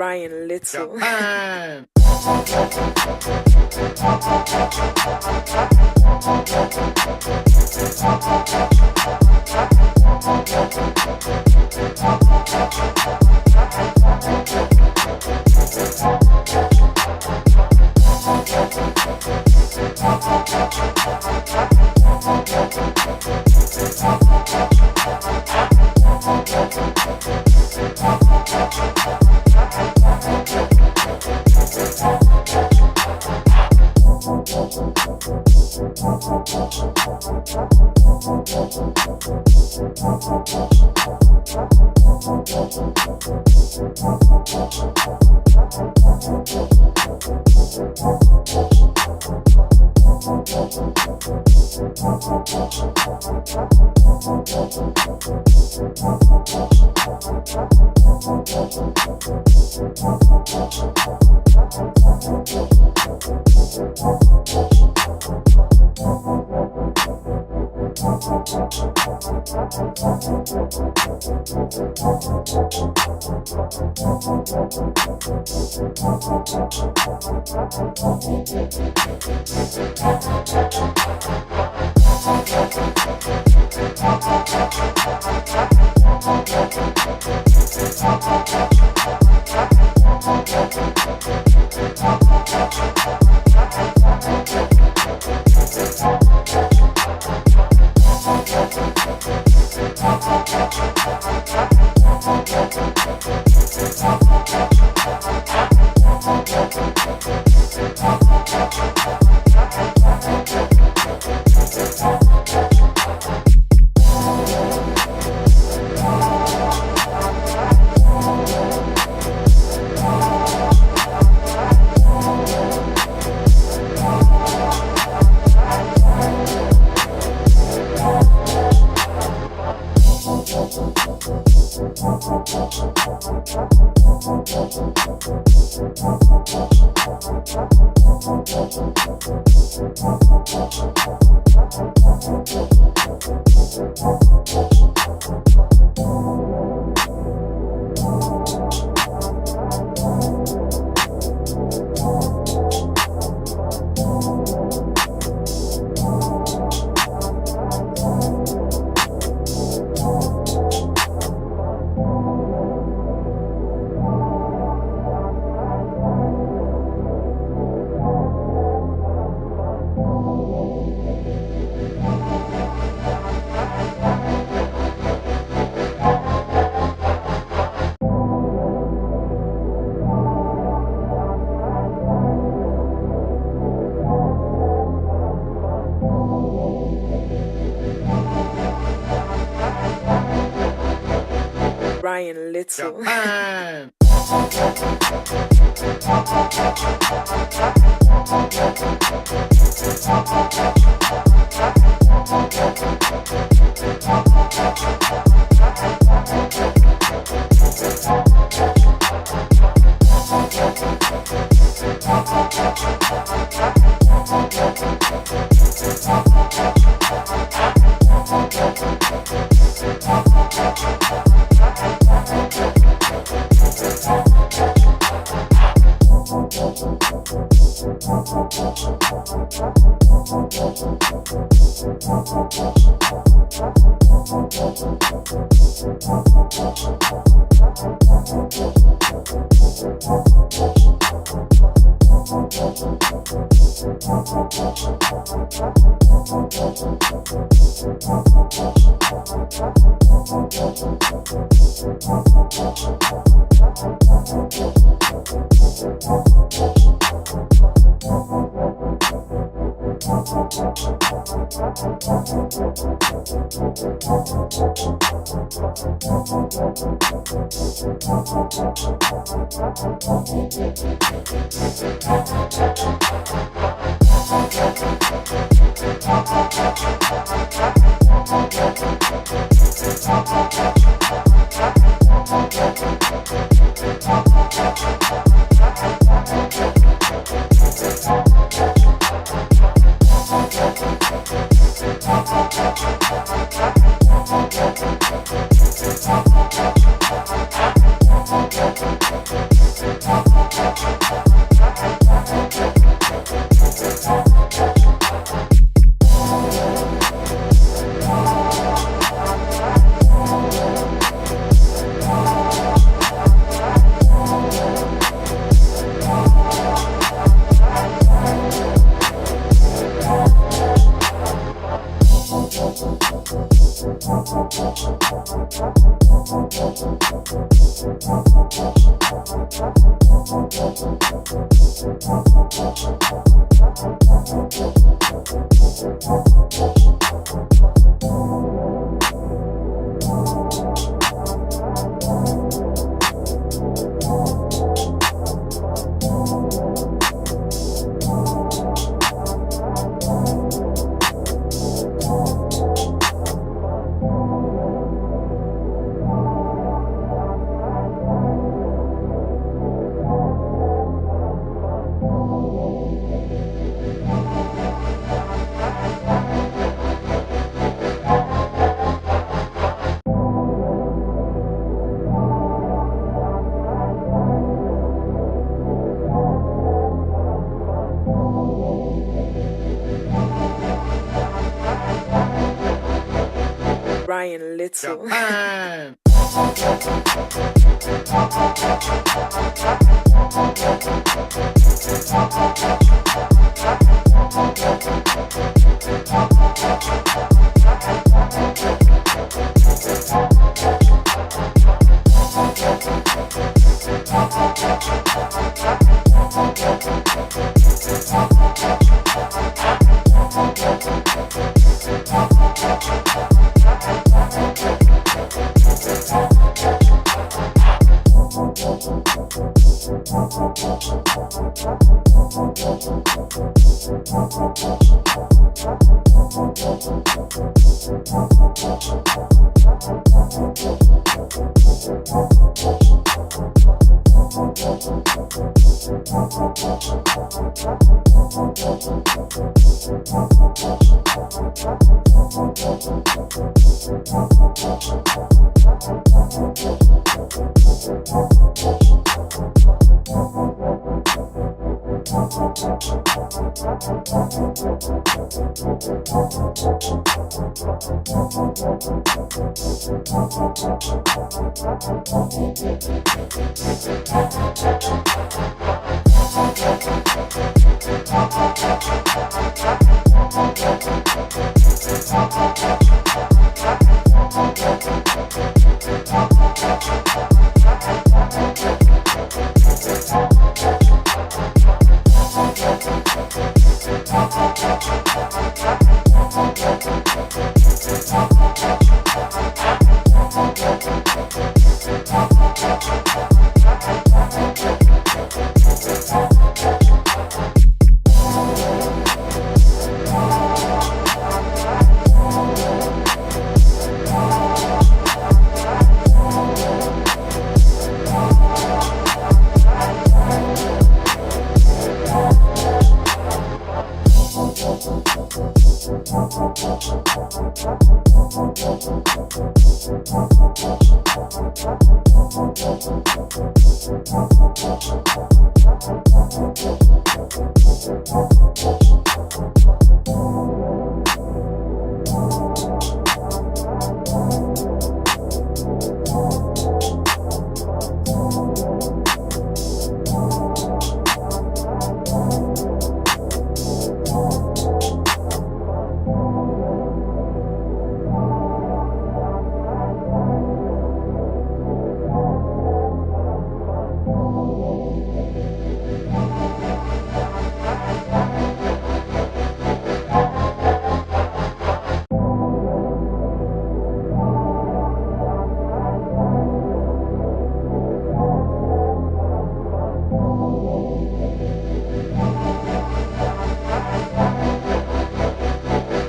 Brian Little. Japan. Brian Little. Japan. Ryan Little. Japan.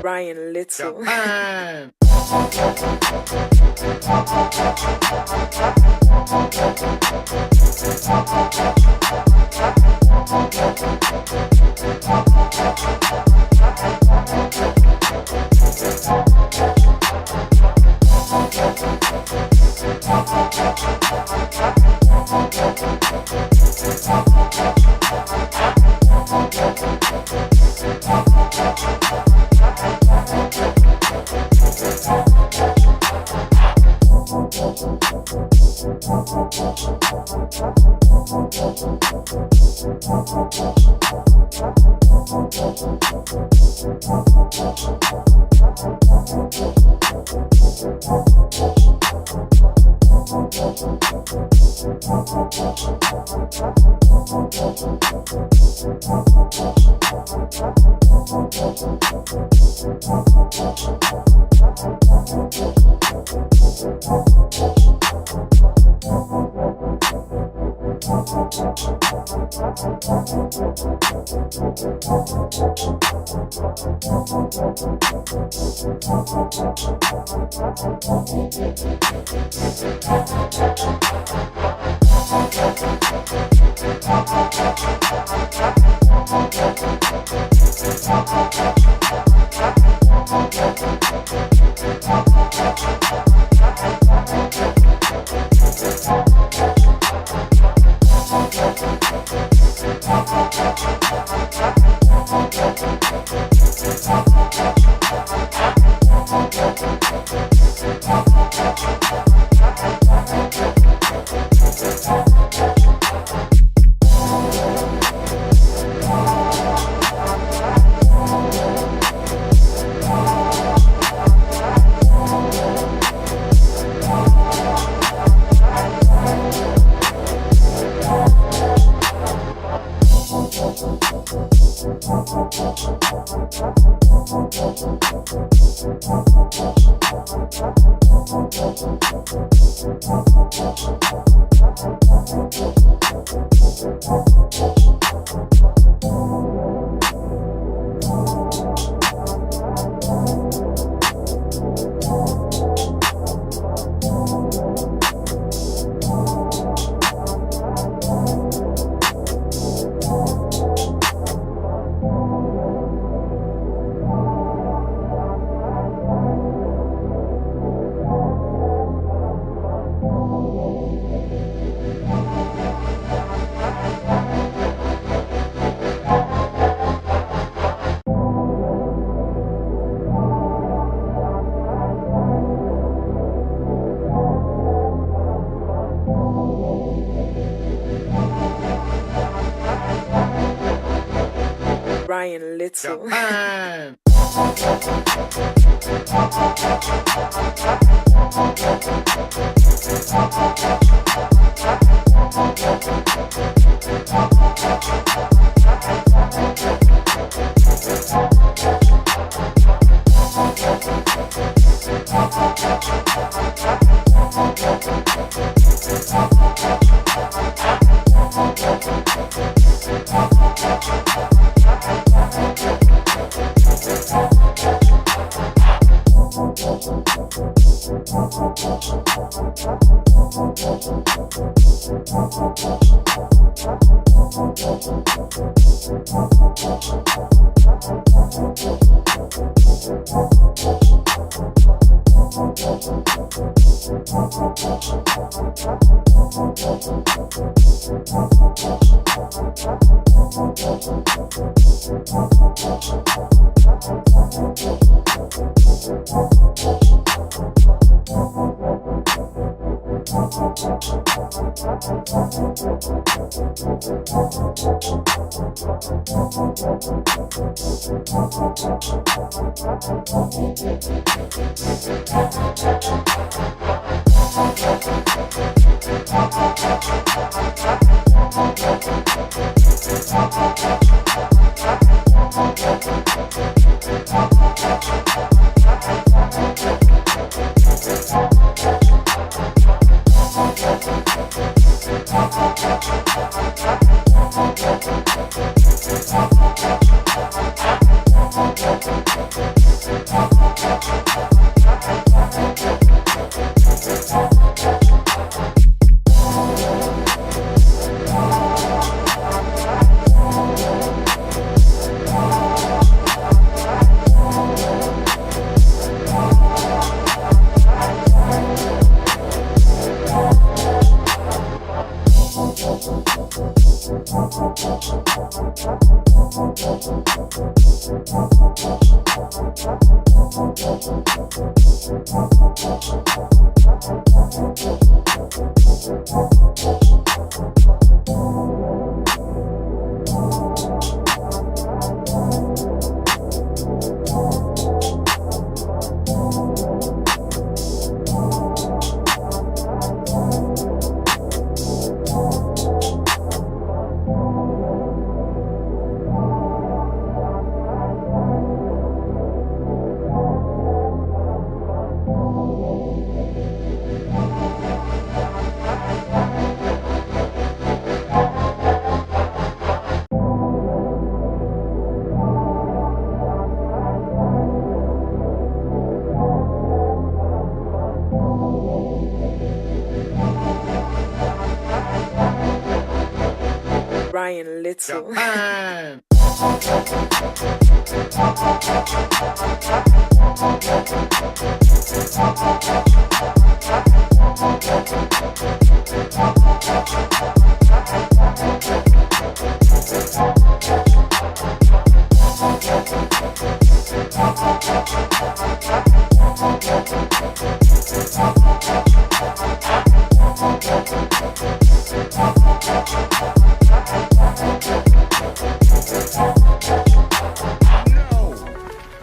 Ryan Little. Japan. Ryan Little. Japan. Brian Little. Japan.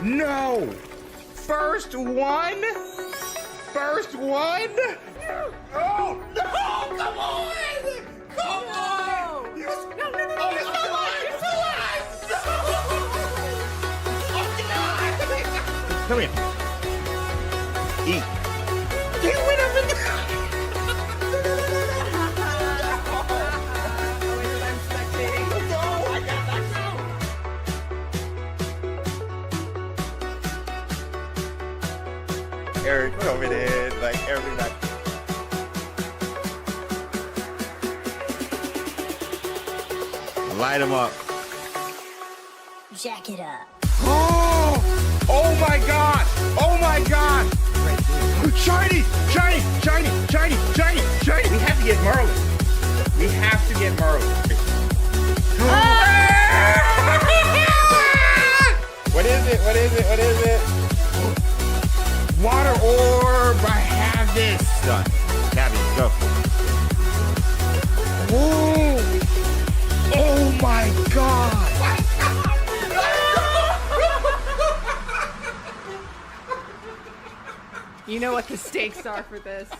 No! First one? First one? Oh, no! Come on! Come on! You're still alive! You're still alive! No! Oh, God! Come here. Eat. You went up and Eric coming in, like every night. Light him up. Jack it up. Oh my God! Oh my God! Shiny! Shiny! Shiny! Shiny! Shiny! Shiny! We have to get Merlin. We have to get Merlin. What is it? What is it? What is it? Water orb! I have this! Done. Gabby, go. Whoa! Oh my God! You know what the stakes are for this?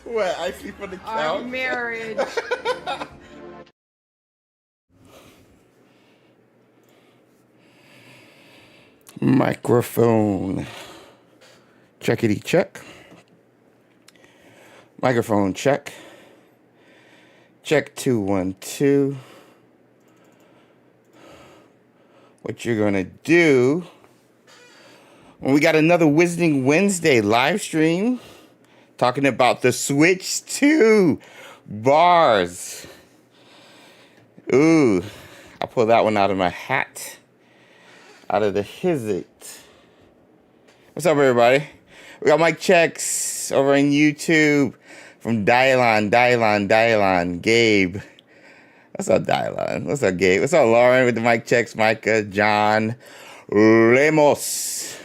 What? I sleep on the couch? Our marriage. Microphone. Checkity check. Microphone check. Check 2 1 2. What you're gonna do? We got another Wizarding Wednesday live stream talking about the Switch 2 bars. Ooh, I pulled that one out of my hat, out of the hizit. What's up, everybody? We got mic checks over on YouTube from Dylon, Gabe. What's up, Dylon? What's up, Gabe? What's up, Lauren with the mic checks? Micah, John, Ramos,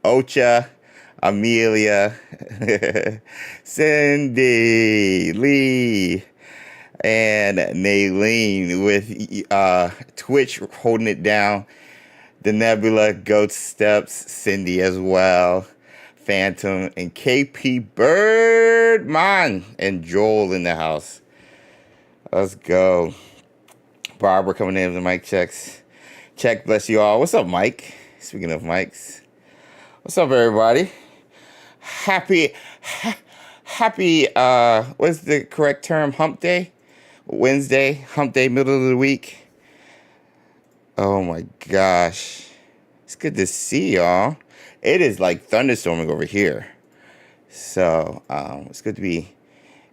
Ocha, Amelia, Cindy, Lee, and Naylene with Twitch holding it down. The Nebula, Goat Steps, Cindy as well, Phantom, and KP Birdman, and Joel in the house. Let's go. Barbara coming in with the mic checks. Check, bless you all. What's up, Mike? Speaking of mics. What's up, everybody? Happy, what's the correct term? Hump day? Wednesday, hump day, middle of the week. Oh my gosh. It's good to see y'all. It is like thunderstorming over here. So, it's good to be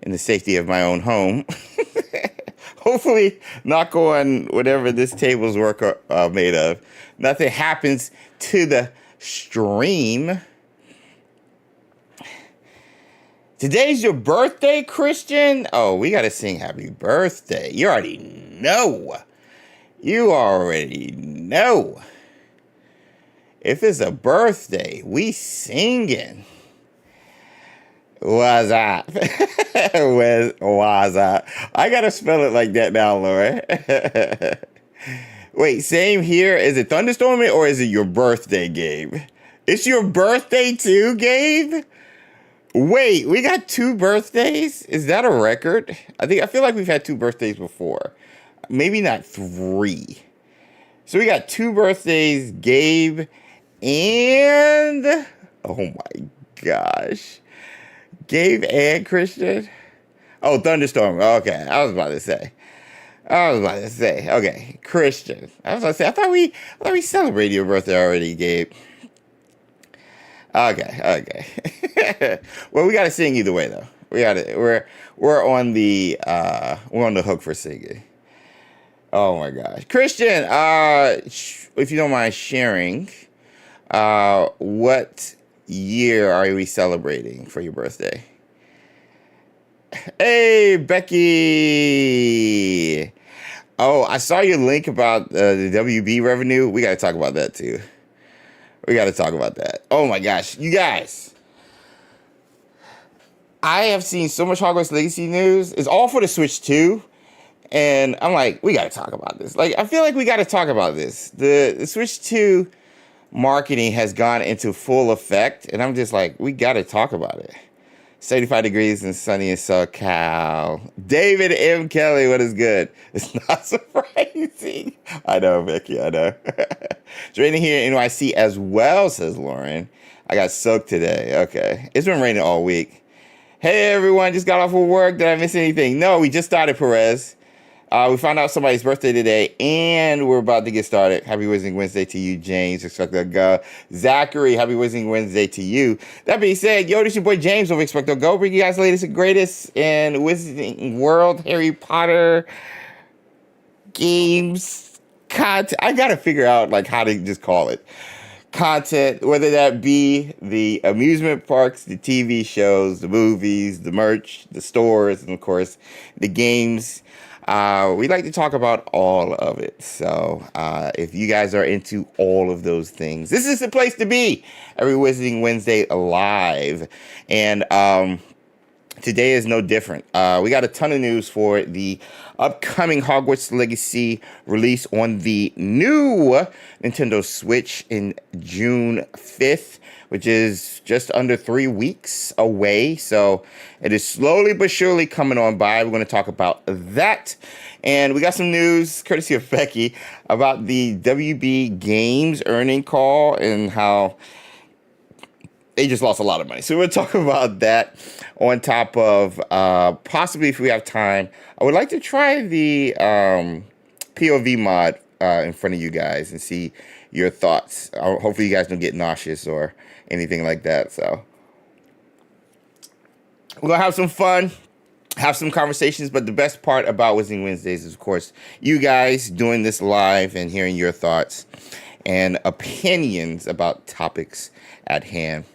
in the safety of my own home. Hopefully, knock on whatever this table's work made of. Nothing happens to the stream. Today's your birthday, Christian? Oh, we gotta sing happy birthday. You already know. You already know. If it's a birthday, we singing. What's up? What's up? I gotta spell it like that now, Laura. Wait, same here. Is it thunderstorming or is it your birthday, Gabe? It's your birthday too, Gabe? Wait, we got 2 birthdays? Is that a record? I feel like we've had 2 birthdays before. Maybe not 3. So we got 2 birthdays, Gabe and... Oh my gosh. Gabe and Christian? Oh, thunderstorm. Okay, I was about to say. Okay, Christian. I thought we celebrated your birthday already, Gabe. Okay. Well, we gotta sing either way though. We're on the hook for singing. Oh my gosh, Christian. If you don't mind sharing, what year are we celebrating for your birthday? Hey, Becky. Oh, I saw your link about the WB revenue. We got to talk about that too. We got to talk about that. Oh my gosh, you guys. I have seen so much Hogwarts Legacy news. It's all for the Switch 2. And I'm like, we got to talk about this. Like, I feel like we got to talk about this. The Switch 2 marketing has gone into full effect. And I'm just like, we got to talk about it. 75 degrees and sunny in SoCal. David M. Kelly, what is good? It's not surprising. I know, Becky, I know. It's raining here in NYC as well, says Lauren. I got soaked today. Okay. It's been raining all week. Hey, everyone, just got off of work. Did I miss anything? No, we just started, Perez. We found out somebody's birthday today, and we're about to get started. Happy Wizarding Wednesday to you, James. XpectoGO. Zachary, happy Wizarding Wednesday to you. That being said, yo, this your boy James over XpectoGO. Bring you guys the latest and greatest in Wizarding World, Harry Potter, games, content. I got to figure out like how to just call it. Content, whether that be the amusement parks, the TV shows, the movies, the merch, the stores, and of course, the games. We like to talk about all of it. So if you guys are into all of those things, this is the place to be. Every Wizarding Wednesday live. And today is no different. We got a ton of news for the upcoming Hogwarts Legacy release on the new Nintendo Switch in June 5th, which is just under 3 weeks away. So it is slowly but surely coming on by. We're going to talk about that. And we got some news, courtesy of Becky, about the WB Games earning call and how they just lost a lot of money. So we're going to talk about that on top of possibly, if we have time, I would like to try the POV mod in front of you guys and see your thoughts. Hopefully you guys don't get nauseous or anything like that. So we're going to have some fun, have some conversations. But the best part about Wizarding Wednesdays is, of course, you guys doing this live and hearing your thoughts and opinions about topics at hand.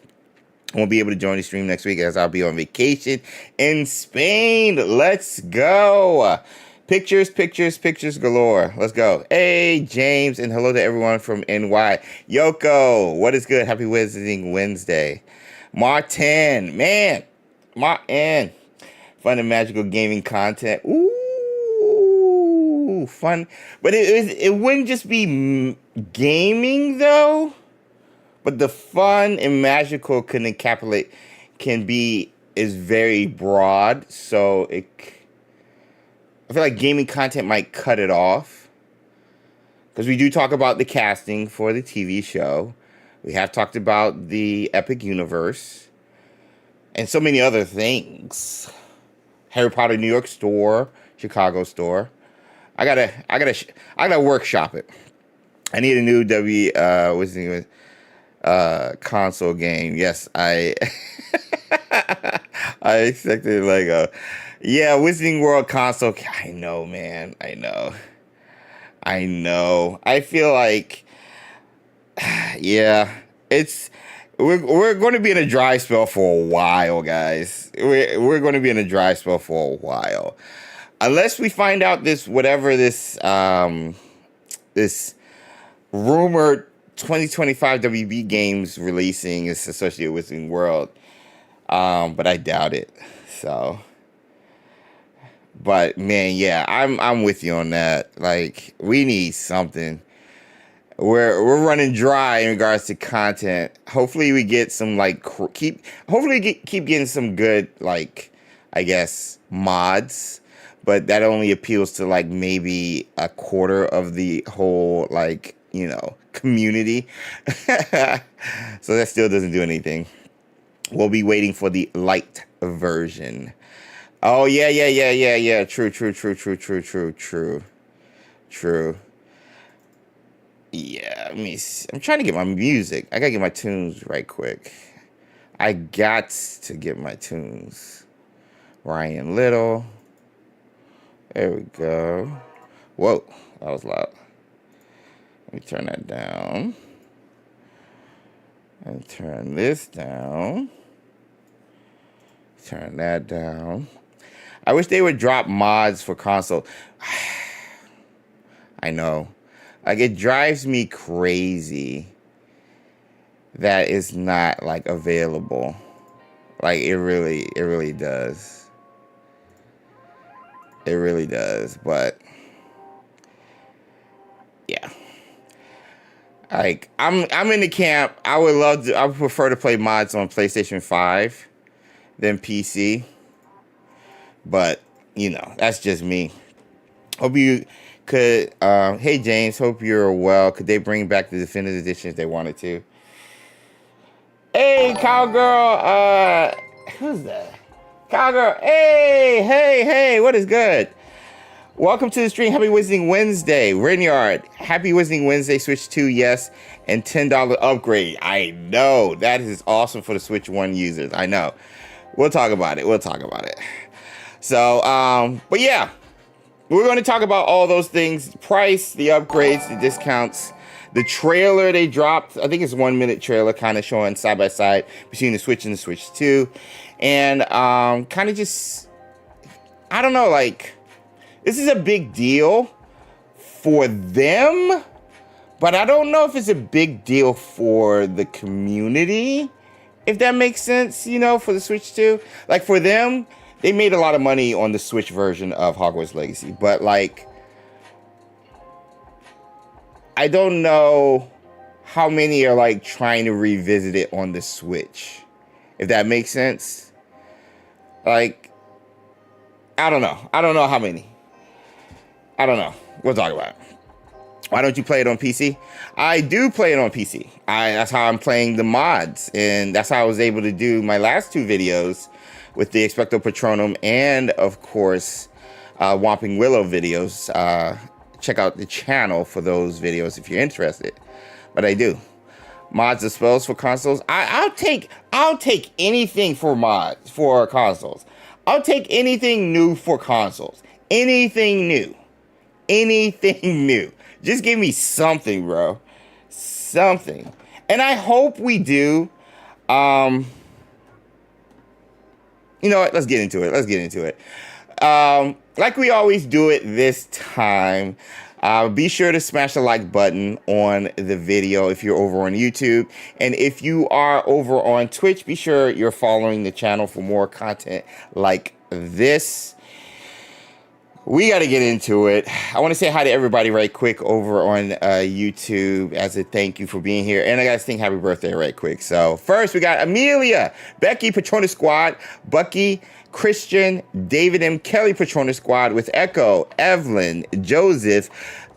I won't be able to join the stream next week as I'll be on vacation in Spain. Let's go. Pictures galore. Let's go. Hey, James, and hello to everyone from NY. Yoko, what is good? Happy Wizarding Wednesday. Martin, man. Martin. Fun and magical gaming content. Ooh, fun. But it wouldn't just be gaming, though. But the fun and magical is very broad. So I feel like gaming content might cut it off. Because we do talk about the casting for the TV show. We have talked about the Epic Universe. And so many other things. Harry Potter New York store, Chicago store. I gotta workshop it. I need a new console game. Yes, I expected Lego. Yeah, Wizarding World console. I know, man. I know. I feel like, yeah, we're going to be in a dry spell for a while, guys. We're going to be in a dry spell for a while, unless we find out this rumored 2025 WB games releasing is associated with Wizarding World. But I doubt it. So, but man, yeah, I'm with you on that. Like, we need something. We're running dry in regards to content. Hopefully we get some keep getting some good, like, I guess, mods. But that only appeals to like maybe a quarter of the whole, like, community. So that still doesn't do anything. We'll be waiting for the light version. Oh, yeah. True. Yeah, let me see. I'm trying to get my music. I gotta get my tunes right quick. I got to get my tunes. Ryan Little. There we go. Whoa, that was loud. Let me turn that down. And turn this down. Turn that down. I wish they would drop mods for console. I know. Like, it drives me crazy that it's not, like, available. Like, it really does. It really does, but yeah. Like, I'm in the camp. I would prefer to play mods on PlayStation 5 than PC. But, you know, that's just me. Hope you could, hey James, hope you're well. Could they bring back the definitive edition if they wanted to? Hey, Cowgirl, who's that? Cowgirl, hey, what is good? Welcome to the stream. Happy Wizarding Wednesday. Rinyard, happy Wizarding Wednesday. Switch 2, yes, and $10 upgrade. I know. That is awesome for the Switch 1 users. I know. We'll talk about it. So, but yeah, we're going to talk about all those things. Price, the upgrades, the discounts, the trailer they dropped. I think it's a 1 minute trailer kind of showing side by side between the Switch and the Switch 2. And kind of just, I don't know, like, this is a big deal for them, but I don't know if it's a big deal for the community, if that makes sense, you know, for the Switch 2. Like, for them, they made a lot of money on the Switch version of Hogwarts Legacy, but, like, I don't know how many are, like, trying to revisit it on the Switch, if that makes sense. Like, I don't know. I don't know how many. I don't know. We'll talk about it. Why don't you play it on PC? I do play it on PC. That's how I'm playing the mods, and that's how I was able to do my last two videos with the Expecto Patronum and, of course, Whomping Willow videos. Check out the channel for those videos if you're interested. But I do. Mods and spells for consoles. I'll take anything for mods for consoles. I'll take anything new for consoles. Anything new. Just give me something, bro. Something. And I hope we do. You know what? Let's get into it. Like we always do it this time. Be sure to smash the like button on the video if you're over on YouTube. And if you are over on Twitch, be sure you're following the channel for more content like this. We got to get into it. I want to say hi to everybody right quick over on YouTube as a thank you for being here. And I got to sing happy birthday right quick. So first we got Amelia, Becky, Patronus Squad, Bucky, Christian, David M. Kelly, Patronus Squad with Echo, Evelyn, Joseph,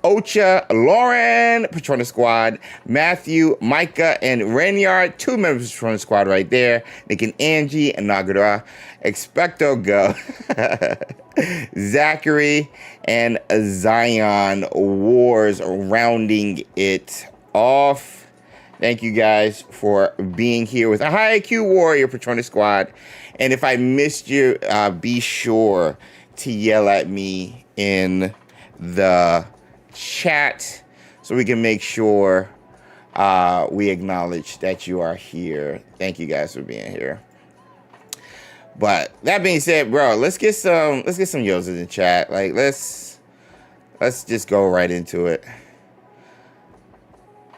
Ocha, Lauren, Patronus Squad, Matthew, Micah, and Renyard, 2 members of Patronus Squad right there. Nick and Angie, and Nagara, XpectoGO, Zachary, and Zion Wars rounding it off. Thank you guys for being here with a High IQ Warrior Patronus Squad. And if I missed you, be sure to yell at me in the chat so we can make sure we acknowledge that you are here. Thank you guys for being here. But that being said, bro, let's get some yos in the chat. Like, let's just go right into it.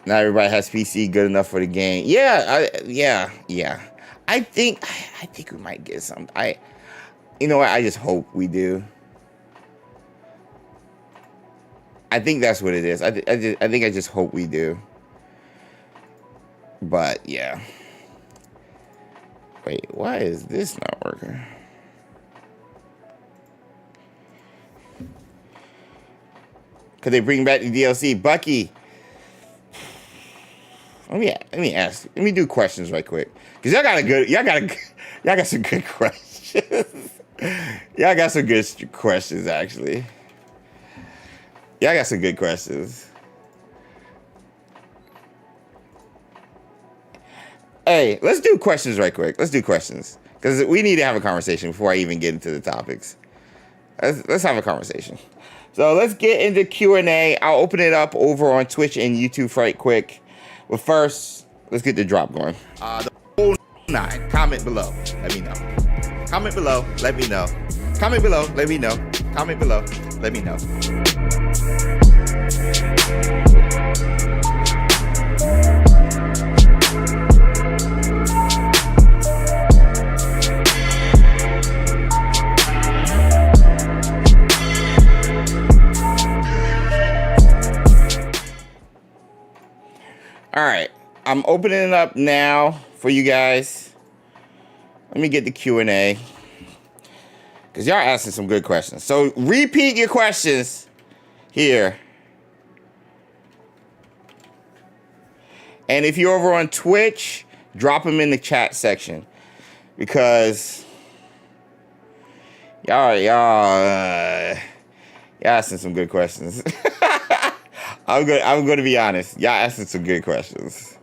Not everybody has PC good enough for the game. Yeah. I think we might get some. You know what? I just hope we do. I think that's what it is. I think I just hope we do. But yeah. Wait, why is this not working? Could they bring back the DLC? Bucky. Let me ask. Let me do questions right quick. Cause y'all got some good questions. Y'all got some good questions, actually. Y'all got some good questions. Hey, let's do questions right quick. Let's do questions. Because we need to have a conversation before I even get into the topics. Let's have a conversation. So let's get into Q&A. I'll open it up over on Twitch and YouTube right quick. But first, let's get the drop going. The whole 9. Comment below. Let me know. Comment below. Let me know. Comment below. Let me know. Comment below. Let me know. All right, I'm opening it up now for you guys. Let me get the Q&A because y'all asking some good questions. So repeat your questions here. And if you're over on Twitch, drop them in the chat section because y'all asking some good questions. I'm going to be honest. Y'all asking some good questions.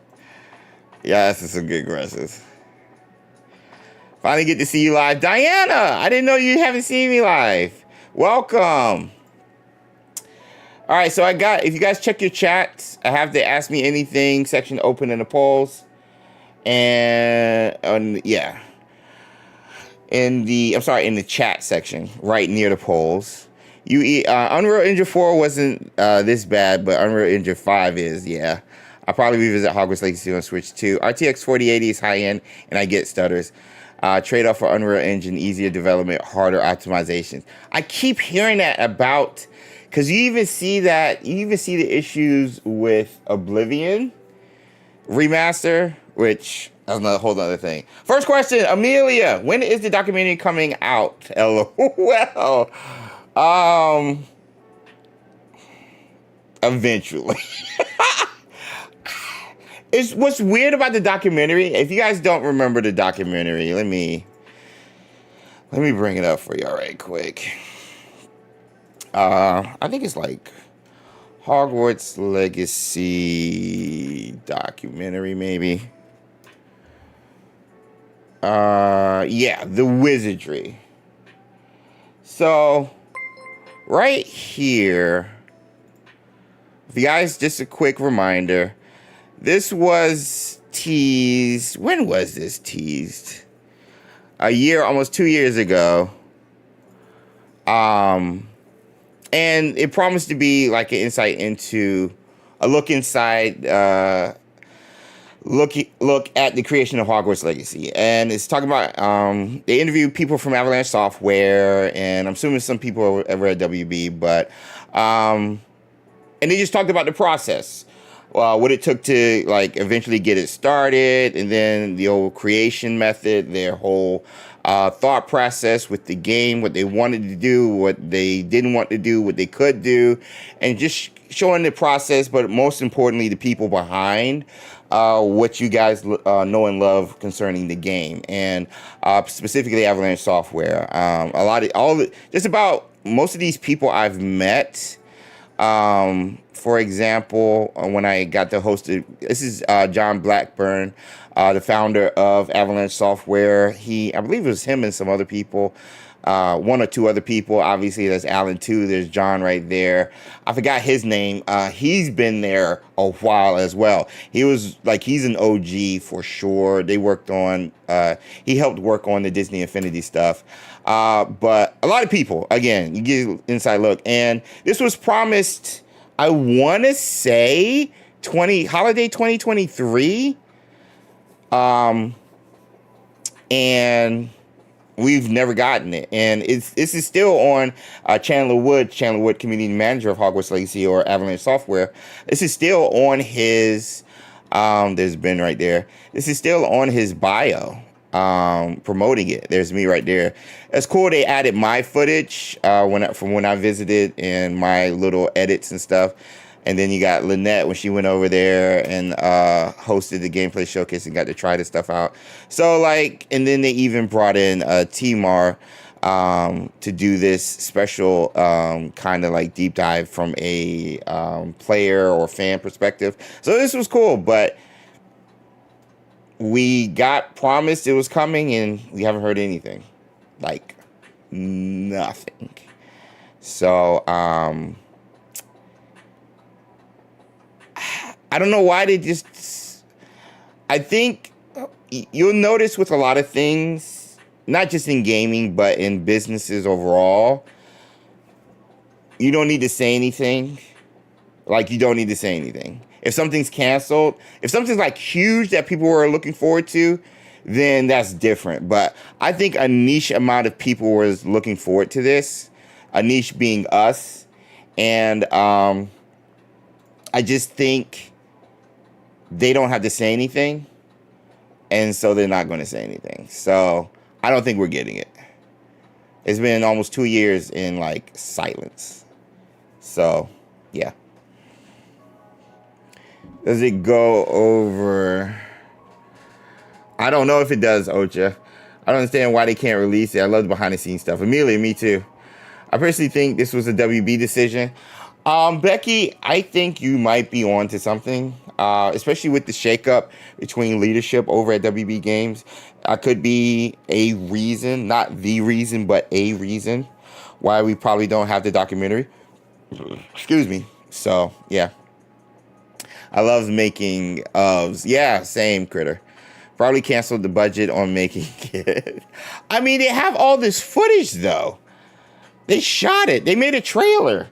Finally get to see you live. Diana, I didn't know you haven't seen me live. Welcome. All right, so if you guys check your chats, I have the Ask Me Anything section open in the polls. And, yeah. In the chat section, right near the polls. Unreal Engine 4 wasn't this bad, but Unreal Engine 5 is, yeah. I'll probably revisit Hogwarts Legacy on Switch too. RTX 4080 is high-end, and I get stutters. Trade-off for Unreal Engine, easier development, harder optimizations. I keep hearing that about, because you even see the issues with Oblivion Remaster, which that's a whole other thing. First question, Amelia, when is the documentary coming out? LOL. Eventually. It's what's weird about the documentary. If you guys don't remember the documentary, let me bring it up for you right quick. I think it's like Hogwarts Legacy documentary, maybe. Yeah, the wizardry. So right here, if you guys, just a quick reminder, this was teased. When was this teased? Almost 2 years ago. And it promised to be like an insight into a look inside, look at the creation of Hogwarts Legacy. And it's talking about, they interviewed people from Avalanche Software, and I'm assuming some people ever at WB, but, and they just talked about the process. What it took to like eventually get it started, and then the whole creation method, their whole thought process with the game, what they wanted to do, what they didn't want to do, what they could do, and just showing the process, but most importantly, the people behind what you guys know and love concerning the game, and specifically Avalanche Software. Just about most of these people I've met. For example, when I got to host it, this is John Blackburn, the founder of Avalanche Software. I believe it was him and some other people, one or two other people. Obviously, there's Alan too. There's John right there. I forgot his name. He's been there a while as well. He's an OG for sure. They worked on, he helped work on the Disney Infinity stuff. But a lot of people, again, you get an inside look. And this was promised, I want to say, holiday 2023. And we've never gotten it. And this is still on Chandler Wood Community Manager of Hogwarts Legacy or Avalanche Software. This is still on his, there's Ben right there. This is still on his bio. Promoting it. There's me right there. It's cool. They added my footage from when I visited and my little edits and stuff. And then you got Lynette when she went over there and hosted the gameplay showcase and got to try this stuff out. So and then they even brought in Timar to do this special kind of like deep dive from a player or fan perspective. So this was cool, but we got promised it was coming and we haven't heard anything. Nothing. So I don't know why they just. I think you'll notice with a lot of things, not just in gaming, but in businesses overall, you don't need to say anything. Like, you don't need to say anything. If something's canceled, if something's like huge that people were looking forward to, then that's different. But I think a niche amount of people was looking forward to this, a niche being us. And I just think they don't have to say anything. And so they're not going to say anything. So I don't think we're getting it. It's been almost 2 years in like silence. So, yeah. Does it go over? I don't know if it does, Ocha. I don't understand why they can't release it. I love the behind the scenes stuff. Amelia, me too. I personally think this was a WB decision. Becky, I think you might be on to something, especially with the shakeup between leadership over at WB Games. Could be a reason, not the reason, but a reason why we probably don't have the documentary. Excuse me. So, yeah. I love making ofs. Yeah, same, Critter. Probably canceled the budget on making it. I mean, they have all this footage, though. They shot it. They made a trailer.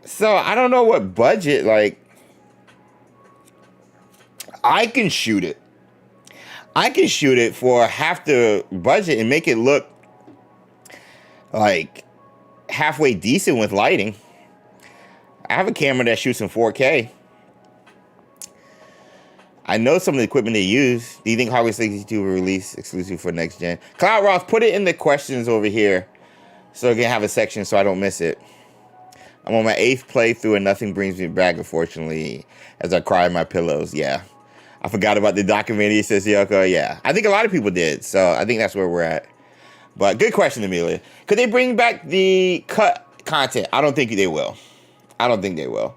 So, I don't know what budget, like... I can shoot it. I can shoot it for half the budget and make it look like halfway decent with lighting. I have a camera that shoots in 4K. I know some of the equipment they use. Do you think Hogwarts Legacy 2 will release exclusive for next gen? Cloud Roth, put it in the questions over here so I can have a section so I don't miss it. I'm on my 8th playthrough and nothing brings me back, unfortunately, as I cry in my pillows. Yeah. I forgot about the documentary, says Yoko. Yeah. I think a lot of people did, so I think that's where we're at. But good question, Amelia. Could they bring back the cut content? I don't think they will. I don't think they will.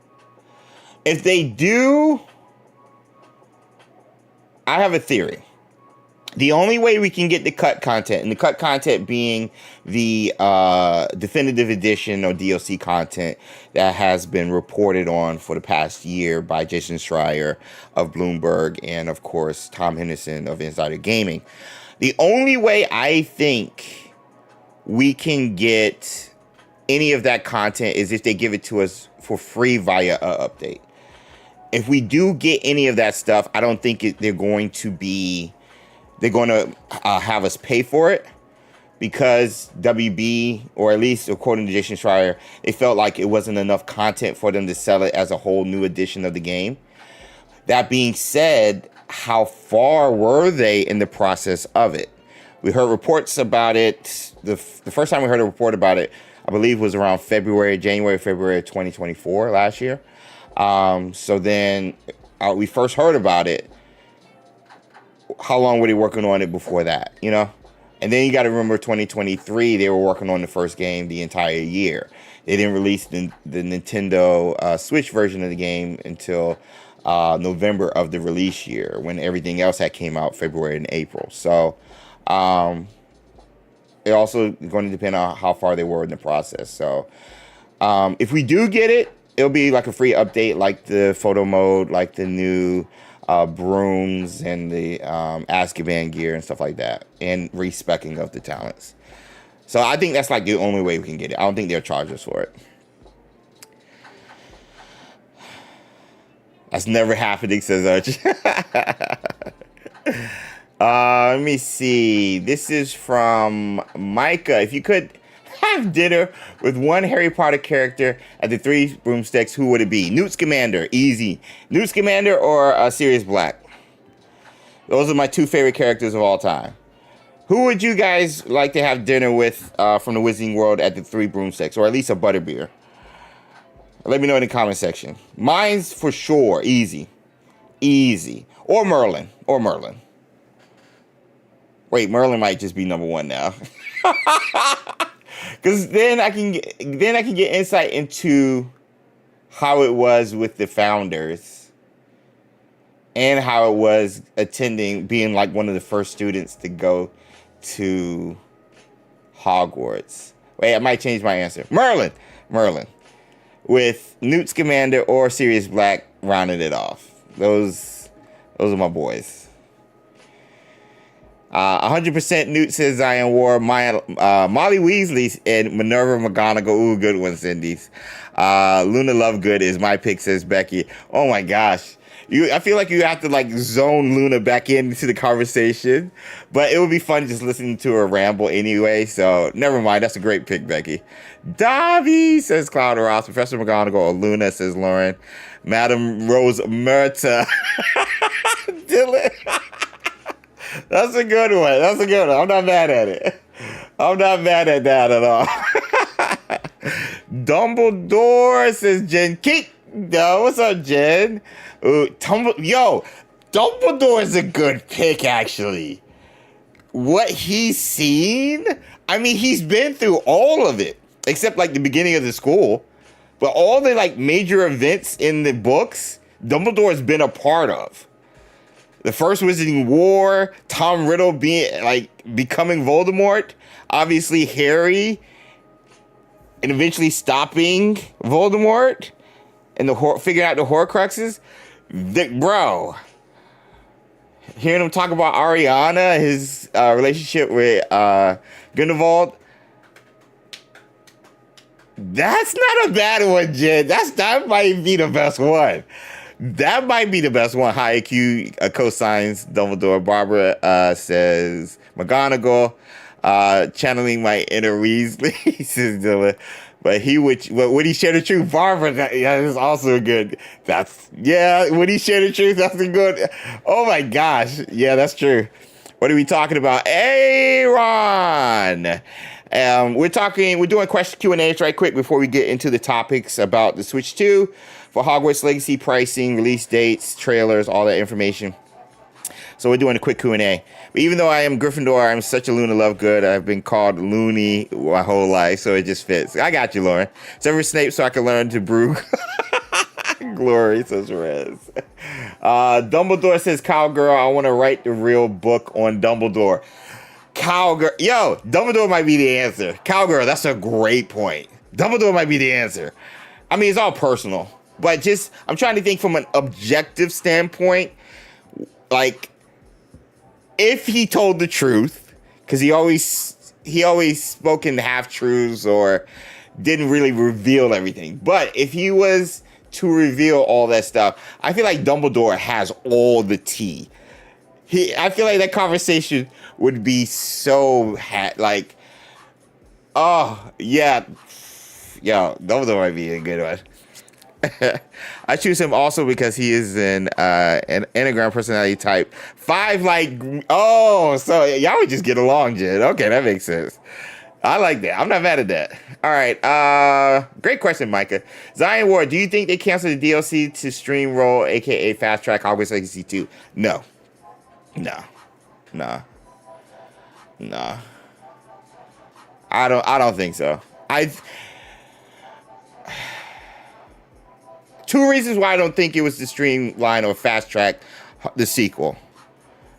If they do... I have a theory. The only way we can get the cut content, and the cut content being the definitive edition or DLC content that has been reported on for the past year by Jason Schreier of Bloomberg and, of course, Tom Henderson of Insider Gaming. The only way I think we can get any of that content is if they give it to us for free via an update. If we do get any of that stuff, I don't think they're going to have us pay for it, because WB, or at least according to Jason Schreier, they felt like it wasn't enough content for them to sell it as a whole new edition of the game. That being said, how far were they in the process of it? We heard reports about it. The first time we heard a report about it, I believe, was around January, February of 2024 last year. So then we first heard about it. How long were they working on it before that, you know? And then you got to remember 2023, they were working on the first game the entire year. They didn't release the Nintendo Switch version of the game until November of the release year, when everything else had came out February and April. So it also going to depend on how far they were in the process. So if we do get it, it'll be like a free update, like the photo mode, like the new brooms and the Azkaban gear and stuff like that, and respecking of the talents. So I think that's like the only way we can get it. I don't think they'll charge us for it. That's never happening, says Archie. Let me see. This is from Micah. If you could have dinner with one Harry Potter character at the Three Broomsticks, who would it be? Newt Scamander, easy. Newt Scamander or Sirius Black. Those are my two favorite characters of all time. Who would you guys like to have dinner with from the Wizarding World at the Three Broomsticks, or at least a butterbeer? Let me know in the comment section. Mine's for sure easy, or Merlin, Wait, Merlin might just be number one now. Because then I can get insight into how it was with the founders and how it was being like one of the first students to go to Hogwarts. Wait, I might change my answer. Merlin. With Newt Scamander or Sirius Black rounding it off. Those are my boys. 100% Newt says Zion War. Molly Weasley and Minerva McGonagall. Ooh, good one, Cindy's. Luna Lovegood is my pick, says Becky. Oh my gosh. I feel like you have to like zone Luna back into the conversation, but it would be fun just listening to her ramble anyway. So never mind. That's a great pick, Becky. Dobby, says Cloud Ross. Professor McGonagall or Luna, says Lauren. Madam Rose Murta. Dylan. That's a good one. I'm not mad at it. I'm not mad at that at all. Dumbledore, says Jen. Yo, what's up, Jen? Dumbledore is a good pick, actually. What he's seen, I mean, he's been through all of it, except like the beginning of the school. But all the like major events in the books, Dumbledore has been a part of. The first Wizarding War, Tom Riddle becoming Voldemort, obviously Harry, and eventually stopping Voldemort, and figuring out the Horcruxes. Bro, hearing him talk about Ariana, his relationship with Grindelwald, that's not a bad one, Jen. That might be the best one. That might be the best one. High IQ cosigns Dumbledore. Barbara says McGonagall, channeling my inner Weasley, says Dylan. But would he share the truth? Barbara, that is also good. Would he share the truth? That's a good. Oh my gosh. Yeah, that's true. What are we talking about? Aaron. We're doing question Q&As right quick before we get into the topics about the Switch 2 for Hogwarts Legacy, pricing, release dates, trailers, all that information. So we're doing a quick Q&A. But even though I am Gryffindor, I'm such a Luna Lovegood. I've been called Looney my whole life, so it just fits. I got you, Lauren. Severus Snape, so I can learn to brew. Glory, says Rez. Dumbledore says, Cowgirl, I want to write the real book on Dumbledore. Cowgirl. Yo, Dumbledore might be the answer. Cowgirl, that's a great point. Dumbledore might be the answer. I mean, it's all personal. But I'm trying to think from an objective standpoint. Like, if he told the truth, because he always spoke in half-truths or didn't really reveal everything. But if he was to reveal all that stuff, I feel like Dumbledore has all the tea. I feel like that conversation would be so oh yeah, Dumbledore might be a good one. I choose him also because he is an Enneagram personality type 5. So y'all would just get along, Jen. Okay, that makes sense. I like that. I'm not mad at that. All right. Great question, Micah. Zion Ward, do you think they canceled the DLC to stream roll, aka fast track Hogwarts Legacy 2? No. I don't think so. Two reasons why I don't think it was to streamline or fast track the sequel.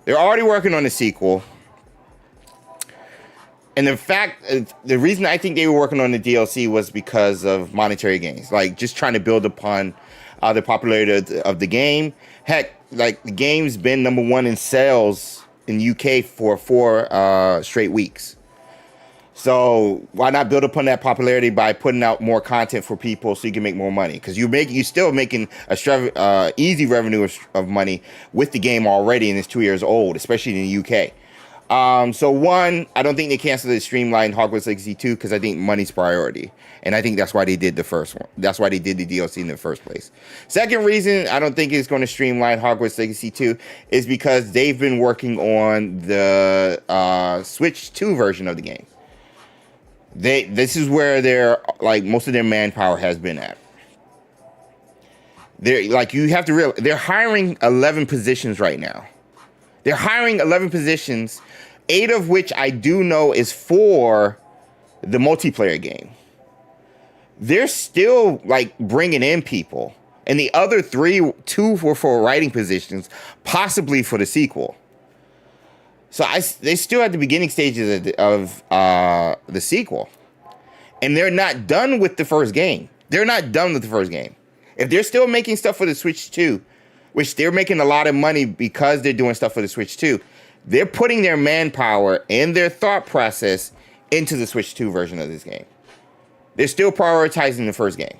They're already working on the sequel. And the reason I think they were working on the DLC was because of monetary gains. Like, just trying to build upon the popularity of the game. Heck, like, the game's been #1 in sales in UK for 4 straight weeks. So why not build upon that popularity by putting out more content for people so you can make more money? Because you're still making a easy revenue of money with the game already, and it's 2 years old, especially in the UK. So one, I don't think they canceled the streamlined Hogwarts Legacy 2 because I think money's priority. And I think that's why they did the first one. That's why they did the DLC in the first place. Second reason I don't think it's going to streamline Hogwarts Legacy 2 is because they've been working on the Switch 2 version of the game. This is where most of their manpower has been at. You have to realize they're hiring 11 positions right now. They're hiring 11 positions, 8 of which I do know is for the multiplayer game. They're still bringing in people, and the other 2 were for writing positions, possibly for the sequel. So they still at the beginning stages of the sequel. And they're not done with the first game. They're not done with the first game. If they're still making stuff for the Switch 2, which they're making a lot of money because they're doing stuff for the Switch 2, they're putting their manpower and their thought process into the Switch 2 version of this game. They're still prioritizing the first game.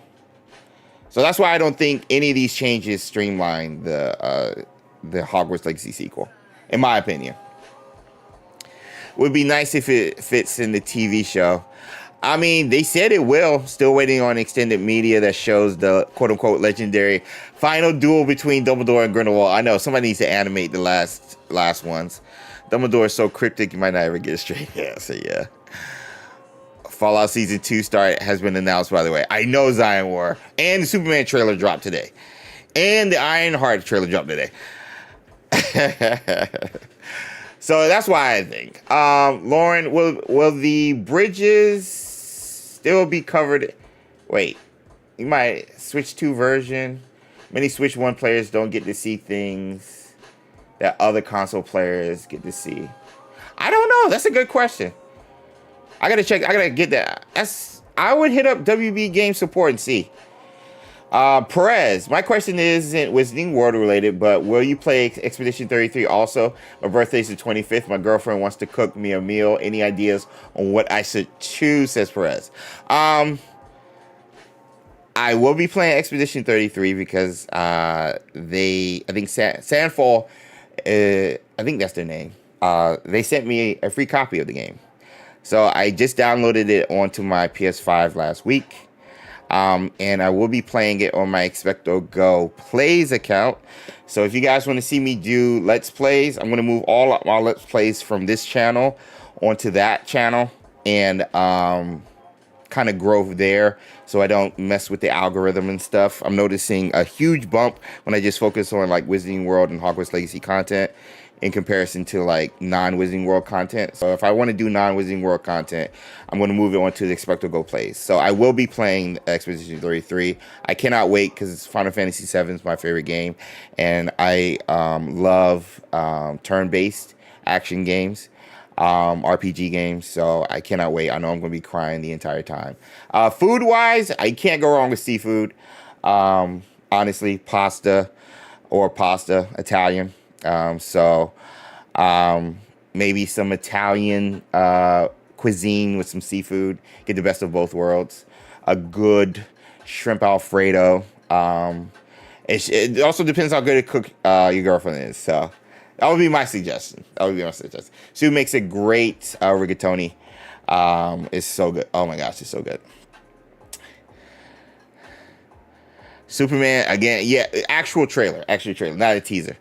So that's why I don't think any of these changes streamline the Hogwarts Legacy sequel, in my opinion. It would be nice if it fits in the TV show. I mean, they said it will. Still waiting on extended media that shows the quote-unquote legendary final duel between Dumbledore and Grindelwald. I know, somebody needs to animate the last ones. Dumbledore is so cryptic, you might not ever get a straight answer, yeah. Fallout Season 2 start has been announced, by the way. I know Zion War. And the Superman trailer dropped today. And the Ironheart trailer dropped today. So that's why I think. Lauren, will the bridges still be covered? Wait, you might Switch 2 version. Many Switch 1 players don't get to see things that other console players get to see. I don't know. That's a good question. I gotta check. I gotta get that. I would hit up WB Game Support and see. Perez, my question isn't Wizarding World related, but will you play Expedition 33 also? My birthday's the 25th. My girlfriend wants to cook me a meal. Any ideas on what I should choose, says Perez. I will be playing Expedition 33 because I think Sandfall, I think that's their name. They sent me a free copy of the game. So I just downloaded it onto my PS5 last week. And I will be playing it on my XpectoGO Plays account. So if you guys want to see me do Let's Plays, I'm going to move all of my Let's Plays from this channel onto that channel and kind of grow there so I don't mess with the algorithm and stuff. I'm noticing a huge bump when I just focus on like Wizarding World and Hogwarts Legacy content in comparison to like non-Wizarding World content. So if I want to do non-Wizarding World content, I'm going to move it on to the XpectoGO Plays. So I will be playing Expedition 33. I cannot wait because Final Fantasy VII is my favorite game. And I love turn-based action games, RPG games. So I cannot wait. I know I'm going to be crying the entire time. Food-wise, I can't go wrong with seafood. Honestly, pasta, Italian. Maybe some Italian cuisine with some seafood. Get the best of both worlds. A good shrimp Alfredo. It also depends how good a cook your girlfriend is. So that would be my suggestion. She makes a great rigatoni. It's so good. Oh my gosh, it's so good. Superman again. Yeah, actual trailer, not a teaser.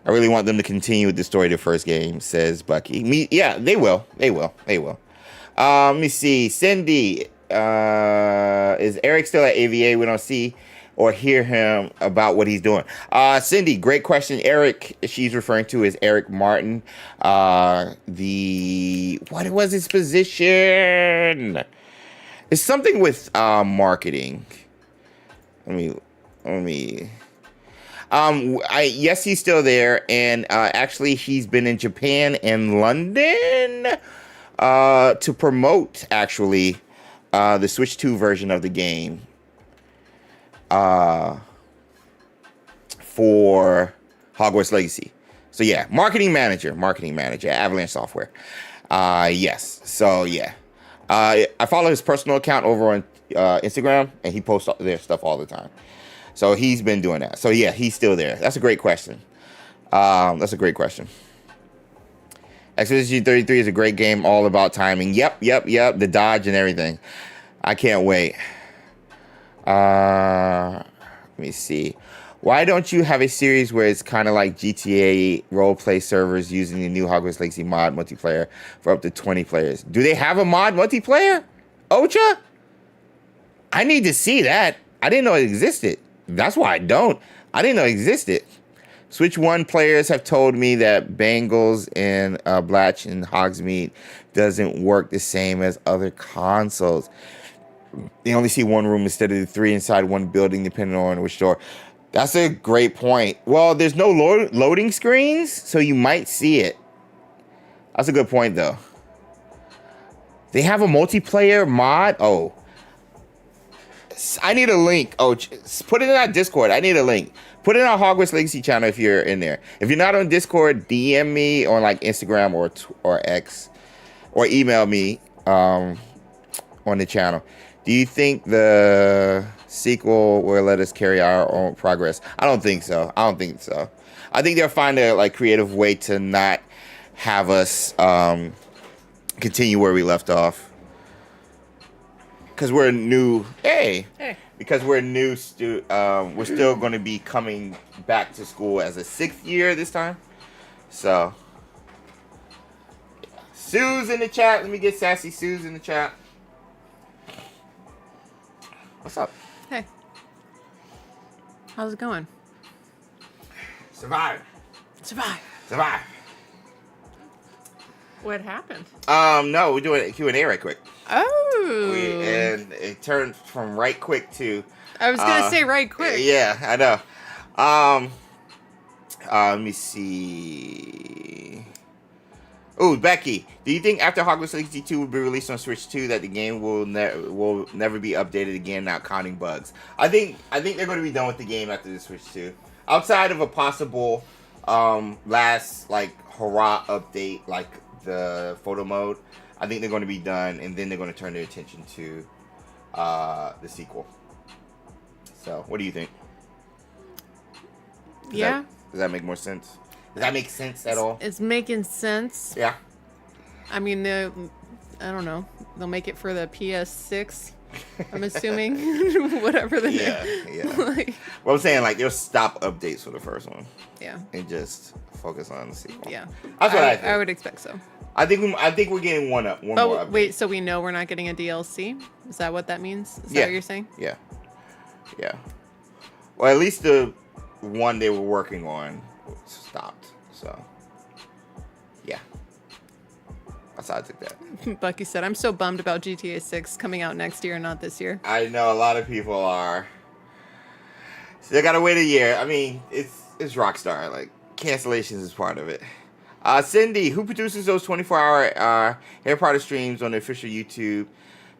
I really want them to continue with the story of the first game, says Bucky. Yeah, they will. Let me see. Cindy, is Eric still at AVA? We don't see or hear him about what he's doing. Cindy, great question. Eric, she's referring to is Eric Martin. What was his position? It's something with marketing. Let me. Yes, he's still there, and actually, he's been in Japan and London to promote actually the Switch 2 version of the game for Hogwarts Legacy. So yeah, marketing manager at Avalanche Software. Yes. So yeah, I follow his personal account over on Instagram, and he posts their stuff all the time. So he's been doing that. So yeah, he's still there. That's a great question. Expedition 33 is a great game, all about timing. Yep. The dodge and everything. I can't wait. Let me see. Why don't you have a series where it's kind of like GTA roleplay servers using the new Hogwarts Legacy mod multiplayer for up to 20 players? Do they have a mod multiplayer? Ocha? I need to see that. I didn't know it existed. That's why I don't. I didn't know it existed. Switch 1 players have told me that Bangles and Blatch and Hogsmeade doesn't work the same as other consoles. They only see one room instead of the 3 inside one building, depending on which door. That's a great point. Well, there's no loading screens, so you might see it. That's a good point, though. They have a multiplayer mod? Oh. I need a link. Oh, put it in our Discord. I need a link. Put it in our Hogwarts Legacy channel if you're in there. If you're not on Discord, DM me on like Instagram or X, or email me on the channel. Do you think the sequel will let us carry our own progress? I don't think so. I think they'll find a like creative way to not have us continue where we left off. Because we're new. Hey. Because we're new. We're still going to be coming back to school as a 6th year this time. So, Sue's in the chat. Let me get Sassy Sue's in the chat. What's up? Hey. How's it going? Survive. What happened? No, we're doing a Q&A right quick. Oh. And it turned from right quick to... I was going to say right quick. Yeah, I know. Let me see. Oh, Becky, do you think after Hogwarts Legacy 2 will be released on Switch 2 that the game will never be updated again, not counting bugs? I think they're going to be done with the game after the Switch 2. Outside of a possible last like hurrah update like the photo mode, I think they're going to be done, and then they're going to turn their attention to the sequel. So, what do you think? Does that make more sense? Does that make sense at all? It's making sense. Yeah. I mean, I don't know. They'll make it for the PS6, I'm assuming. Whatever the name. Yeah. Like, well, I'm saying, like, they'll stop updates for the first one. Yeah. And just focus on the sequel. Yeah. That's what I think. I would expect so. I think we're getting one more update. Wait, so we know we're not getting a DLC? Is that what that means? Is that what you're saying? Yeah. Well, at least the one they were working on stopped. So, yeah. That's how I took that. Bucky said, I'm so bummed about GTA 6 coming out next year and not this year. I know a lot of people are. So they gotta wait a year. I mean, it's Rockstar. Like, cancellations is part of it. Cindy, who produces those 24-hour Harry Potter streams on the official YouTube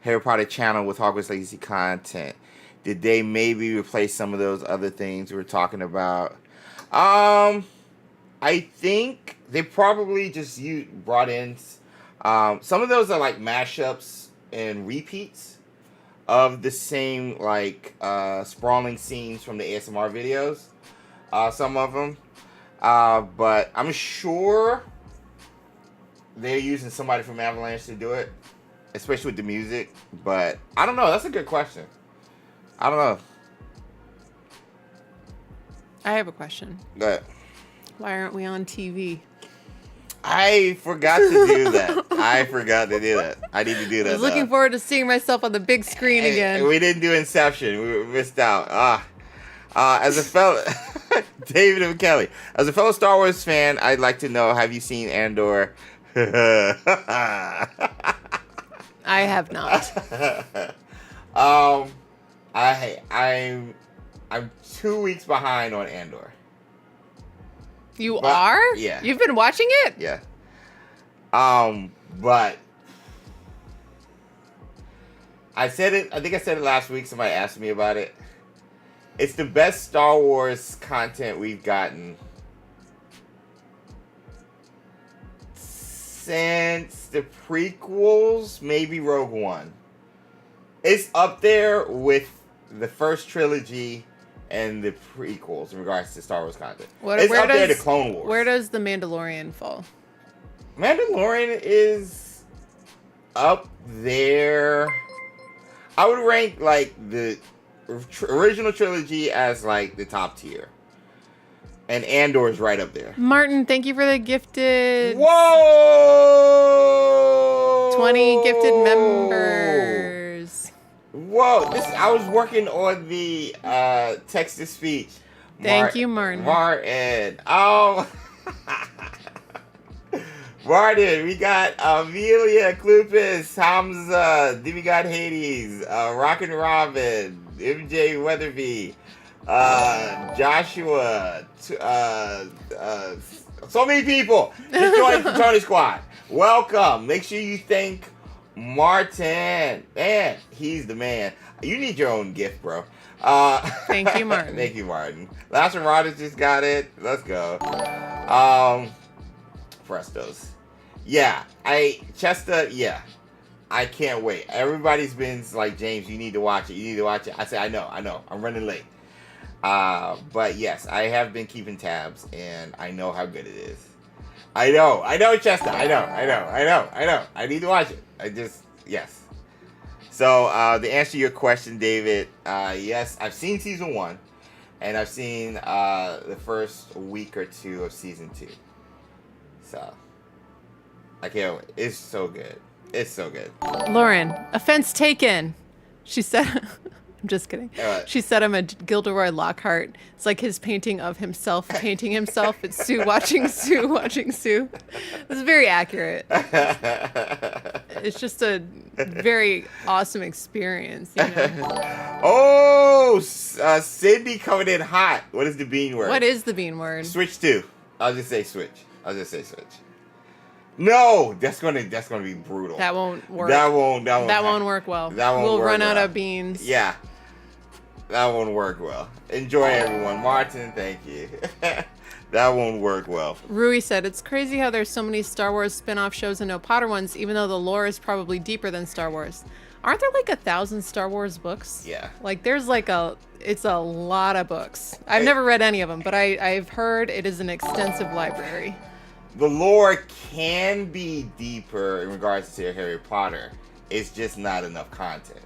Harry Potter channel with Hogwarts Legacy content? Did they maybe replace some of those other things we were talking about? I think they probably just brought in... some of those are like mashups and repeats of the same like sprawling scenes from the ASMR videos. Some of them. But I'm sure they're using somebody from Avalanche to do it, especially with the music. But I don't know. That's a good question. I don't know. I have a question. Go ahead. Why aren't we on TV? I forgot to do that. I need to do that. I was looking forward to seeing myself on the big screen again. We didn't do Inception. We missed out. As a fellow... David and Kelly. As a fellow Star Wars fan, I'd like to know, have you seen Andor? I have not. I'm 2 weeks behind on Andor. You are? Yeah. You've been watching it? Yeah. But I said it. I think I said it last week. Somebody asked me about it. It's the best Star Wars content we've gotten since the prequels, maybe Rogue One. It's up there with the first trilogy and the prequels in regards to Star Wars content. It's up there to Clone Wars. Where does The Mandalorian fall? Mandalorian is up there. I would rank like the original trilogy as like the top tier. And Andor is right up there. Martin, thank you for the gifted... Whoa! 20 gifted members. Whoa! I was working on the text-to-speech. Thank you, Martin. Martin. Oh. Martin, we got Amelia, Klupis, Hamza, Demigod Hades, Rockin' Robin, MJ Weatherby, Joshua, so many people. Just joined the Tony Squad. Welcome. Make sure you thank Martin, man, he's the man. You need your own gift, bro. Thank you, Martin. Thank you, Martin. Last one, Rogers just got it. Let's go. Prestos. Yeah, Chester. Yeah, I can't wait. Everybody's been like, James, you need to watch it. You need to watch it. I say, I know. I'm running late. But yes, I have been keeping tabs, and I know how good it is. I know, Chester. I know. I need to watch it. Yes. So, to answer your question, David, yes, I've seen season 1, and I've seen the first week or 2 of season 2. So, I can't wait. It's so good. It's so good. Lauren, offense taken. She said, I'm just kidding. She said I'm a Gilderoy Lockhart. It's like his painting of himself painting himself. It's Sue watching Sue watching Sue. It's very accurate. It's just a very awesome experience, you know? Oh, Cindy coming in hot. What is the bean word? What is the bean word? Switch 2. I'll just say switch. No, that's gonna be brutal. That won't work. That won't work well. We'll run out of beans. Yeah. That won't work well. Enjoy, everyone. Martin, thank you. That won't work well. Rui said, it's crazy how there's so many Star Wars spin-off shows and no Potter ones, even though the lore is probably deeper than Star Wars. Aren't there like 1,000 Star Wars books? Yeah. Like there's like it's a lot of books. I've never read any of them, but I've heard it is an extensive library. The lore can be deeper in regards to Harry Potter. It's just not enough content.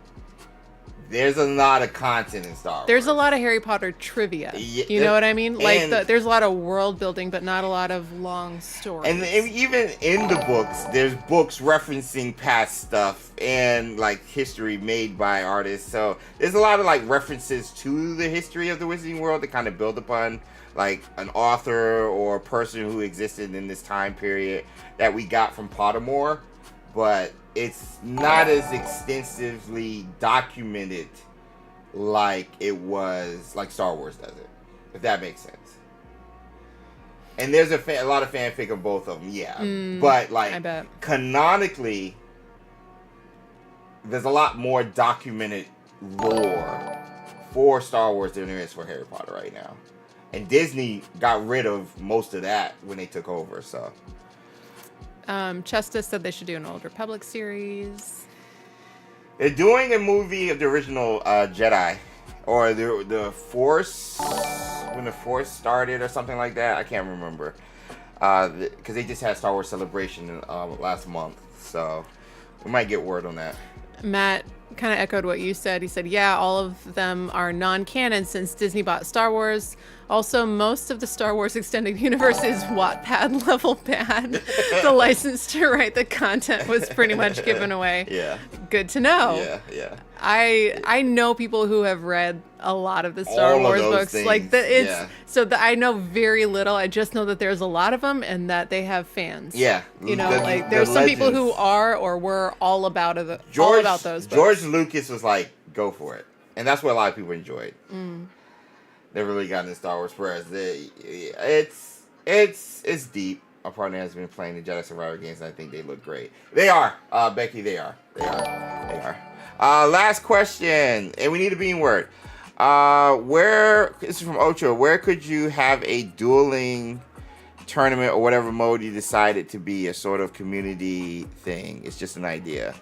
There's a lot of content in Star Wars. There's a lot of Harry Potter trivia. You know what I mean? Like there's a lot of world building, but not a lot of long stories. And even in the books, there's books referencing past stuff and like history made by artists. So there's a lot of like references to the history of the Wizarding World that kind of build upon like an author or a person who existed in this time period that we got from Pottermore. But it's not as extensively documented like it was, like Star Wars does it, if that makes sense. And there's a lot of fanfic of both of them, yeah. But like, I bet. Canonically, there's a lot more documented lore for Star Wars than there is for Harry Potter right now. And Disney got rid of most of that when they took over, so. Chesta said they should do an Old Republic series. They're doing a movie of the original Jedi, or the Force, when the Force started or something like that. I can't remember, because they just had Star Wars Celebration last month, so we might get word on that. Matt kind of echoed what you said. He said, yeah, all of them are non-canon since Disney bought Star Wars. Also, most of the Star Wars extended universe is Wattpad level bad. The license to write the content was pretty much given away. Yeah. Good to know. Yeah. I know people who have read a lot of the Star Wars books. Things. Like I know very little. I just know that there's a lot of them and that they have fans. Yeah. You know, there's some people who are or were all about those books. George Lucas was like, go for it. And that's what a lot of people enjoyed. They really got into Star Wars, whereas it's deep. Our partner has been playing the Jedi Survivor games, and I think they look great. They are, Becky. They are. Last question, and we need a bean word. This is from Ocho. Where could you have a dueling tournament or whatever mode you decided to be a sort of community thing? It's just an idea.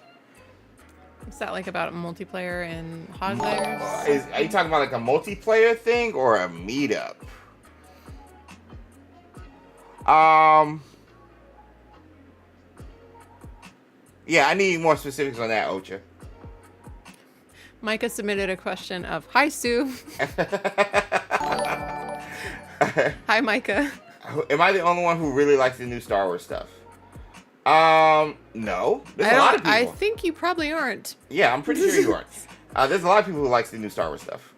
Is that like about multiplayer and Hogwarts? Are you talking about like a multiplayer thing or a meetup? Yeah, I need more specifics on that, Ocha. Micah submitted a question of, hi, Sue. Hi, Micah. Am I the only one who really likes the new Star Wars stuff? No. There's a lot of people. I think you probably aren't. Yeah, I'm pretty sure you aren't. There's a lot of people who likes the new Star Wars stuff.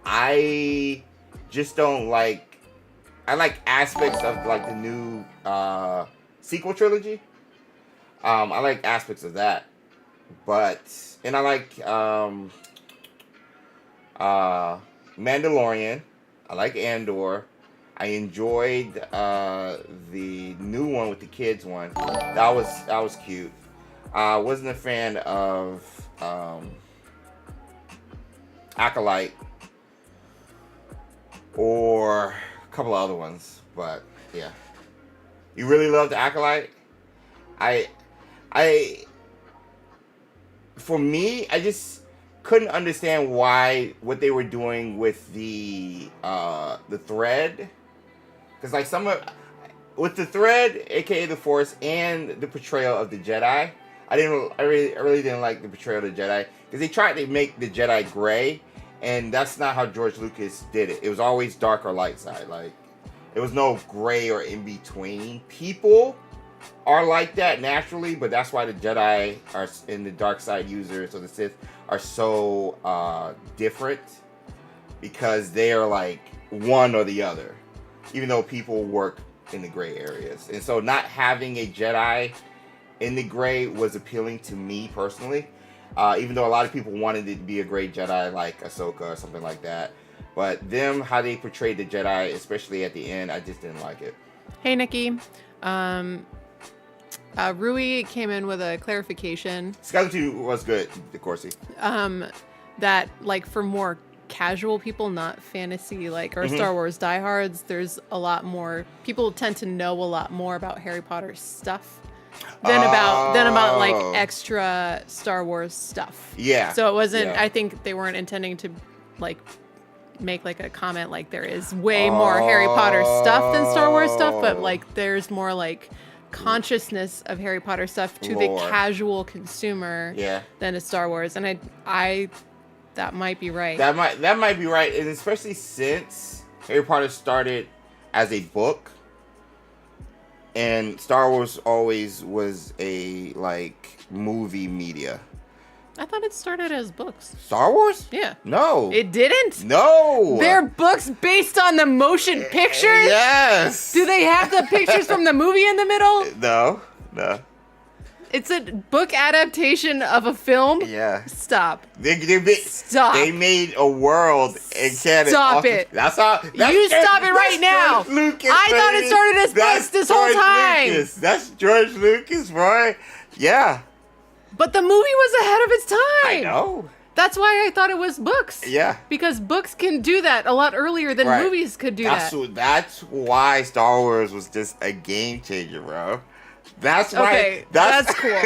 I just don't like... I like aspects of like the new sequel trilogy. I like aspects of that. And I like Mandalorian. I like Andor. I enjoyed the new one with the kids one. That was cute. Wasn't a fan of Acolyte or a couple of other ones, but yeah. You really loved Acolyte? For me, I just couldn't understand what they were doing with the thread, because like with the thread, aka the Force, and the portrayal of the Jedi, I really didn't like the portrayal of the Jedi, because they tried to make the Jedi gray, and that's not how George Lucas did it. It was always dark or light side. Like, there was no gray or in between. People are like that naturally, but that's why the Jedi are in the dark side users, or the Sith, are so different, because they are like one or the other, even though people work in the gray areas. And so not having a Jedi in the gray was appealing to me personally, even though a lot of people wanted it to be a great Jedi like Ahsoka or something like that. But how they portrayed the Jedi, especially at the end, I just didn't like it. Hey, Nikki. Rui came in with a clarification. Skeleton was good, of course. That, like, for more casual people, not fantasy, like, or Star Wars diehards, there's a lot more, people tend to know a lot more about Harry Potter stuff than about like extra Star Wars stuff. Yeah. So it wasn't, I think they weren't intending to, like, make like a comment like there is way more Harry Potter stuff than Star Wars stuff, but like there's more like consciousness of Harry Potter stuff to Lore. the casual consumer than a Star Wars. And I that might be right. That might be right, and especially since Harry Potter started as a book, and Star Wars always was a like movie media. I thought it started as books. Star Wars? Yeah. No. It didn't? No. They're books based on the motion pictures? Yes. Do they have the pictures from the movie in the middle? No. It's a book adaptation of a film? Yeah. Stop. Stop. They made a world and canon. Stop it. That's all. You stop it right now. George Lucas, I thought it started as books this whole time. Lucas. That's George Lucas, boy. Yeah. But the movie was ahead of its time. I know. That's why I thought it was books. Yeah. Because books can do that a lot earlier than movies could do that. That's why Star Wars was just a game changer, bro. That's why. Okay, that's cool.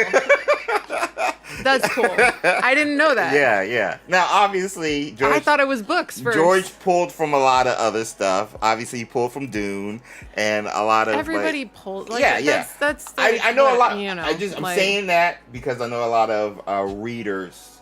That's cool. I didn't know that. Yeah. Now, obviously, I thought it was books first. George pulled from a lot of other stuff. Obviously, he pulled from Dune and a lot of everybody pulled. Like, yeah. That's I know a lot. You know, I'm saying that because I know a lot of readers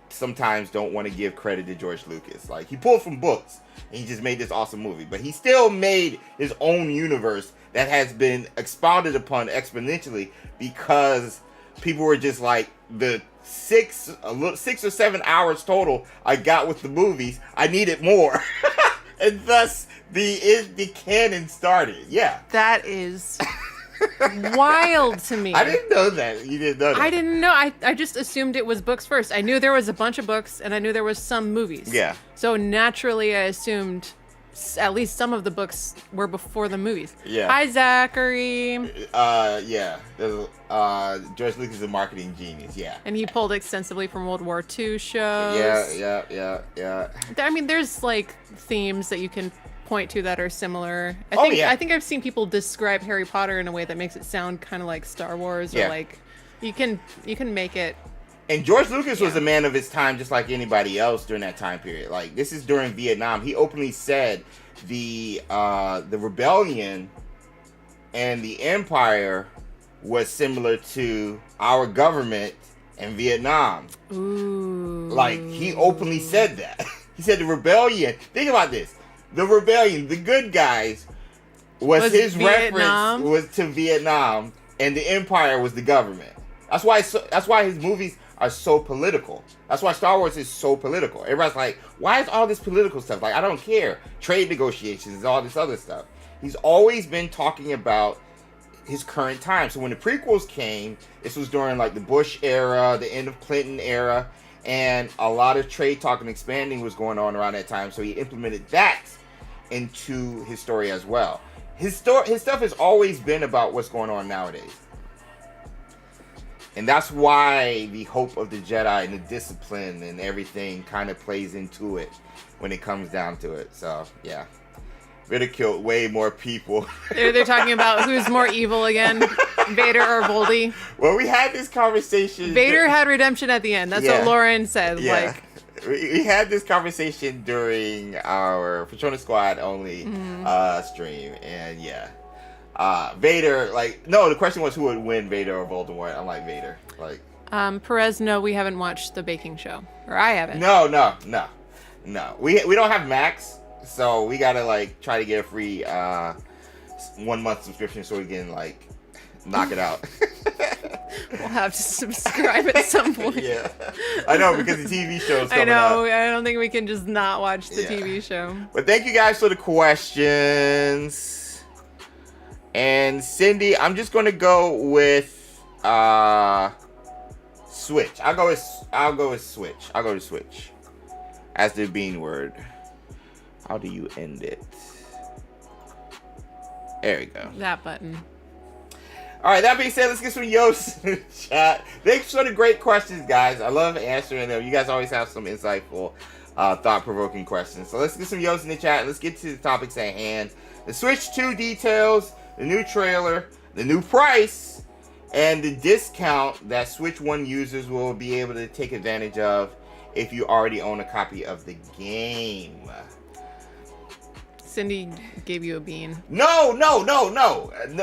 sometimes don't want to give credit to George Lucas. Like, he pulled from books and he just made this awesome movie, but he still made his own universe that has been expounded upon exponentially because people were just like, the 6 or 7 hours total I got with the movies, I needed more. And thus the canon started. Yeah. That is wild to me. I didn't know that. You didn't know that. I didn't know. I just assumed it was books first. I knew there was a bunch of books and I knew there was some movies. Yeah. So naturally I assumed at least some of the books were before the movies. Yeah. Hi, Zachary. Yeah. George Lucas is a marketing genius. Yeah. And he pulled extensively from World War II shows. Yeah. I mean, there's like themes that you can point to that are similar. I think I've seen people describe Harry Potter in a way that makes it sound kind of like Star Wars, or like you can make it. And George Lucas was a man of his time, just like anybody else during that time period. Like, this is during Vietnam. He openly said the rebellion and the empire was similar to our government in Vietnam. Ooh. Like, he openly said that. He said the rebellion. Think about this. The rebellion, the good guys, was his Vietnam? reference was to Vietnam, and the empire was the government. That's why his movies are so political. That's why Star Wars is so political. Everybody's like, why is all this political stuff? Like, I don't care. Trade negotiations, all this other stuff. He's always been talking about his current time. So when the prequels came, this was during like the Bush era, the end of Clinton era, and a lot of trade talk and expanding was going on around that time. So he implemented that into his story as well. His stuff has always been about what's going on nowadays. And that's why the hope of the Jedi and the discipline and everything kind of plays into it when it comes down to it. So, yeah. Vader killed way more people. They're talking about who's more evil again, Vader or Voldy. Well, we had this conversation. Vader had redemption at the end. That's what Lauren said. Yeah. Like, we had this conversation during our Patrona Squad only stream. And Vader, like, no, the question was who would win, Vader or Voldemort. I'm like, Vader. Like, Perez, no, we haven't watched the baking show. Or I haven't. No. We don't have Max. So we gotta like try to get a free 1 month subscription so we can like knock it out. We'll have to subscribe at some point. Yeah, I know because the TV show's coming up. I don't think we can just not watch the TV show. But thank you guys for the questions. And Cindy, I'm just gonna go with Switch. I'll go with Switch. I'll go to Switch as the bean word. How do you end it? There we go. That button. All right, that being said, let's get some Yost in the chat. Thanks for the great questions, guys. I love answering them. You guys always have some insightful, thought-provoking questions. So let's get some Yost in the chat. Let's get to the topics at hand. The Switch 2 details, the new trailer, the new price, and the discount that Switch 1 users will be able to take advantage of if you already own a copy of the game. Cindy gave you a bean. No.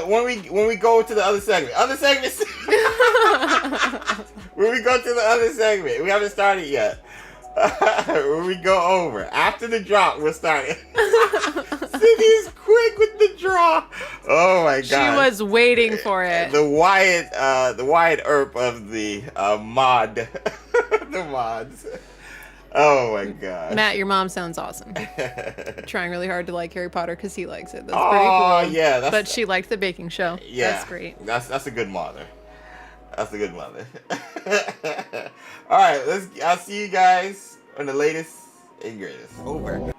When we go to the other segment. Other segments. When we go to the other segment. We haven't started yet. When we go over. After the drop, we'll start it. Cindy is quick with the draw. Oh my god. She was waiting for it. The Wyatt Earp of the mod. The mods. Oh my god. Matt, your mom sounds awesome. Trying really hard to like Harry Potter because he likes it. That's pretty cool. Yeah. But she liked the baking show. Yeah. That's great. That's a good mother. That's a good mother. Alright, I'll see you guys on the latest and greatest. Over.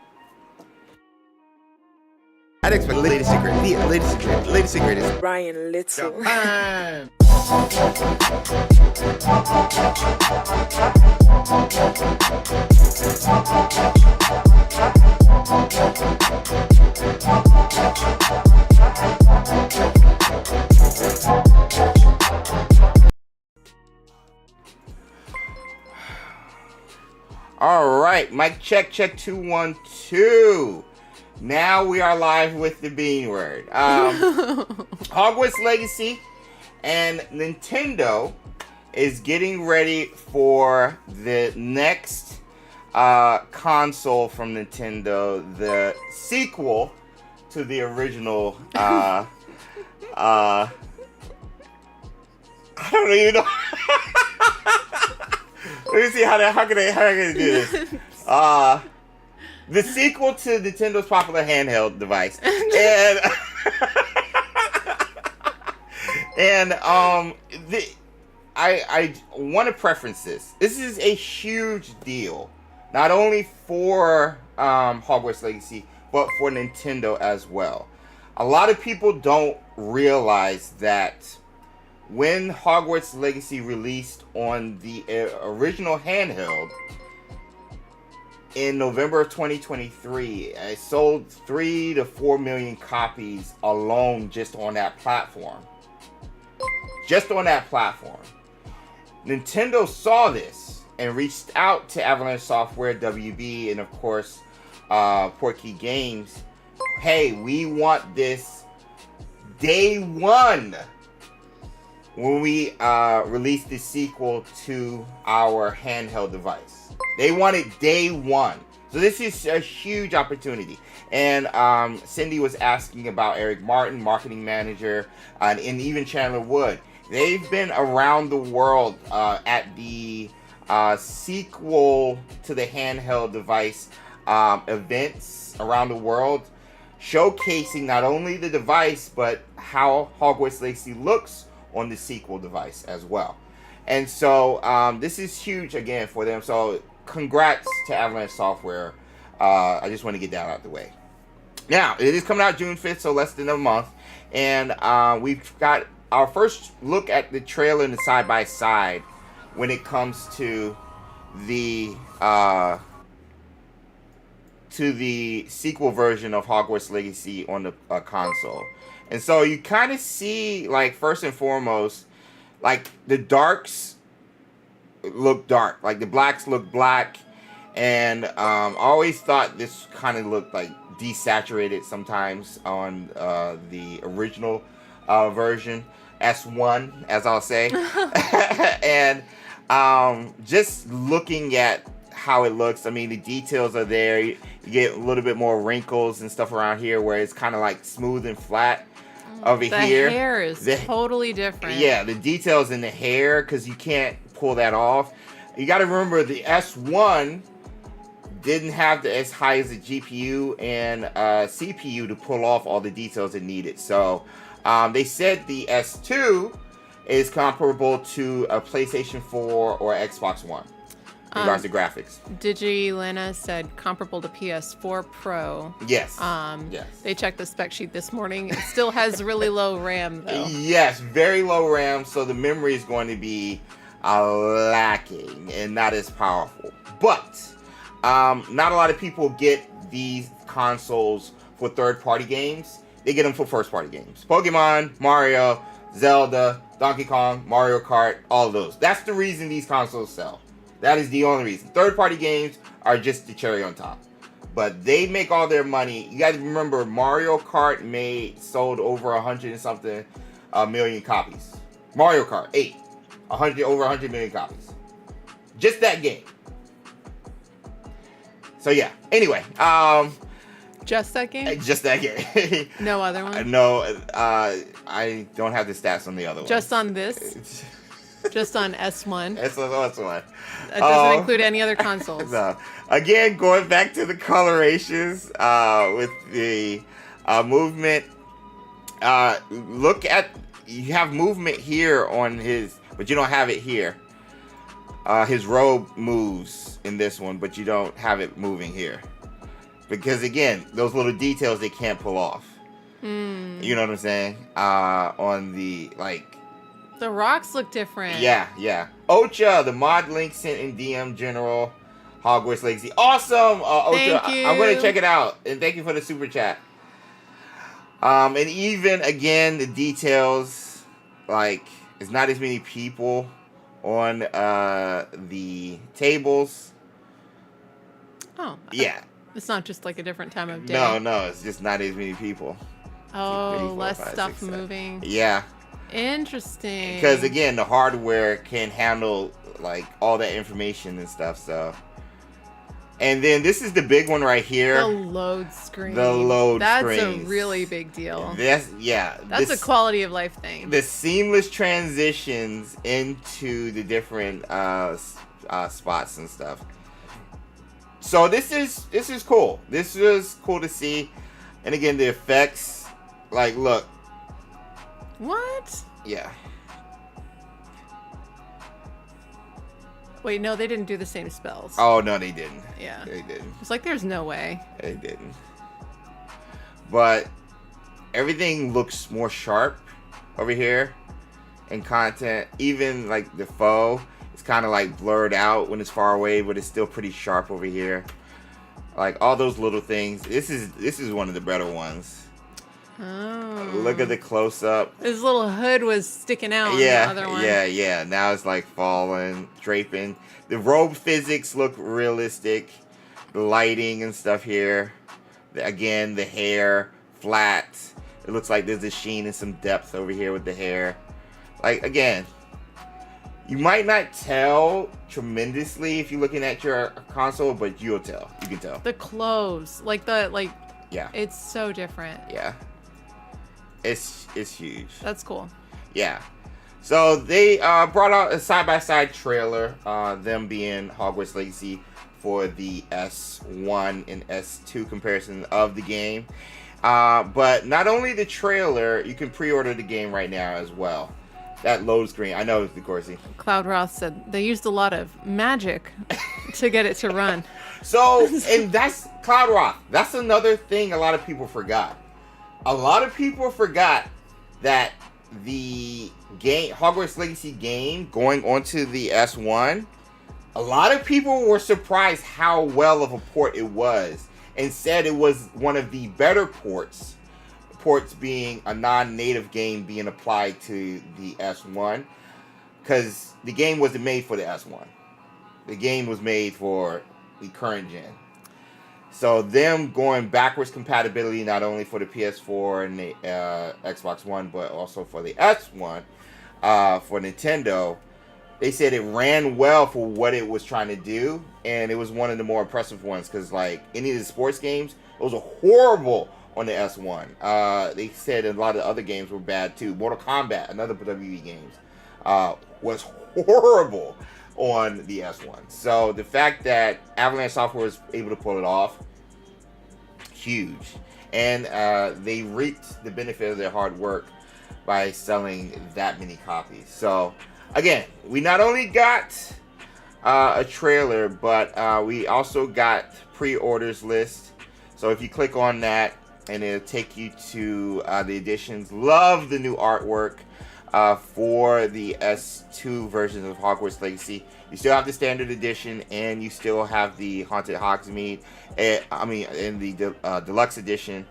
I'd expect the latest and greatest. The latest and greatest. Ryan Little. All right, mic check 212. Now we are live with the bean word. Hogwarts Legacy and Nintendo is getting ready for the next console from Nintendo, the sequel to the original. I don't even know. Let me see how can I do this. The sequel to Nintendo's popular handheld device, and I want to preference this. This is a huge deal, not only for Hogwarts Legacy, but for Nintendo as well. A lot of people don't realize that when Hogwarts Legacy released on the original handheld in November of 2023, it sold 3 to 4 million copies alone just on that platform. Just on that platform. Nintendo saw this and reached out to Avalanche Software, WB, and of course, Portkey Games. Hey, we want this day one when we release the sequel to our handheld device. They want it day one. So this is a huge opportunity. And Cindy was asking about Eric Martin, marketing manager, and even Chandler Wood. They've been around the world at the sequel to the handheld device events around the world, showcasing not only the device, but how Hogwarts Legacy looks on the sequel device as well. And so this is huge again for them. So congrats to Avalanche Software. I just want to get that out of the way. Now, it is coming out June 5th, so less than a month. And we've got our first look at the trailer and the side by side when it comes to the sequel version of Hogwarts Legacy on the console. And so you kind of see, like, first and foremost, like, the darks look dark, like the blacks look black, and I always thought this kind of looked like desaturated sometimes on the original version, S1, as I'll say. And just looking at how it looks, I mean, the details are there. You get a little bit more wrinkles and stuff around here where it's kind of like smooth and flat over here. The hair is totally different. Yeah, the details in the hair, because you can't pull that off. You got to remember the S1 didn't have as high as a GPU and CPU to pull off all the details it needed. So they said the S2 is comparable to a PlayStation 4 or Xbox One in regards to graphics. Digilena said comparable to PS4 Pro. Yes. Yes. They checked the spec sheet this morning. It still has really low RAM, though. Yes, very low RAM, so the memory is going to be lacking and not as powerful. But not a lot of people get these consoles for third-party games. They get them for first-party games. Pokemon, Mario, Zelda, Donkey Kong, Mario Kart, all of those. That's the reason these consoles sell. That is the only reason. Third-party games are just the cherry on top. But they make all their money. You guys remember Mario Kart sold over 100 and something million copies. Mario Kart 8, over 100 million copies. Just that game. So yeah. Anyway, just that game? Just that game. No other one? No, I don't have the stats on the other one. Just on this? Just on S1? S1. It doesn't include any other consoles. No. Again, going back to the colorations with the movement. Look at, you have movement here on his, but you don't have it here. His robe moves in this one, but you don't have it moving here. Because again, those little details they can't pull off. You know what I'm saying? On the, like... The rocks look different. Yeah. Ocha, the mod link sent in DM General, Hogwarts Legacy. Awesome! Ocha, Thank you. I'm going to check it out. And thank you for the super chat. And even, again, the details, like, it's not as many people on the tables. Oh. Yeah. It's not just like a different time of day. No, it's just not as many people. Oh, 3, 4, less 5, stuff 6, 7. moving. Yeah. Interesting. Because again, the hardware can handle like all that information and stuff. So, and then this is the big one right here. The load screen. That's a really big deal. That's a quality of life thing. The seamless transitions into the different spots and stuff. So this is cool. This is cool to see. And again, the effects, like, look. What? Yeah. Wait, no, they didn't do the same spells. Oh, no, they didn't. Yeah. They didn't. It's like there's no way. They didn't. But everything looks more sharp over here in content. Even, like, the foe, it's kind of, like, blurred out when it's far away, but it's still pretty sharp over here. Like, all those little things. This is one of the better ones. Oh. Look at the close-up. His little hood was sticking out on the other one. Yeah. Now it's like falling, draping. The robe physics look realistic. The lighting and stuff here. Again, the hair, flat. It looks like there's a sheen and some depth over here with the hair. Like, again, you might not tell tremendously if you're looking at your console, but you'll tell. You can tell. The clothes, yeah. It's so different. Yeah. It's huge. That's cool. Yeah. So they brought out a side-by-side trailer, them being Hogwarts Legacy for the S1 and S2 comparison of the game. But not only the trailer, you can pre-order the game right now as well. That load screen, I know, of course. Cloud Roth said they used a lot of magic to get it to run. So, and that's Cloud Roth. That's another thing a lot of people forgot. A lot of people forgot that the game, Hogwarts Legacy game, going onto the S1, a lot of people were surprised how well of a port it was, and said it was one of the better ports. Ports being a non-native game being applied to the S1, because the game wasn't made for the S1. The game was made for the current gen. So them going backwards compatibility not only for the PS4 and the Xbox One, but also for the S1 for Nintendo, they said it ran well for what it was trying to do, and it was one of the more impressive ones, because like any of the sports games, those are horrible on the S1. They said a lot of other games were bad too. Mortal Kombat, another WWE games, was horrible on the S1. So the fact that Avalanche Software was able to pull it off, huge. And they reaped the benefit of their hard work by selling that many copies. So again, we not only got a trailer, but we also got pre-orders list. So if you click on that, and it'll take you to the editions. Love the new artwork for the S2 versions of Hogwarts Legacy. You still have the standard edition, and you still have the Haunted Hogsmeade. In the deluxe edition.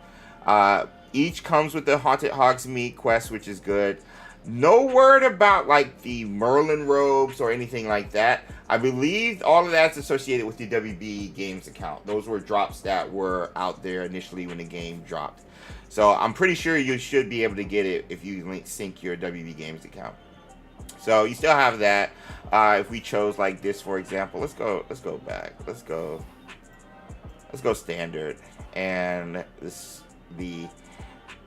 Each comes with the Haunted Hogsmeade quest, which is good. No word about like the Merlin robes or anything like that. I believe all of that's associated with the WB Games account. Those were drops that were out there initially when the game dropped. So I'm pretty sure you should be able to get it if you sync your WB Games account. So you still have that. If we chose like this, for example, let's go back. Let's go standard, and this the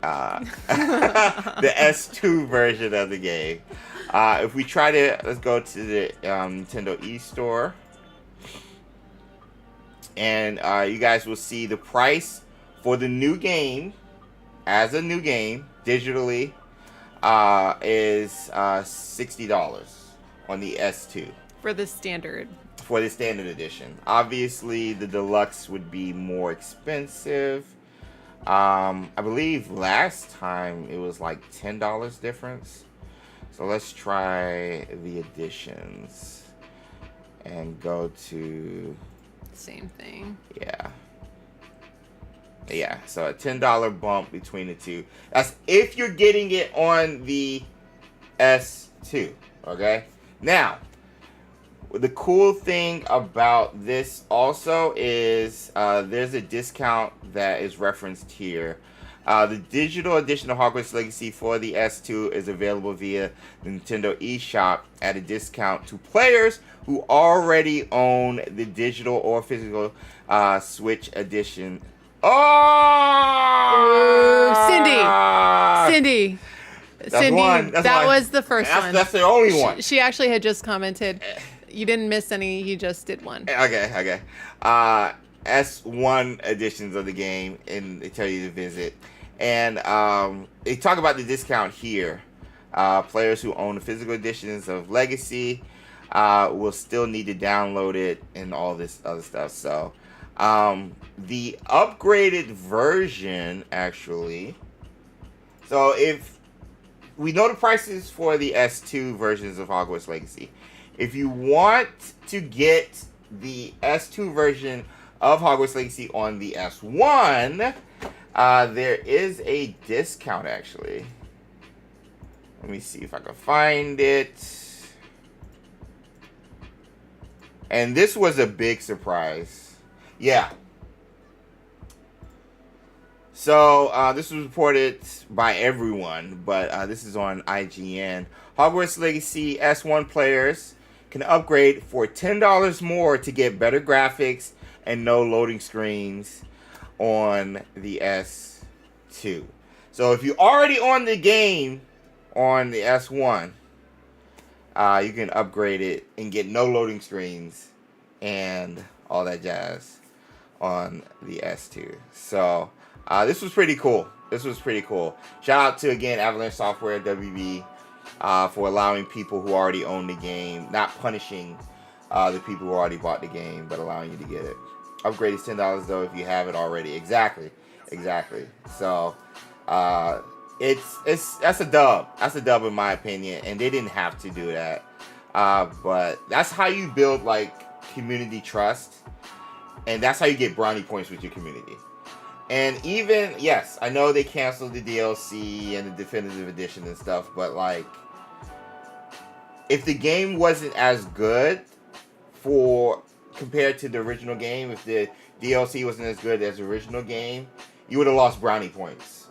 the S2 version of the game. If we try to, let's go to the Nintendo eStore, and you guys will see the price for the new game, as a new game, digitally, is $60 on the S2. For the standard. For the standard edition. Obviously, the deluxe would be more expensive. I believe last time it was like $10 difference. So let's try the editions and go to... Same thing. Yeah, so a $10 bump between the two. That's if you're getting it on the S2, okay? Now, the cool thing about this also is there's a discount that is referenced here. The digital edition of Hogwarts Legacy for the S2 is available via the Nintendo eShop at a discount to players who already own the digital or physical Switch edition. Oh! Cindy! That was the first one. That's the only one. She actually had just commented, you didn't miss any, you just did one. Okay. S1 editions of the game, and they tell you to visit. And they talk about the discount here. Players who own the physical editions of Legacy will still need to download it and all this other stuff. So the upgraded version, actually. So if we know the prices for the S2 versions of Hogwarts Legacy. If you want to get the S2 version of Hogwarts Legacy on the S1, there is a discount, actually. Let me see if I can find it. And this was a big surprise. Yeah. So, this was reported by everyone, but this is on IGN. Hogwarts Legacy S1 players can upgrade for $10 more to get better graphics and no loading screens on the S2. So if you're already on the game on the S1, you can upgrade it and get no loading screens and all that jazz on the S2. So this was pretty cool. Shout out to, again, Avalanche Software, WB, for allowing people who already own the game, not punishing the people who already bought the game, but allowing you to get it. Upgrade is $10 though if you have it already. Exactly. So That's a dub. That's a dub in my opinion, and they didn't have to do that. But that's how you build like community trust, and that's how you get brownie points with your community. And even, yes, I know they canceled the DLC and the definitive edition and stuff, but like, if the game wasn't as good compared to the original game, if the DLC wasn't as good as the original game, you would have lost brownie points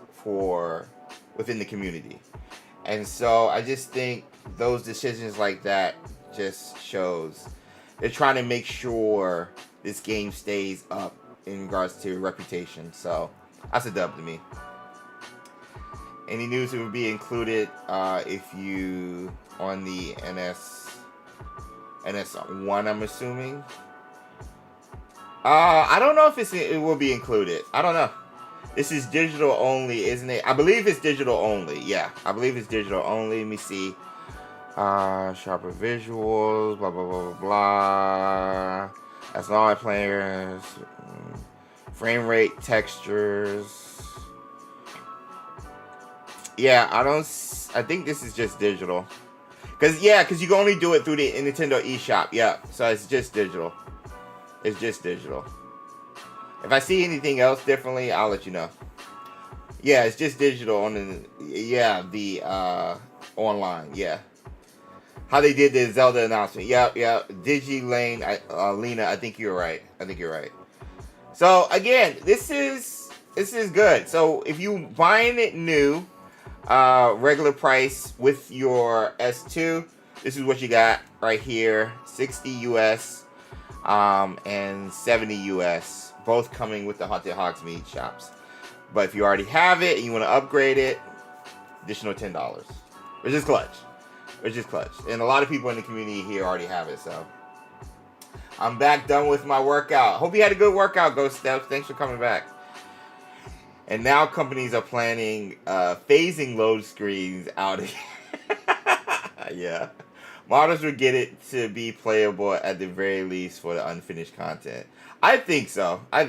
within the community. And so I just think those decisions like that just shows they're trying to make sure this game stays up in regards to reputation. So that's a dub to me. Any news that would be included if you on the NS1, I'm assuming. I don't know if it will be included. I don't know. This is digital only, isn't it? I believe it's digital only. Yeah, I believe it's digital only. Let me see. Sharper visuals, blah, blah, blah, blah, blah. That's all my players. Frame rate, textures. Yeah, I think this is just digital. Because you can only do it through the Nintendo eShop. Yeah, so it's just digital. It's just digital. If I see anything else differently, I'll let you know. Yeah, it's just digital on the online. Yeah, how they did the Zelda announcement. Yeah. DigiLane, Lena. I think you're right. So again, this is good. So if you buying it new, regular price with your S2, this is what you got right here: 60 US, and 70 US. Both coming with the Hogsmeade shops. But if you already have it and you want to upgrade it, additional $10. Which is clutch. And a lot of people in the community here already have it, so. I'm back, done with my workout. Hope you had a good workout, Ghost Steps. Thanks for coming back. And now companies are planning phasing load screens out. Yeah. Modders would get it to be playable at the very least for the unfinished content. I think so. I've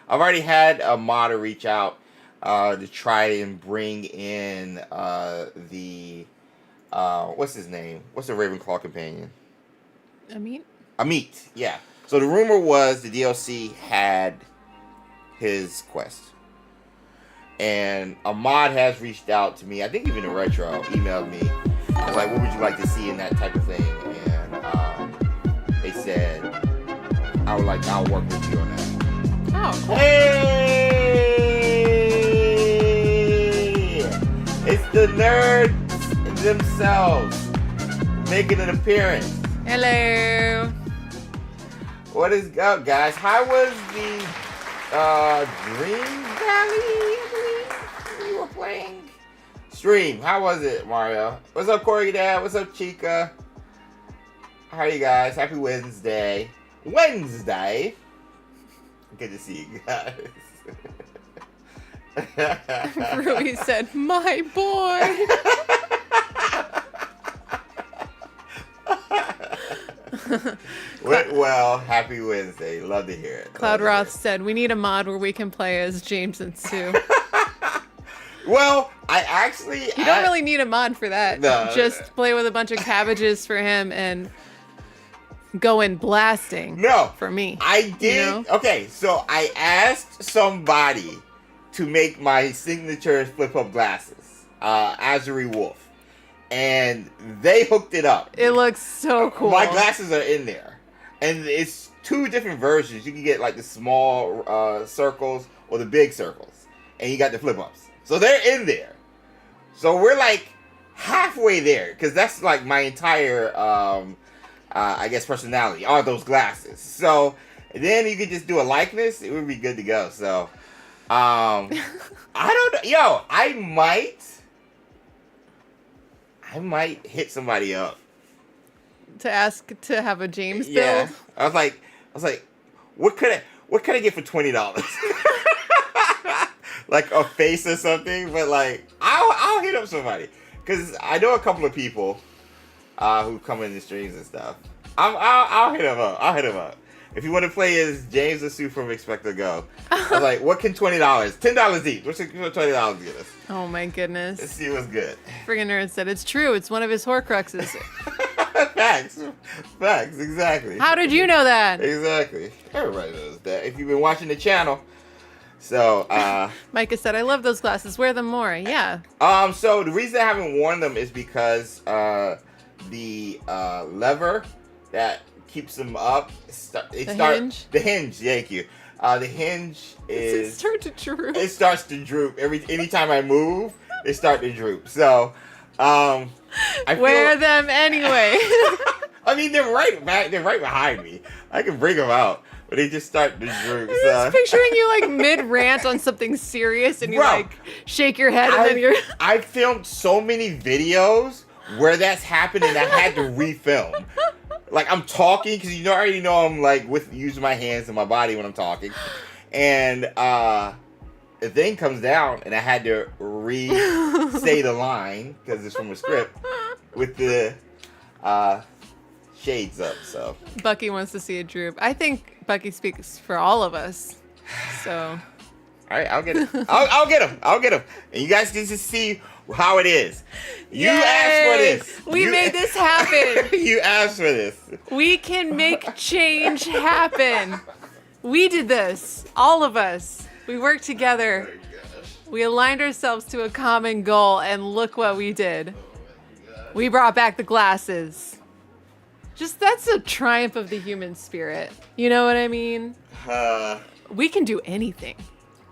already had a modder reach out to try and bring in the what's his name? What's the Ravenclaw companion? Amit, yeah. So the rumor was the DLC had his quest. And a mod has reached out to me, I think even a retro emailed me. I was like, what would you like to see in that type of thing? And they said, I'll work with you on that. Oh, cool. Hey! It's the nerds themselves making an appearance. Hello. What is up, guys? How was the Dream Valley, I believe you were playing? Stream. How was it, Mario? What's up, Corey Dad? What's up, Chica? How are you guys? Happy Wednesday. Good to see you guys. Rui said, my boy. Well, happy Wednesday. Love to hear it. Cloud Roth said, we need a mod where we can play as James and Sue. Well, you don't really need a mod for that. No. Just play with a bunch of cabbages for him and go in blasting. No. For me. I did. You know? Okay, so I asked somebody to make my signature flip-up glasses, Azuri Wolf. And they hooked it up. It looks so cool. My glasses are in there. And it's two different versions. You can get like the small circles or the big circles. And you got the flip-ups. So they're in there. So we're like halfway there. Because that's like my entire, I guess, personality are those glasses. So then you could just do a likeness. It would be good to go. So, I don't know. Yo, I might hit somebody up to ask to have a James build. Yeah, I was like, what could I get for $20? Like a face or something. But like, I'll hit up somebody because I know a couple of people who come in the streams and stuff. I'll hit them up. if you want to play as James and Sue from XpectoGO, I was like, what can $20, $10 each? What's $20 get us? Oh my goodness. Let's see what's good. Friggin' nerd said it's true. It's one of his Horcruxes. Facts, exactly. How did you know that? Exactly. Everybody knows that. If you've been watching the channel. So, Micah said, I love those glasses. Wear them more. Yeah. So the reason I haven't worn them is because the lever that keeps them up, hinge? The hinge, thank you. The hinge is... Does it start to droop? It starts to droop. Anytime I move, they start to droop. So, wear them anyway. I mean, they're right back. They're right behind me. I can bring them out, but they just start to droop. I'm just picturing you like mid-rant on something serious, and you like shake your head, and then you're... I filmed so many videos where that's happened, and I had to refilm. Like, I'm talking, because you already know I'm like using my hands and my body when I'm talking, and the thing comes down, and I had to re-say the line because it's from a script with the shades up. So Bucky wants to see a droop. I think Bucky speaks for all of us. So, all right, I'll get it. I'll get him. I'll get him, and you guys get to see how it is. You asked for this. We made this happen. You asked for this. We can make change happen. We did this. All of us. We worked together. Oh my gosh. We aligned ourselves to a common goal, and look what we did. We brought back the glasses. Just, that's a triumph of the human spirit. You know what I mean? We can do anything.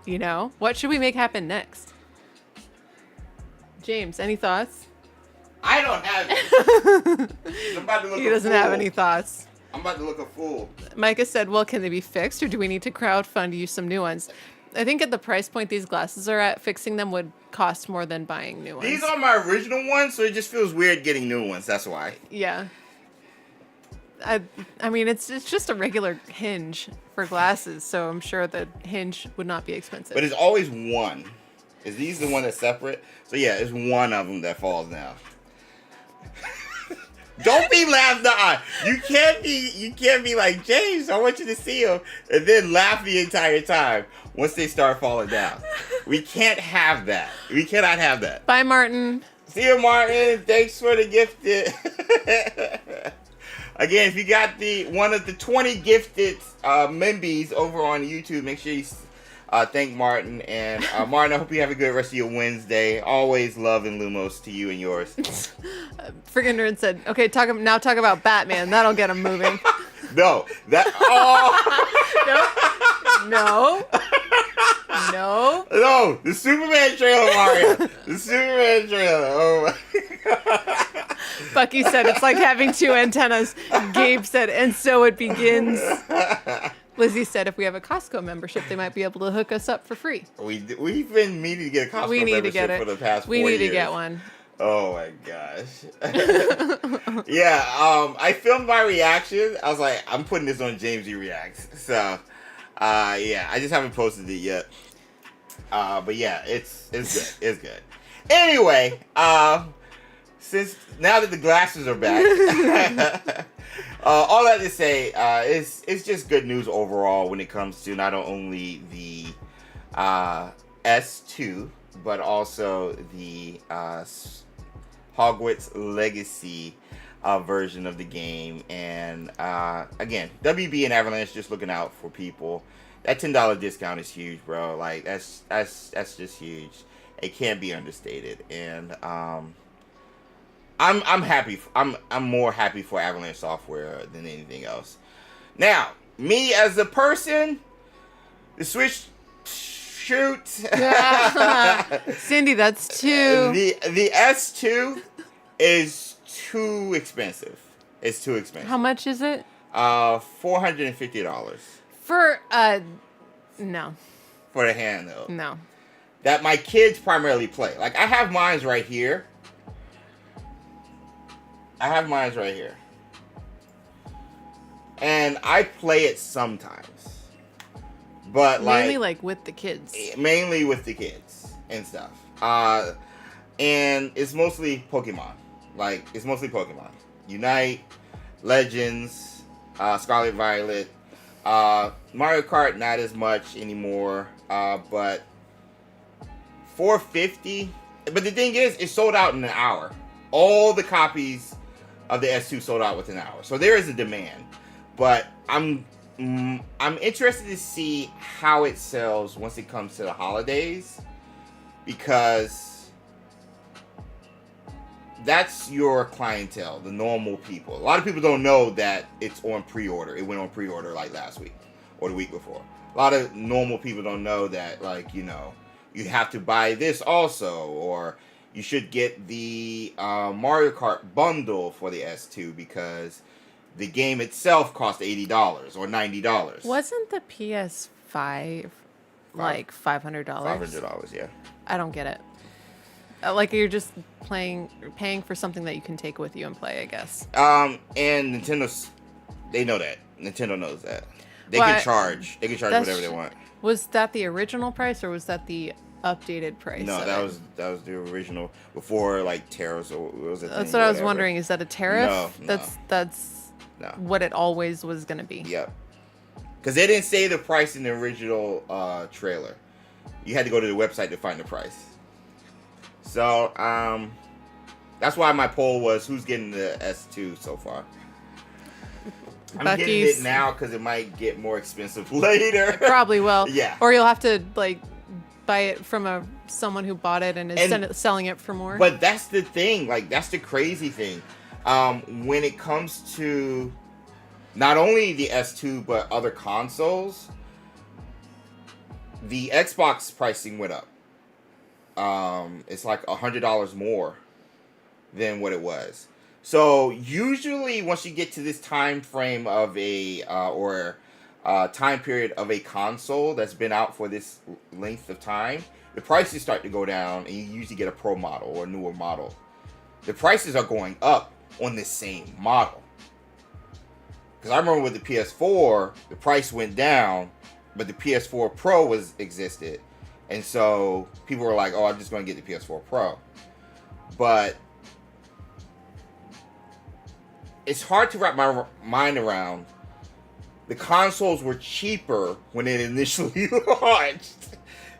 You know? What should we make happen next? James, any thoughts? I don't have it. I'm about to look He doesn't have any thoughts. I'm about to look a fool. Micah said, well, can they be fixed, or do we need to crowdfund to use some new ones? I think at the price point these glasses are at, fixing them would cost more than buying new ones. These are my original ones, so it just feels weird getting new ones. That's why. Yeah. I mean, it's just a regular hinge for glasses, so I'm sure the hinge would not be expensive. But it's always one. Is these the one that's separate? So yeah, it's one of them that falls down. Don't be laughing. You can't be like, James, I want you to see them, and then laugh the entire time once they start falling down. We can't have that. We cannot have that. Bye, Martin. See you, Martin. Thanks for the gifted. Again, if you got one of the 20 gifted membies over on YouTube, make sure you thank Martin. And Martin, I hope you have a good rest of your Wednesday. Always love and Lumos to you and yours. Friggin' nerd said, okay, talk about Batman. That'll get him moving. No. No, the Superman trailer, Mario. The Superman trailer. Oh my God. Bucky said, it's like having two antennas. Gabe said, and so it begins. Lizzie said, if we have a Costco membership, they might be able to hook us up for free. We've been meaning to get a Costco membership for the past 4 years. We need to get one. Oh my gosh. Yeah, I filmed my reaction. I was like, I'm putting this on James E Reacts. So, yeah, I just haven't posted it yet. But yeah, it's good. It's good. Anyway, since now that the glasses are back, all that to say, it's just good news overall when it comes to not only the S2, but also the Hogwarts Legacy version of the game. And again, WB and Avalanche just looking out for people. That $10 discount is huge, bro. Like that's just huge. It can't be understated. And I'm happy. I'm more happy for Avalanche Software than anything else. Now, me as a person, the Switch shoot. Cindy, that's two. The S2 is too expensive. It's too expensive. How much is it? $450. For no. For the handheld. No. That my kids primarily play. Like, I have mine right here. And I play it sometimes. But mainly like with the kids. Mainly with the kids and stuff. And it's mostly Pokemon. Like, it's mostly Pokemon. Unite, Legends, Scarlet Violet. Mario Kart not as much anymore, but $450. But the thing is, it sold out in an hour. All the copies of the S2 sold out within an hour, so there is a demand. But I'm interested to see how it sells once it comes to the holidays, because that's your clientele, the normal people. A lot of people don't know that it's on pre-order. It went on pre-order like last week or the week before. A lot of normal people don't know that, like, you know, you have to buy this also, or you should get the Mario Kart bundle for the S2 because the game itself cost $80 or $90. Wasn't the PS5 like $500? $500, yeah. I don't get it. Like, you're just paying for something that you can take with you and play, I guess. And Nintendo, they know that. Nintendo knows that. They can charge. They can charge whatever they want. Was that the original price, or was that the updated price? No, that was the original before, like, tariffs or what was it? That's what I was wondering. Is that a tariff? No. That's what it always was going to be. Yep. Because they didn't say the price in the original trailer. You had to go to the website to find the price. So, that's why my poll was, who's getting the S2 so far? I'm getting it now because it might get more expensive later. It probably will. Yeah. Or you'll have to, like, buy it from someone who bought it and is selling it for more. But that's the thing. Like, that's the crazy thing. When it comes to not only the S2, but other consoles, the Xbox pricing went up. It's like $100 more than what it was. So usually once you get to this time frame of a time period of a console that's been out for this length of time, the prices start to go down, and you usually get a pro model or a newer model. The prices are going up on this same model. Because I remember with the PS4, the price went down, but the PS4 Pro existed. And so people were like, oh, I'm just going to get the PS4 Pro. But it's hard to wrap my mind around. The consoles were cheaper when it initially launched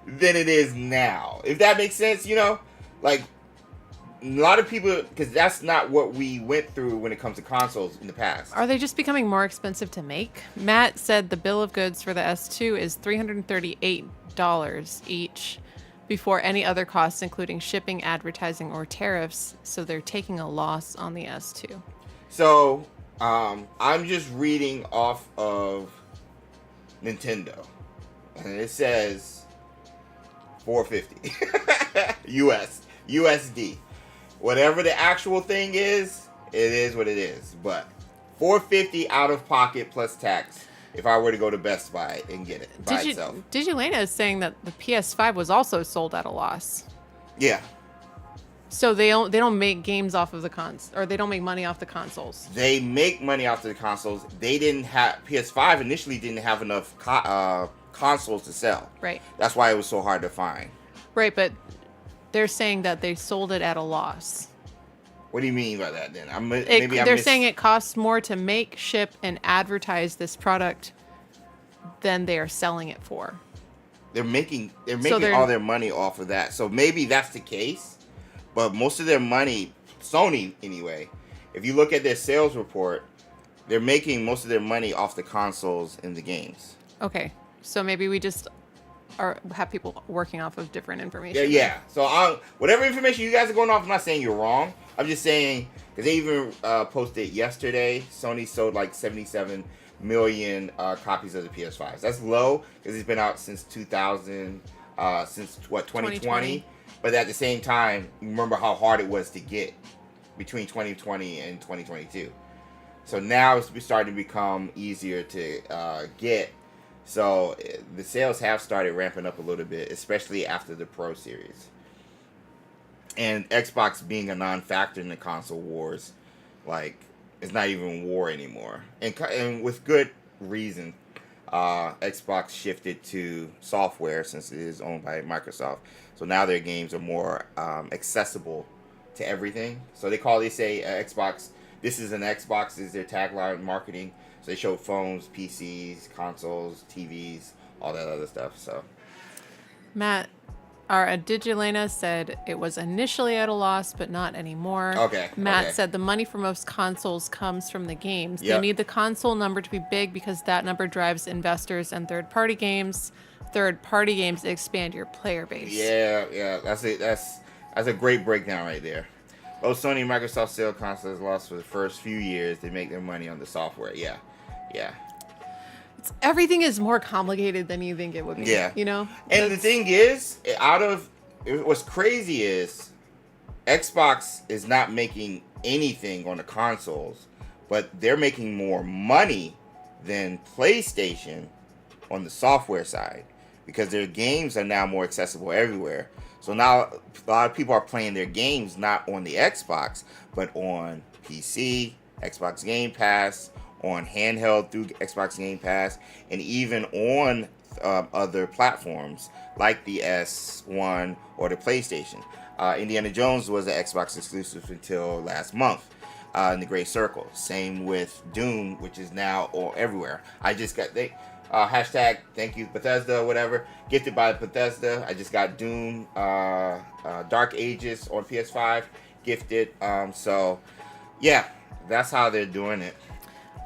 than it is now. If that makes sense, you know? Like, a lot of people, because that's not what we went through when it comes to consoles in the past. Are they just becoming more expensive to make? Matt said the bill of goods for the S2 is $338 each before any other costs, including shipping, advertising, or tariffs. So they're taking a loss on the S2. So, I'm just reading off of Nintendo, and it says $450 USD. Whatever the actual thing is, it is what it is. But $450 out of pocket plus tax if I were to go to Best Buy and get it by itself. Digilena is saying that the PS5 was also sold at a loss. Yeah. So they don't make games off of the or they don't make money off the consoles. They make money off the consoles. They didn't have PS5 initially didn't have enough consoles to sell. Right. That's why it was so hard to find. Right, but they're saying that they sold it at a loss. What do you mean by that then? They're saying it costs more to make, ship, and advertise this product than they are selling it for. They're making all their money off of that. So maybe that's the case. But most of their money, Sony anyway, if you look at their sales report, they're making most of their money off the consoles and the games. Okay, so maybe we just have people working off of different information. Yeah. So whatever information you guys are going off, I'm not saying you're wrong. I'm just saying, because they even posted yesterday, Sony sold like 77 million copies of the PS5s. That's low because it's been out since 2000, since 2020. But at the same time, remember how hard it was to get between 2020 and 2022. So now it's starting to become easier to get. So the sales have started ramping up a little bit, especially after the Pro Series. And Xbox being a non-factor in the console wars, like, it's not even war anymore. And with good reason, Xbox shifted to software since it is owned by Microsoft. So now their games are more accessible to everything. So they say Xbox, this is an Xbox, is their tagline marketing. So they showed phones, PCs, consoles, TVs, all that other stuff. So Matt, our Digilena said it was initially at a loss, but not anymore. Okay. Matt said the money for most consoles comes from the games. Yep. They need the console number to be big because that number drives investors and third-party games. Third-party games expand your player base. Yeah. That's it. That's a great breakdown right there. Both Sony and Microsoft sell consoles lost for the first few years. They make their money on the software. Yeah. Everything is more complicated than you think it would be. Yeah. You know? And the thing is, what's crazy is Xbox is not making anything on the consoles, but they're making more money than PlayStation on the software side because their games are now more accessible everywhere. So now a lot of people are playing their games not on the Xbox, but on PC, Xbox Game Pass, on handheld through Xbox Game Pass, and even on other platforms like the S1 or the PlayStation. Indiana Jones was an Xbox exclusive until last month in the Great Circle. Same with Doom, which is now everywhere. I just got hashtag thank you Bethesda, whatever, gifted by Bethesda. I just got Doom Dark Ages on PS5 gifted. So yeah, that's how they're doing it.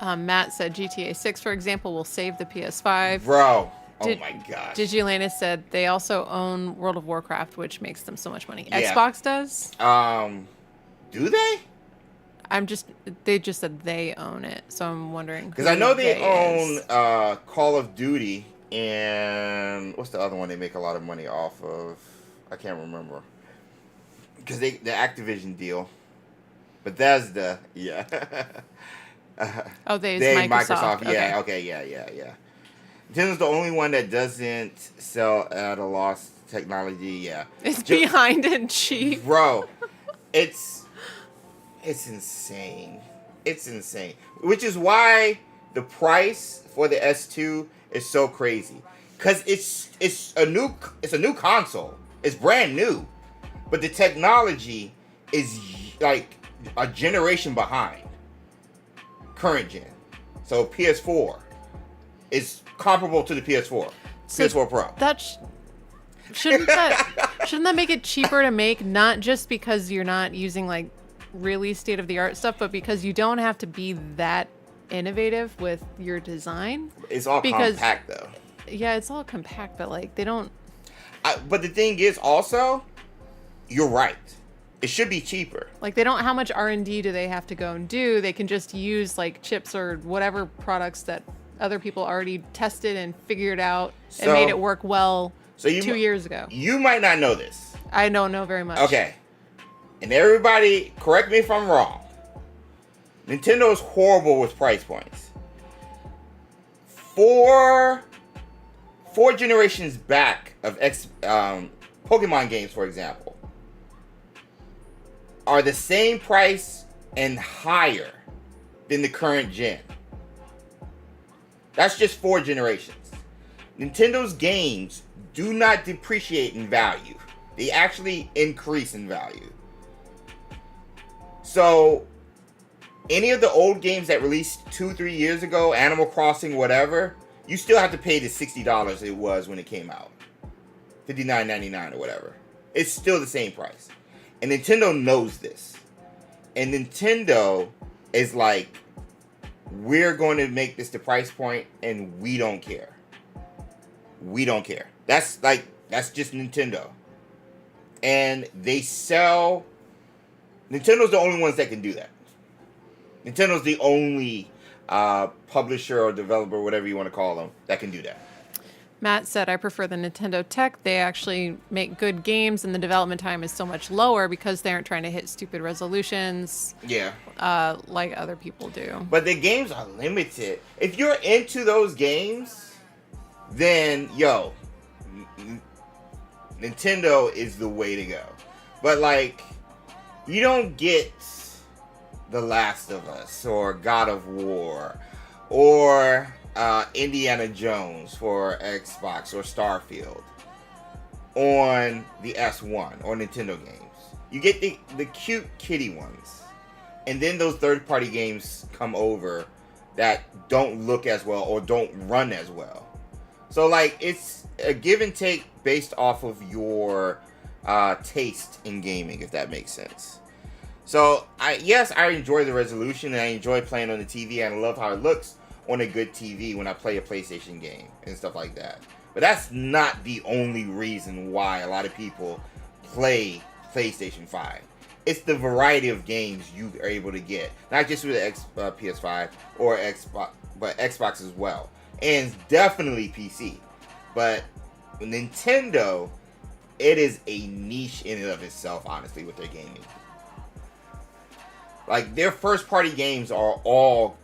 Matt said GTA 6, for example, will save the PS5. Bro, oh my gosh. Digilena said they also own World of Warcraft, which makes them so much money. Yeah. Xbox does? Do they? They just said they own it, so I'm wondering. Because I know they own Call of Duty and what's the other one they make a lot of money off of? I can't remember. Because the Activision deal. Bethesda, yeah. They Microsoft. Okay. Yeah, okay, yeah. Nintendo's the only one that doesn't sell at a loss technology, yeah. It's behind and cheap. Bro, it's insane. It's insane. Which is why the price for the S2 is so crazy. Cause it's a new console. It's brand new. But the technology is like a generation behind current gen. So PS4 is comparable to the PS4. So PS4 Pro. Shouldn't that make it cheaper to make, not just because you're not using like really state-of-the-art stuff, but because you don't have to be that innovative with your design? It's all compact though. Yeah, it's all compact, but like they don't. But the thing is also, you're right. It should be cheaper. Like they don't. How much R&D do they have to go and do? They can just use like chips or whatever products that other people already tested and figured out and made it work well 2 years ago. You might not know this. I don't know very much. Okay. And everybody, correct me if I'm wrong. Nintendo is horrible with price points. Four generations back of Pokemon games, for example, are the same price and higher than the current gen. That's just 4 generations. Nintendo's games do not depreciate in value. They actually increase in value. So, any of the old games that released 2-3 years ago, Animal Crossing, whatever, you still have to pay the $60 it was when it came out. $59.99 or whatever. It's still the same price. And Nintendo knows this. And Nintendo is like, we're going to make this the price point and we don't care. We don't care. That's just Nintendo. And they sell... Nintendo's the only ones that can do that. Nintendo's the only publisher or developer, whatever you want to call them, that can do that. Matt said, I prefer the Nintendo tech. They actually make good games and the development time is so much lower because they aren't trying to hit stupid resolutions. Yeah. Like other people do. But the games are limited. If you're into those games, then, Nintendo is the way to go. But, like, you don't get The Last of Us or God of War or Indiana Jones for Xbox or Starfield on the S1 or Nintendo games. You get the cute kitty ones. And then those third-party games come over that don't look as well or don't run as well. So like it's a give and take based off of your taste in gaming, if that makes sense. So I enjoy the resolution and I enjoy playing on the TV and I love how it looks on a good TV when I play a PlayStation game and stuff like that. But that's not the only reason why a lot of people play PlayStation 5. It's the variety of games you are able to get, not just with the PS5 or Xbox, but Xbox as well, and definitely PC. But Nintendo, it is a niche in and of itself, honestly, with their gaming. Like their first-party games are all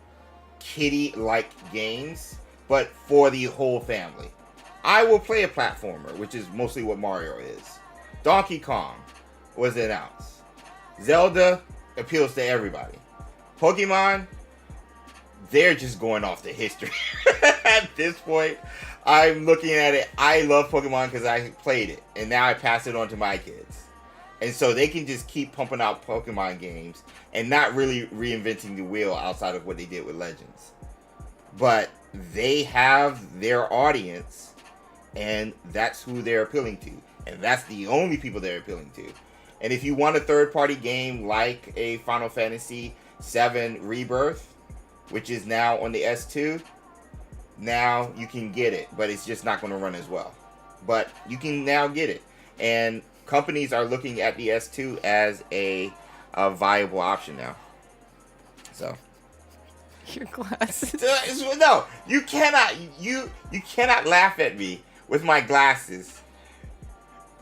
kiddie-like games, but for the whole family. I will play a platformer, which is mostly what Mario is. Donkey Kong was announced. Zelda appeals to everybody. Pokemon, they're just going off the history. At this point, I'm looking at it. I love Pokemon because I played it, and now I pass it on to my kids. And so they can just keep pumping out Pokemon games and not really reinventing the wheel outside of what they did with Legends. But they have their audience, and that's who they're appealing to. And that's the only people they're appealing to. And if you want a third-party game like a Final Fantasy VII Rebirth, which is now on the S2, now you can get it. But it's just not going to run as well. But you can now get it. And companies are looking at the S2 as a viable option now. So... Your glasses. No, you cannot laugh at me with my glasses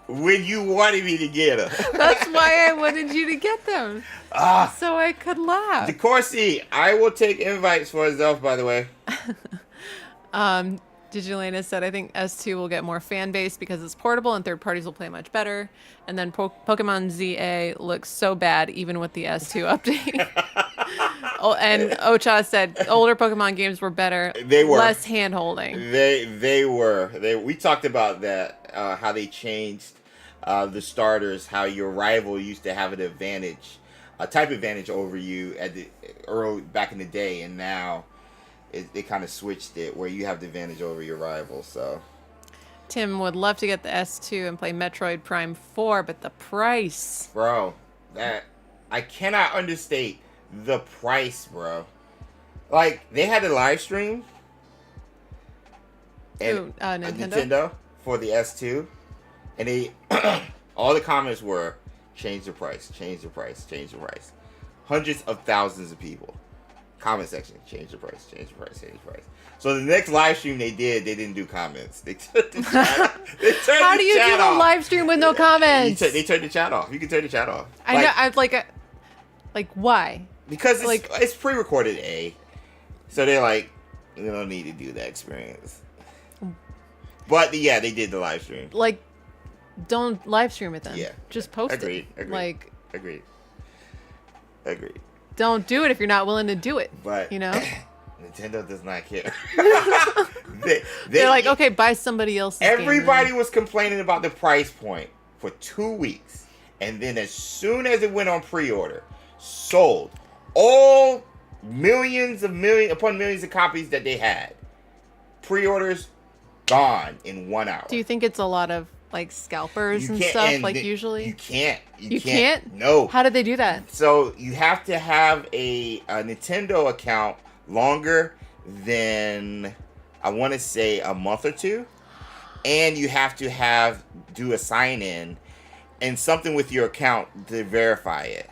when you wanted me to get them. That's why I wanted you to get them. So I could laugh. DeCourcy, I will take invites for herself, by the way. Digilena said, I think S2 will get more fan base because it's portable and third parties will play much better. And then Pokemon ZA looks so bad even with the S2 update. And Ocha said older Pokemon games were better. They were. Less hand-holding. They were. We talked about that, how they changed the starters, how your rival used to have an advantage, a type advantage over you at the early back in the day, and now they kind of switched it where you have the advantage over your rival. So Tim would love to get the S2 and play Metroid Prime 4, but the price. Bro, that I cannot understate the price, bro. Like, they had a live stream and Nintendo for the S2, and they all the comments were change the price, change the price, change the price. Hundreds of thousands of people. Comment section, change the price, change the price, change the price. So the next live stream they didn't do comments. They turned the chat. How do you do a live stream with no comments? They turned the chat off. You can turn the chat off. I know. I'd like why? Because it's pre-recorded, so they're like, you don't need to do that experience. But yeah, they did the live stream. Like, don't live stream it then. Yeah, just post it. Like, agreed. Don't do it if you're not willing to do it. But you know, Nintendo does not care. They're like, okay, buy somebody else's. Everybody was complaining about the price point for 2 weeks, and then as soon as it went on pre-order, sold all millions upon millions of copies that they had. Pre-orders gone in 1 hour. Do you think it's a lot of like scalpers and stuff? And like usually, you can't. You can't. No. How did they do that? So you have to have a Nintendo account longer than, I want to say, a month or two, and you have to do a sign in and something with your account to verify it.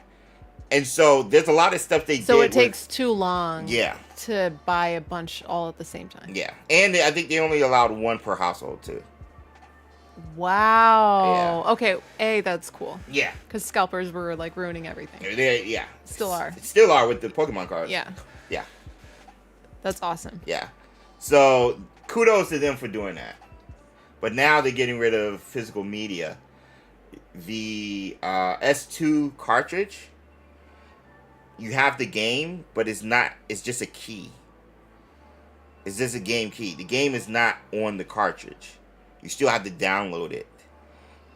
And so there's a lot of stuff they did. So it takes too long. Yeah. To buy a bunch all at the same time. Yeah, and I think they only allowed one per household too. Wow. Yeah. Okay. That's cool. Yeah. Because scalpers were like ruining everything. Yeah. Still are. Still are with the Pokemon cards. Yeah. Yeah. That's awesome. Yeah. So kudos to them for doing that. But now they're getting rid of physical media. The S2 cartridge, you have the game, but it's just a key. It's just a game key. The game is not on the cartridge. You still have to download it.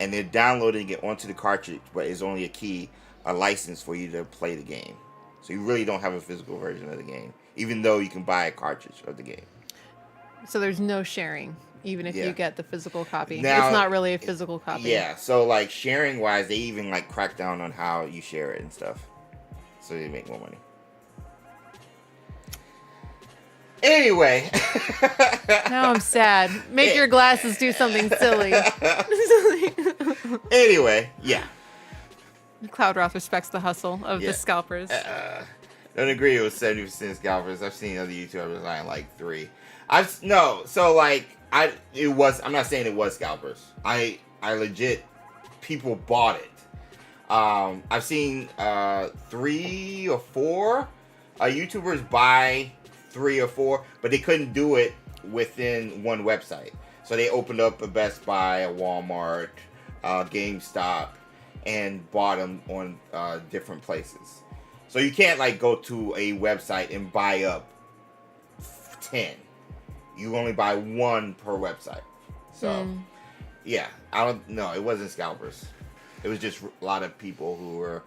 And they're downloading it onto the cartridge, but it's only a key, a license for you to play the game. So you really don't have a physical version of the game. even though you can buy a cartridge of the game. So there's no sharing, even if Yeah. you get the physical copy. Now- it's not really a physical copy. Yeah, so like sharing wise, they even like crack down on how you share it and stuff, so they make more money. Anyway, Now I'm sad. Make your glasses do something silly. anyway, yeah. Cloudroth respects the hustle of Yeah. the scalpers. Don't agree it was 70% scalpers. I've seen other YouTubers line like 3. I'm not saying it was scalpers. I legit, people bought it. I've seen 3 or 4 YouTubers buy 3 or 4, but they couldn't do it within one website. So they opened up a Best Buy, a Walmart, GameStop, and bought them on different places. So you can't like go to a website and buy up 10. You only buy 1 per website. So yeah, I don't know. It wasn't scalpers. It was just a lot of people who were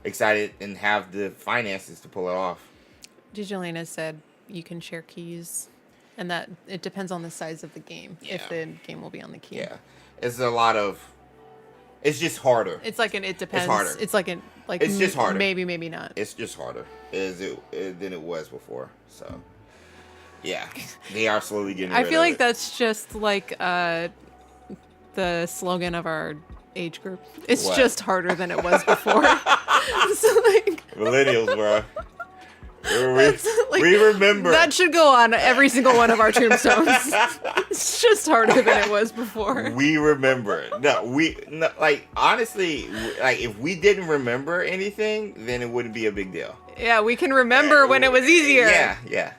excited and have the finances to pull it off. Digitalina said you can share keys, and that it depends on the size of the game if Yeah. the game will be on the key. Yeah, it's a lot of. It's just harder. It's like it depends. harder. It's like It's just harder. Maybe not. It's just harder than it was before. So yeah, they are slowly getting. I rid feel of like it. that's just like the slogan of our age group. It's What? just harder than it was before. So like Millennials, bro. like, We remember. that should go on every single one of our tombstones. It's just harder than it was before. We remember. No, like honestly, like if we didn't remember anything, then it wouldn't be a big deal. Yeah, we can remember when it was easier. Yeah.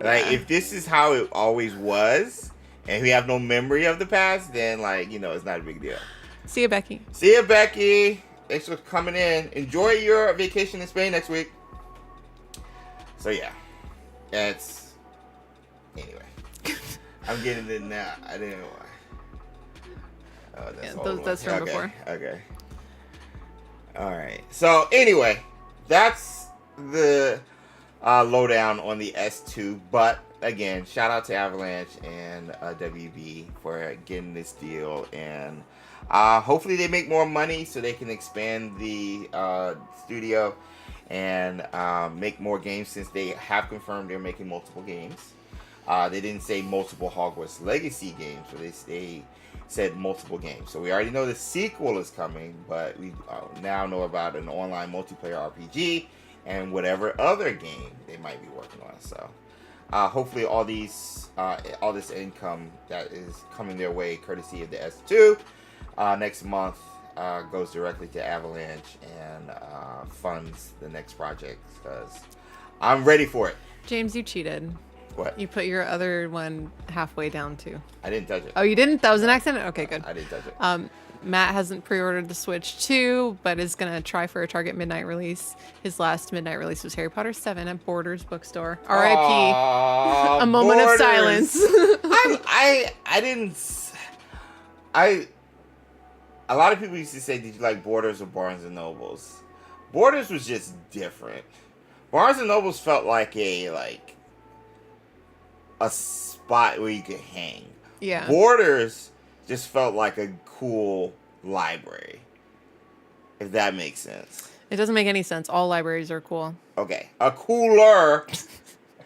Like if this is how it always was, and we have no memory of the past, then like it's not a big deal. See you, Becky. See you, Becky. Thanks for coming in. Enjoy your vacation in Spain next week. So yeah, that's anyway. I'm getting it now. I didn't know why. Oh, that's Yeah, that's from before. Okay. All right. So anyway, that's the lowdown on the S2. But again, shout out to Avalanche and WB for getting this deal, and hopefully they make more money so they can expand the studio and make more games, since they have confirmed they're making multiple games. They didn't say multiple Hogwarts Legacy games, but they said multiple games. So we already know the sequel is coming, but we now know about an online multiplayer RPG and whatever other game they might be working on. So hopefully all this income that is coming their way courtesy of the S2 next month goes directly to Avalanche and funds the next project, because I'm ready for it. James, you cheated. What? You put your other one halfway down too. I didn't touch it. Oh, you didn't? That was an accident? Okay, good. I didn't touch it. Matt hasn't pre-ordered the Switch 2, but is going to try for a Target midnight release. His last midnight release was Harry Potter 7 at Borders bookstore. R.I.P. Aw, A moment of Borders. silence. A lot of people used to say, did you like Borders or Barnes and Nobles? Borders was just different. Barnes and Nobles felt like a spot where you could hang. Yeah. Borders just felt like a cool library, if that makes sense. It doesn't make any sense. All libraries are cool. Okay, a cooler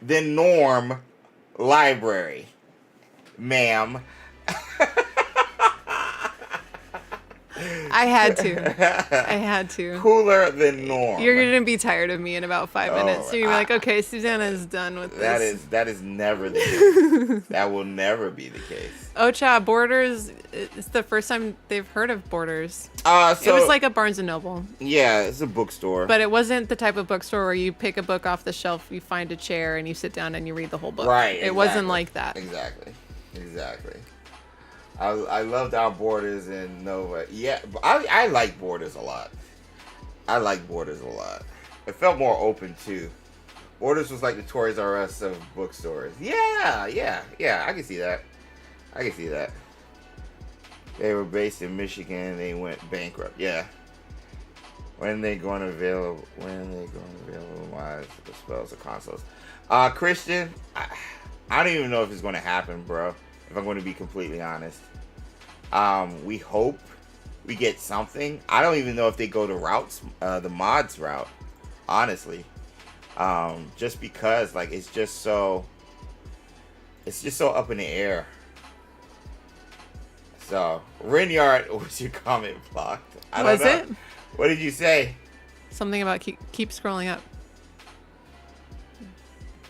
than norm library, ma'am. I had to. Cooler than norm. You're going to be tired of me in about 5 minutes. So you're gonna be like, I- okay, Susanna's done with this. That is never the case. That will never be the case. Ocha, Borders, it's the first time they've heard of Borders. So It was like a Barnes & Noble. yeah, it's a bookstore. But it wasn't the type of bookstore where you pick a book off the shelf, you find a chair, and you sit down and you read the whole book. Right. It wasn't exactly. like that. Exactly. I loved our Borders and Nova. Yeah, but I like Borders a lot. It felt more open too. Borders was like the Toys R Us of bookstores. Yeah. I can see that. They were based in Michigan and they went bankrupt. Yeah. When they going to available wise for the spells or consoles. Christian, I don't even know if it's going to happen, bro. If I'm going to be completely honest. We hope we get something. I don't even know if they go the mods route, honestly. Just because, like, it's just so up in the air. So, Rinyard, was your comment blocked? I don't know. Was it? What did you say? Something about keep scrolling up.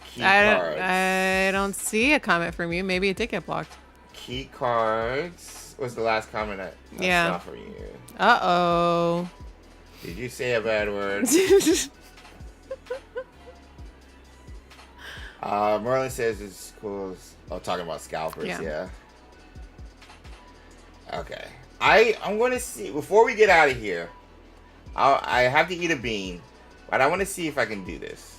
Key cards. I don't see a comment from you. Maybe it did get blocked. Key cards was the last comment I saw from you. Uh-oh. Did you say a bad word? Merlin says it's cool as... Oh, talking about scalpers, yeah. Okay. I'm going to see... Before we get out of here, I have to eat a bean, but I want to see if I can do this.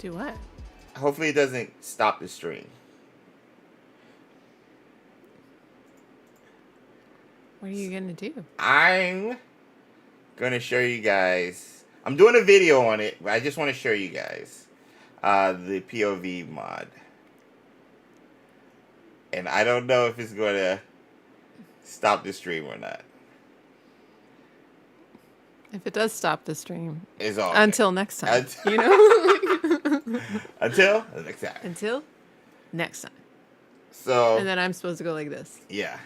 Do what? Hopefully it doesn't stop the stream. What are you going to do? I'm going to show you guys... I'm doing a video on it, but I just want to show you guys the POV mod. And I don't know if it's going to stop the stream or not. If it does stop the stream. It's all until next time. You know? Until next time. Until next time. So. And then I'm supposed to go like this. Yeah.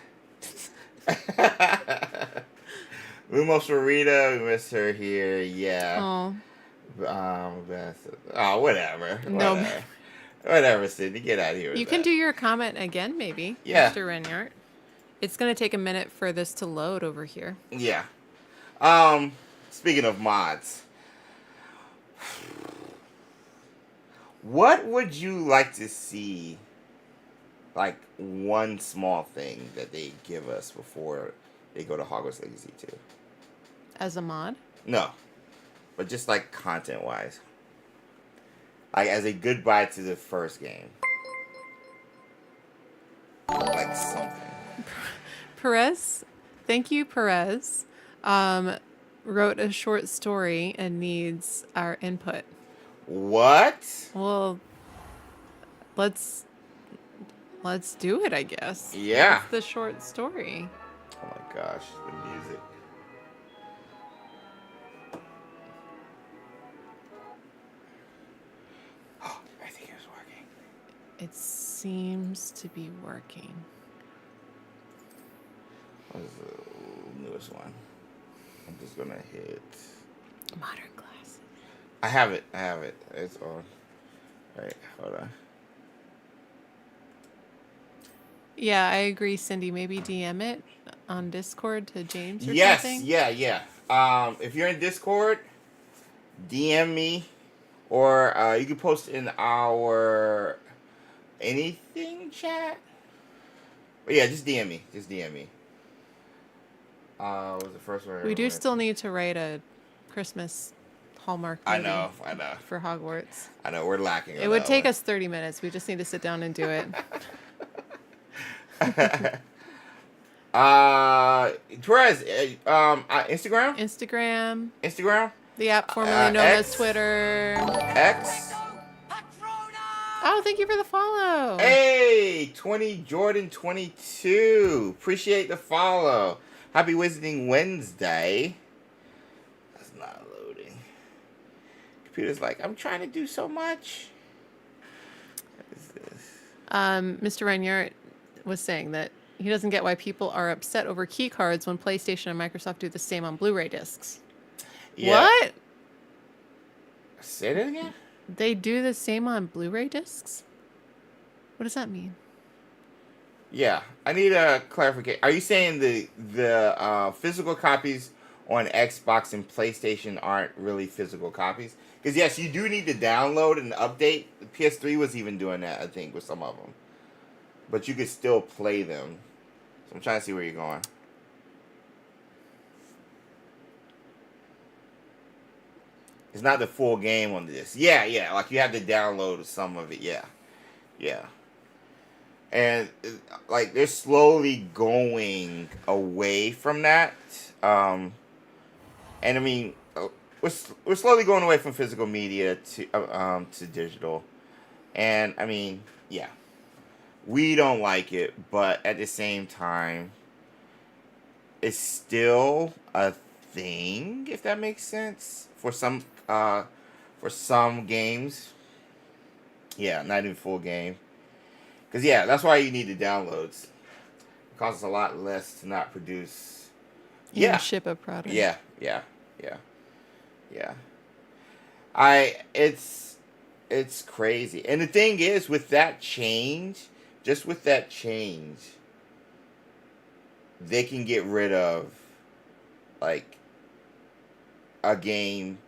Lumos Rita, we miss her here. Yeah. Oh. Whatever. No. Whatever, Sydney. Get out of here. You can do your comment again, maybe. Yeah. Mr. Renyart. It's going to take a minute for this to load over here. Yeah. Speaking of mods, what would you like to see, like, one small thing that they give us before they go to Hogwarts Legacy 2? As a mod? No. But just, like, content-wise. Like, as a goodbye to the first game. Like, something. Perez, thank you, Perez, wrote a short story and needs our input. What? Well, let's do it, I guess. Yeah. What's the short story? Oh my gosh, the music. Oh, I think it was working. It seems to be working. What is the newest one? I'm just gonna hit Modern Glasses. I have it. It's on. Right, hold on. Yeah, I agree, Cindy. Maybe DM it on Discord to James or Yes, something. yeah. If you're in Discord, DM me, or you can post in our anything chat. But yeah, just DM me. What was the first one? We do still need to write a Christmas Hallmark movie. I know. For Hogwarts. I know, we're lacking. It would take us 30 minutes. We just need to sit down and do it. Therese, Instagram? Instagram. The app formerly known as Twitter. X. Oh, thank you for the follow. Hey, 20 Jordan 22. Appreciate the follow. Happy Visiting Wednesday. That's not loading. Computer's like, I'm trying to do so much. What is this? Mr. Renyart was saying that he doesn't get why people are upset over key cards when PlayStation and Microsoft do the same on Blu-ray discs. Yeah. What? Say that again? They do the same on Blu-ray discs? What does that mean? Yeah, I need a clarification. Are you saying the physical copies on Xbox and PlayStation aren't really physical copies? Because yes, you do need to download and update. The PS3 was even doing that, I think, with some of them. But you could still play them. So I'm trying to see where you're going. It's not the full game on this. Yeah. Like, you have to download some of it. Yeah. And, like, they're slowly going away from that. And I mean, we're slowly going away from physical media to digital. And I mean, yeah, we don't like it, but at the same time, it's still a thing, if that makes sense, for some games. Yeah, not even full game. Because yeah, that's why you need the downloads. It costs a lot less to not produce. Yeah, ship a product. Yeah. It's crazy. And the thing is, with that change, they can get rid of, like, a game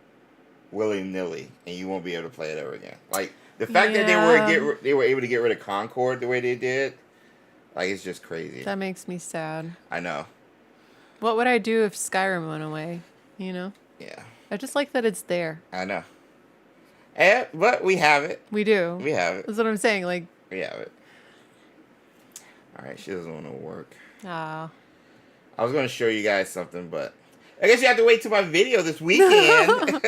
willy-nilly, and you won't be able to play it ever again. Like, the fact that they were able to get rid of Concord the way they did, like, it's just crazy. That makes me sad. I know. What would I do if Skyrim went away? You know? Yeah. I just like that it's there. I know. But we have it. We do. We have it. That's what I'm saying. Like, we have it. All right, she doesn't want to work. Ah. I was going to show you guys something, but I guess you have to wait till my video this weekend.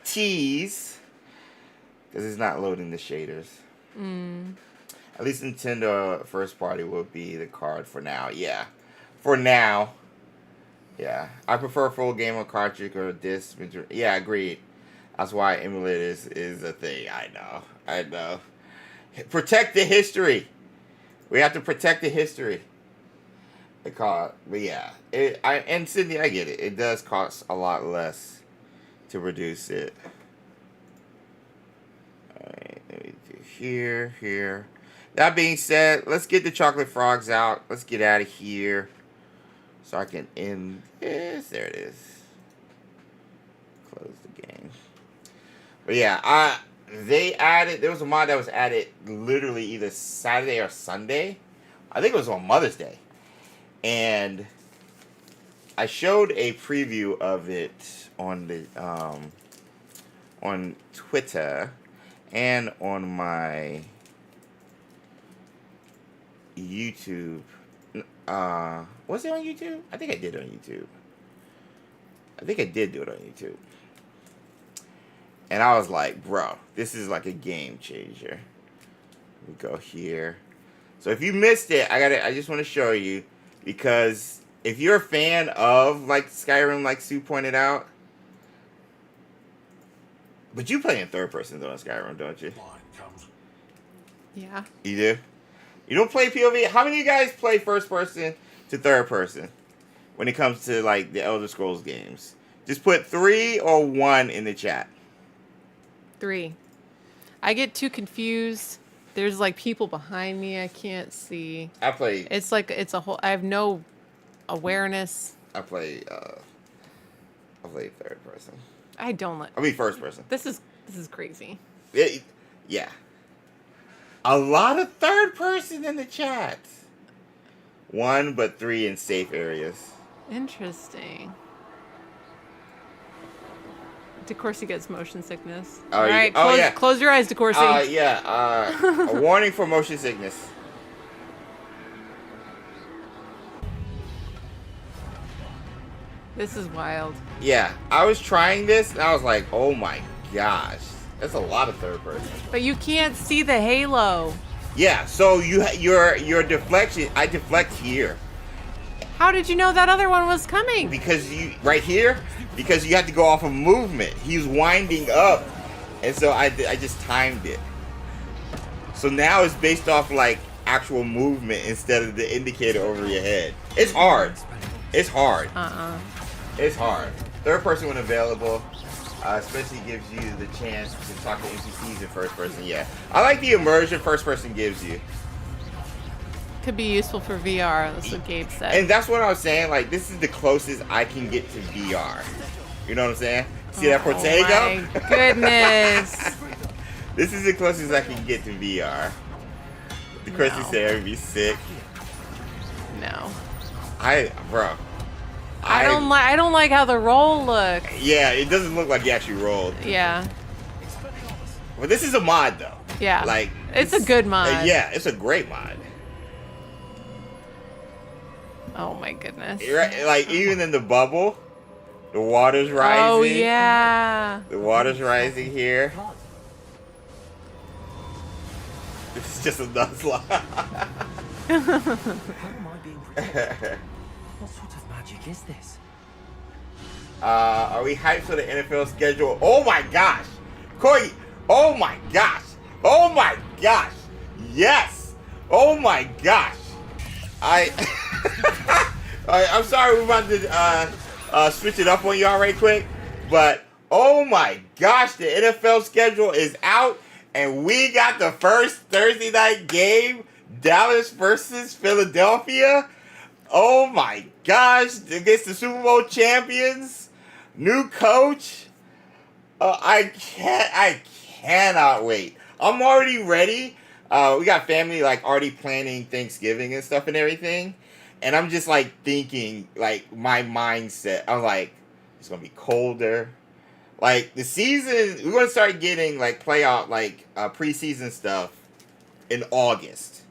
Tease. Because it's not loading the shaders. At least Nintendo first party will be the card for now. Yeah. For now. Yeah. I prefer full game on cartridge or disc. Yeah, agreed. That's why emulators is a thing. I know. Protect the history. We have to protect the history. But yeah. And Sydney, I get it. It does cost a lot less to produce it. Alright, let me do here. That being said, let's get the chocolate frogs out. Let's get out of here. So I can end this. There it is. Close the game. But yeah, there was a mod that was added literally either Saturday or Sunday. I think it was on Mother's Day. And I showed a preview of it on the on Twitter and on my YouTube. Was it on YouTube? I think I did it on YouTube. I think I did do it on YouTube. And I was like, bro, this is like a game changer. We go here. So if you missed it, I just want to show you, because if you're a fan of like Skyrim, like Sue pointed out, but you play in third person though in Skyrim, don't you? Yeah. You do? You don't play POV? How many of you guys play first person to third person when it comes to like the Elder Scrolls games? Just put 3 or 1 in the chat. 3. I get too confused. There's like people behind me I can't see. It's like it's a whole. I have no awareness. I play third person. I don't like. I mean first person. This is crazy. Yeah. A lot of third person in the chat. 1 but 3 in safe areas. Interesting. DeCourcy gets motion sickness. Oh, all right, close your eyes, DeCourcy. A warning for motion sickness. This is wild. Yeah, I was trying this and I was like, oh my gosh, that's a lot of third person. But you can't see the halo. Yeah, so your deflection, I deflect here. How did you know that other one was coming? Because you have to go off of movement. He's winding up, and so I just timed it. So now it's based off like actual movement instead of the indicator over your head. It's hard. It's hard. It's hard. Third person when available, especially gives you the chance to talk to NPCs in first person. Yeah, I like the immersion first person gives you. Could be useful for VR. That's what Gabe said. And that's what I was saying. Like, this is the closest I can get to VR. You know what I'm saying? See that potato? Oh my goodness. This is the closest I can get to VR. The Christy said I'd be sick. No. I don't like how the roll looks. Yeah, it doesn't look like you actually rolled. Yeah. But this is a mod though. Yeah. Like, it's a good mod. Yeah, it's a great mod. Oh my goodness. Like, even in the bubble, The water's rising. Oh, yeah. The water's rising here. This is just a nuzlocke. How am I being protected? What sort of magic is this? Are we hyped for the NFL schedule? Oh my gosh! Corey! Oh my gosh! Oh my gosh! Yes! Oh my gosh! I'm sorry we're about to switch it up on y'all right quick, but oh my gosh, the NFL schedule is out, and we got the first Thursday night game, Dallas versus Philadelphia. Oh my gosh, against the Super Bowl champions, new coach. I cannot wait. I'm already ready. We got family like already planning Thanksgiving and stuff and everything. And I'm just like thinking, like my mindset, I'm like, it's gonna be colder. Like the season, we're gonna start getting like playoff, like preseason stuff in August.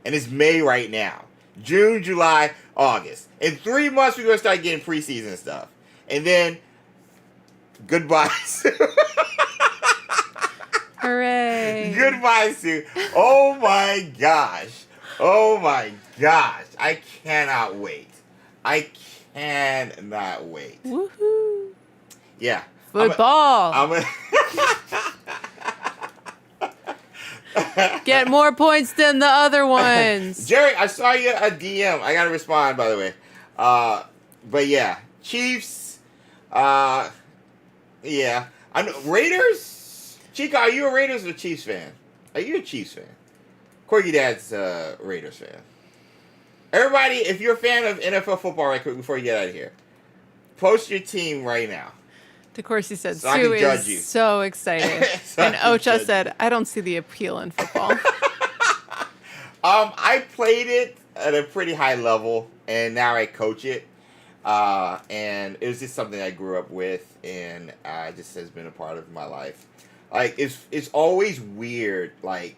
And it's May right now. June, July, August. In 3 months, we're gonna start getting preseason stuff. And then, goodbye, Sue. Hooray. Goodbye, Sue. Oh my gosh. Oh my gosh. I cannot wait. I cannot wait. Woohoo. Yeah. Football. Get more points than the other ones. Jerry, I saw you a DM. I gotta respond, by the way. But yeah, Chiefs. Yeah, I know Raiders. Chica, are you a Raiders or Chiefs fan? Are you a Chiefs fan? Corky Dad's a Raiders fan. Everybody, if you're a fan of NFL football, right quick before you get out of here, post your team right now. DeCourcy said, So I Sue can judge is you. so excited. So I And can Ocha judge said, I don't see the appeal in football. I played it at a pretty high level, and now I coach it. And it was just something I grew up with, and just has been a part of my life. Like, it's always weird. Like,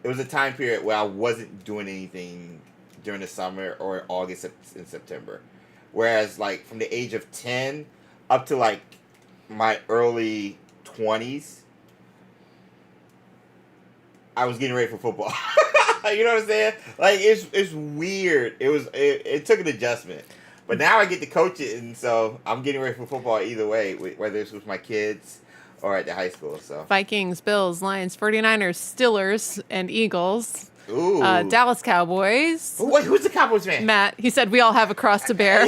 it was a time period where I wasn't doing anything during the summer or August and September. Whereas, like, from the age of 10 up to, like, my early 20s, I was getting ready for football. You know what I'm saying? Like, it's weird. It took an adjustment. But now I get to coach it, and so I'm getting ready for football either way, whether it's with my kids or at the high school. So Vikings, Bills, Lions, 49ers, Steelers, and Eagles. Ooh. Dallas Cowboys. Wait, who's the Cowboys fan? Matt, he said we all have a cross to bear.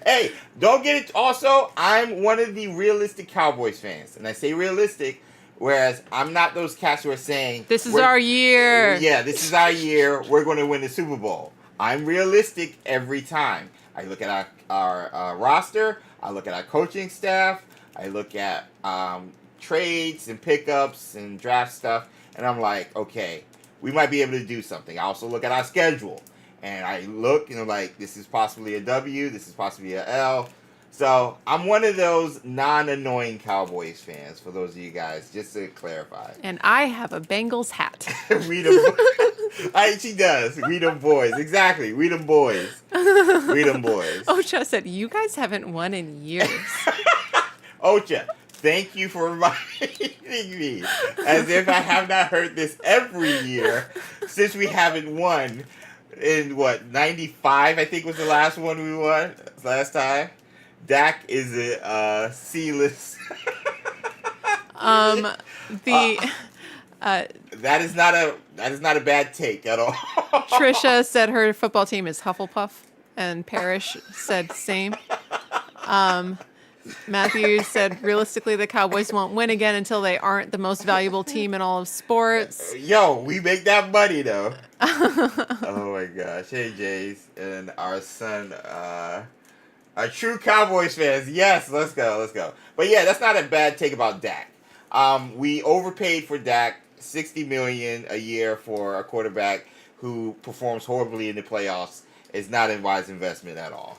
Hey, don't get it. Also, I'm one of the realistic Cowboys fans, and I say realistic, whereas I'm not those cats who are saying This is our year. Yeah, this is our year. We're going to win the Super Bowl. I'm realistic every time. I look at our roster. I look at our coaching staff. I look at trades and pickups and draft stuff, and I'm like, okay, we might be able to do something. I also look at our schedule, and I look, and I'm like, this is possibly a W. This is possibly a L. So I'm one of those non-annoying Cowboys fans, for those of you guys, just to clarify. And I have a Bengals hat. We them she does. We them boys. Exactly. We them boys. We them boys. Ocha said, you guys haven't won in years. Ocha, thank you for reminding me. As if I have not heard this every year since we haven't won in, what, 95, I think was the last one we won last time. Dak is a C-list. That is not a bad take at all. Trisha said her football team is Hufflepuff, and Parrish said same. Matthew said realistically the Cowboys won't win again until they aren't the most valuable team in all of sports. Yo, we make that money though. Oh my gosh. Hey Jays and our son, our true Cowboys fans. Yes, let's go. But yeah, that's not a bad take about Dak. We overpaid for Dak. $60 million a year for a quarterback who performs horribly in the playoffs is not a wise investment at all.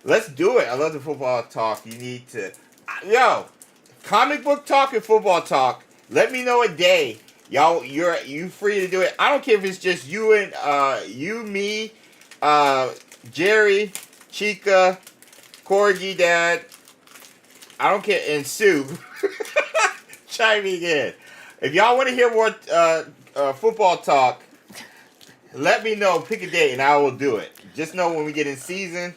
Let's do it. I love the football talk. You need to, comic book talk and football talk. Let me know a day, y'all. You free to do it. I don't care if it's just you and me, Jerry, Chica, Corgi Dad, I don't care, and Sue chiming in. If y'all want to hear more football talk, let me know. Pick a date, and I will do it. Just know when we get in season.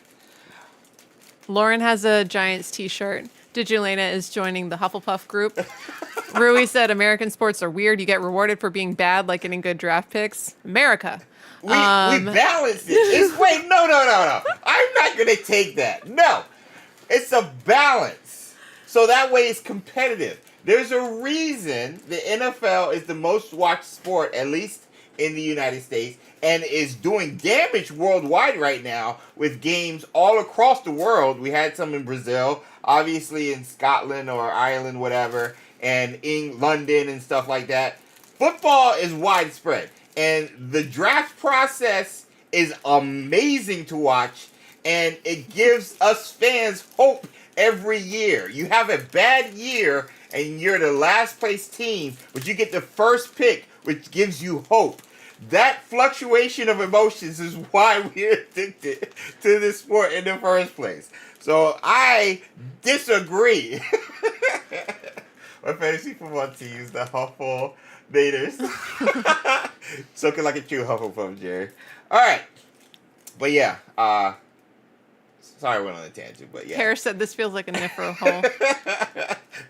Lauren has a Giants t-shirt. Digilena is joining the Hufflepuff group. Rui said American sports are weird. You get rewarded for being bad, like getting good draft picks. America. We balance it. Wait, no. I'm not going to take that. No. It's a balance. So that way it's competitive. There's a reason the NFL is the most watched sport, at least in the United States, and is doing damage worldwide right now with games all across the world. We had some in Brazil, obviously in Scotland or Ireland, whatever, and in London and stuff like that. Football is widespread, and the draft process is amazing to watch, and it gives us fans hope every year. You have a bad year, and you're the last place team, but you get the first pick, which gives you hope. That fluctuation of emotions is why we're addicted to this sport in the first place. So I disagree. My fantasy football team is the Huffle Naders. Soaking like a true Hufflepuff, Jerry. All right. But yeah, sorry I went on a tangent, but yeah. Harris said this feels like a Nifro hole.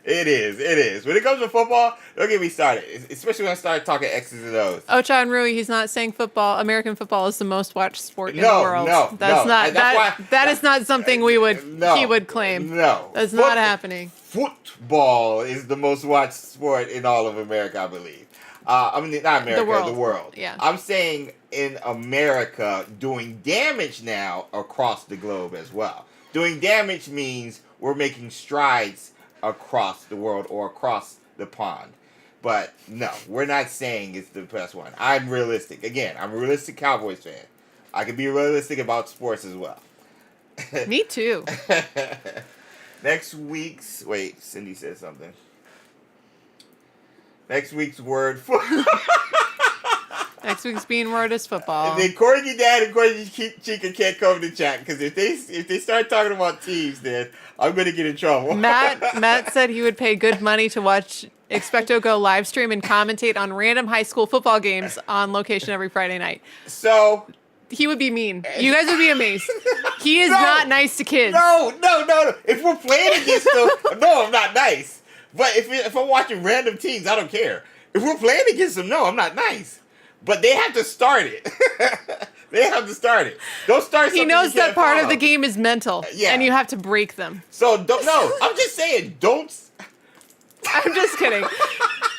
It is. When it comes to football, don't get me started. Especially when I start talking X's and O's. Ocha and Rui, he's not saying football. American football is the most watched sport in the world. That is not something he would claim. No. That's not happening. Football is the most watched sport in all of America, I believe. I mean, not America, the world. Yeah. I'm saying in America, doing damage now across the globe as well. Doing damage means we're making strides across the world or across the pond. But no, we're not saying it's the best one. I'm realistic. Again, I'm a realistic Cowboys fan. I can be realistic about sports as well. Me too. Next week's... Wait, Cindy said something. Next week's word for... Next week's bean word is football. And then Corgi Dad and Corgi Chica can't come to chat because if they start talking about teams, then I'm going to get in trouble. Matt said he would pay good money to watch XpectoGO live stream and commentate on random high school football games on location every Friday night. So... He would be mean. You guys would be amazed. He is not nice to kids. No. If we're playing against them, no, I'm not nice. But if I'm watching random teams, I don't care. If we're playing against them, no, I'm not nice. But they have to start it. Don't start something. He knows you that can't part follow. of the game is mental. Yeah. And you have to break them. So, I'm just saying, don't... I'm just kidding.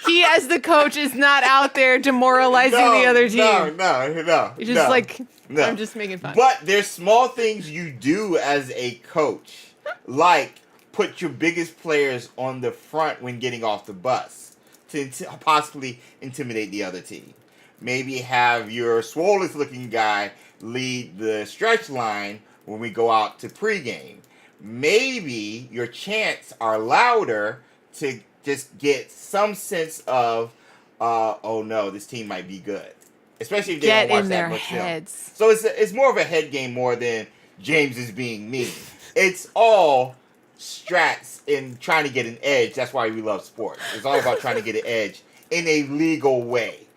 He, as the coach, is not out there demoralizing the other team. No. He's just no. I'm just making fun. But there's small things you do as a coach, like put your biggest players on the front when getting off the bus to possibly intimidate the other team. Maybe have your swollest looking guy lead the stretch line when we go out to pregame. Maybe your chants are louder to just get some sense of, oh no, this team might be good. Especially if they don't watch that much heads. film. So it's more of a head game more than James is being mean. It's all strats in trying to get an edge. That's why we love sports. It's all about trying to get an edge in a legal way.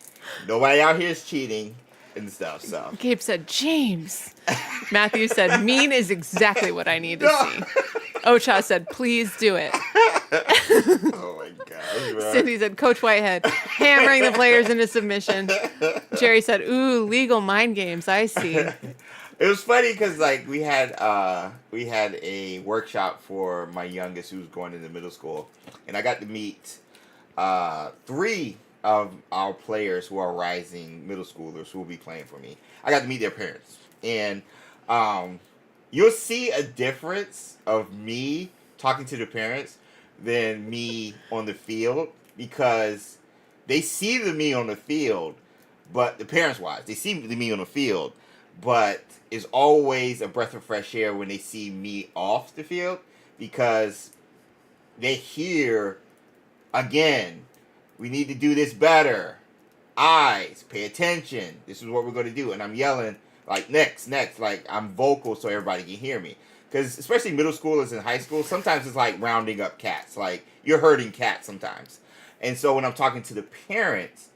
Nobody out here is cheating and stuff. So Gabe said, James. Matthew said, mean is exactly what I need to see. Ocha said, please do it. Oh my gosh, bro. Cindy said, Coach Whitehead, hammering the players into submission. Jerry said, ooh, legal mind games. I see. It was funny because we had a workshop for my youngest who's going into middle school, and I got to meet 3 of our players who are rising middle schoolers who will be playing for me. I got to meet their parents, and you'll see a difference of me talking to the parents than me on the field, because they see the me on the field, but the parents-wise, they see the me on the field, but it's always a breath of fresh air when they see me off the field, because they hear, again, we need to do this better. Eyes, pay attention. This is what we're going to do. And I'm yelling, like, next. Like, I'm vocal so everybody can hear me. because especially middle schoolers and high school, sometimes it's like rounding up cats. Like you're herding cats sometimes. And so when I'm talking to the parents,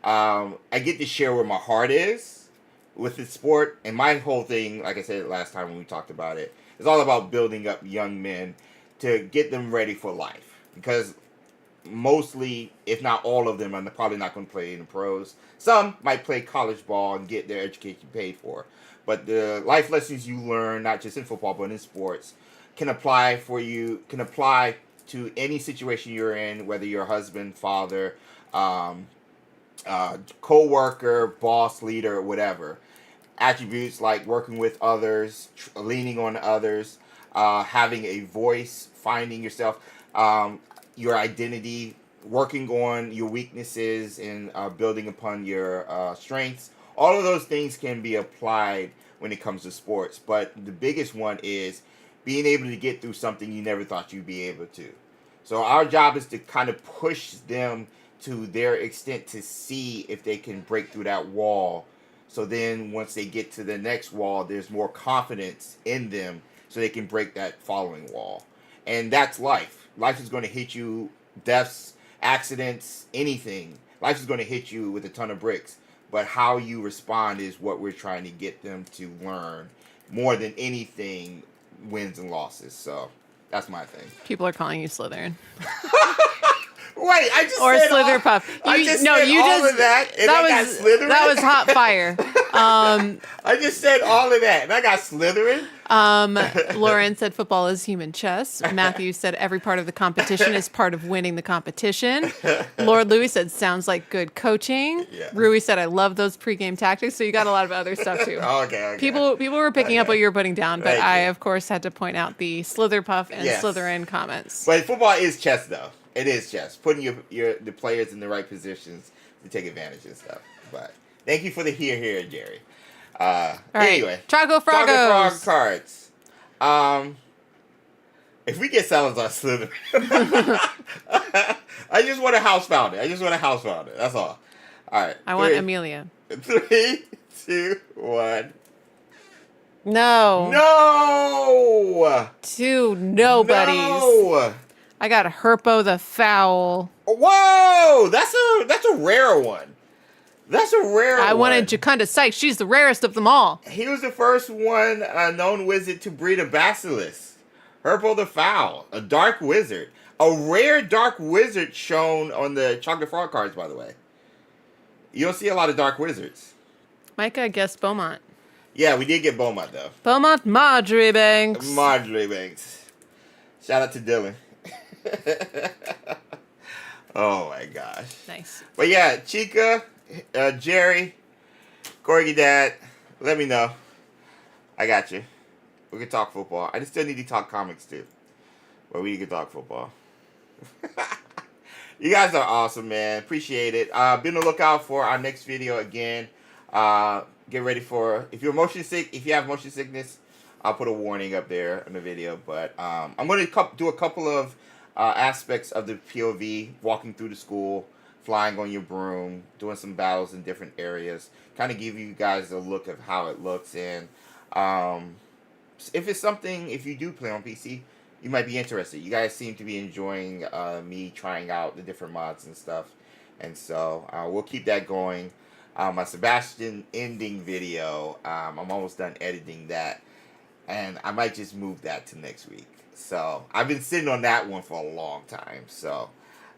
I get to share where my heart is with the sport. And my whole thing, like I said last time when we talked about it, is all about building up young men to get them ready for life. Because mostly, if not all of them, are probably not going to play in the pros. Some might play college ball and get their education paid for. But the life lessons you learn, not just in football, but in sports, can apply to any situation you're in, whether you're a husband, father, co-worker, boss, leader, whatever. Attributes like working with others, leaning on others, having a voice, finding yourself, your identity, working on your weaknesses, and building upon your strengths. All of those things can be applied when it comes to sports. But the biggest one is being able to get through something you never thought you'd be able to. So our job is to kind of push them to their extent to see if they can break through that wall. So then once they get to the next wall, there's more confidence in them so they can break that following wall. And that's life. Life is going to hit you, deaths, accidents, anything. Life is going to hit you with a ton of bricks. But how you respond is what we're trying to get them to learn. More than anything, wins and losses. So that's my thing. People are calling you Slytherin. Wait, I just or said Slitherpuff. I just said all of that, and I got Slytherin. That was hot fire. I just said all of that, and I got Slytherin. Lauren said football is human chess. Matthew said every part of the competition is part of winning the competition. Lord Louis said sounds like good coaching. Yeah. Rui said I love those pregame tactics. So you got a lot of other stuff too. Okay. People were picking up what you were putting down, but Thank I you. of course had to point out the Slitherpuff and Yes. Slytherin comments. But football is chess, though. It is chess. Putting the players in the right positions to take advantage of stuff. But thank you for the here, Jerry. All right. Anyway, Choco Frog Frogos. cards. If we get Salazar Slytherin, I just want a house founder. That's all. All right. I want Amelia. 3, 2, 1. No. No. 2 nobodies. No. I got Herpo the Foul. Whoa, that's a rare one. I wanted Jacunda Sykes. She's the rarest of them all. He was the first one known wizard to breed a basilisk. Herpo the Foul, a dark wizard. A rare dark wizard shown on the Chocolate Frog cards, by the way. You don't see a lot of dark wizards. Micah guessed Beaumont. Yeah, we did get Beaumont, though. Beaumont Marjorie Banks. Marjorie Banks. Shout out to Dylan. Oh my gosh. Nice. But yeah, Chica, Jerry, Corgi Dad, let me know. I got you. We can talk football. I just still need to talk comics too. But we can talk football. You guys are awesome, man. Appreciate it. Be on the lookout for our next video again. Get ready for, if you have motion sickness, I'll put a warning up there in the video. But I'm going to do a couple of aspects of the POV, walking through the school, flying on your broom, doing some battles in different areas, kind of give you guys a look of how it looks. And if you do play on PC, you might be interested. You guys seem to be enjoying me trying out the different mods and stuff. And so we'll keep that going. My Sebastian ending video, I'm almost done editing that. And I might just move that to next week. So I've been sitting on that one for a long time. So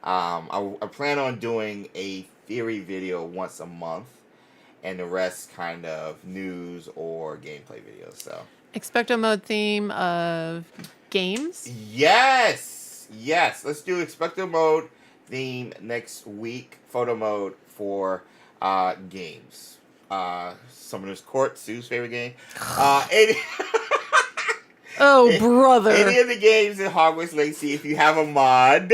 I plan on doing a theory video once a month, and the rest kind of news or gameplay videos. So XpectoMODE theme of games. Yes. Let's do XpectoMODE theme next week. Photo mode for games. Summoner's Court, Sue's favorite game. Oh, brother. Any of the games in Hogwarts Legacy, if you have a mod,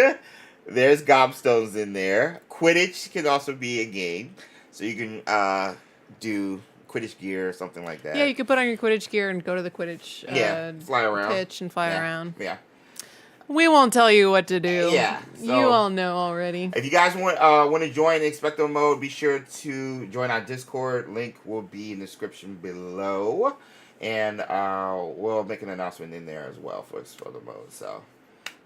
there's gobstones in there. Quidditch can also be a game. So you can do Quidditch gear or something like that. Yeah, you could put on your Quidditch gear and go to the Quidditch fly around. pitch and fly around. Yeah. We won't tell you what to do. Yeah, You so- all know already. If you guys want to join Expecto Mode, be sure to join our Discord. Link will be in the description below. And we'll make an announcement in there as well for Expecto Mode. So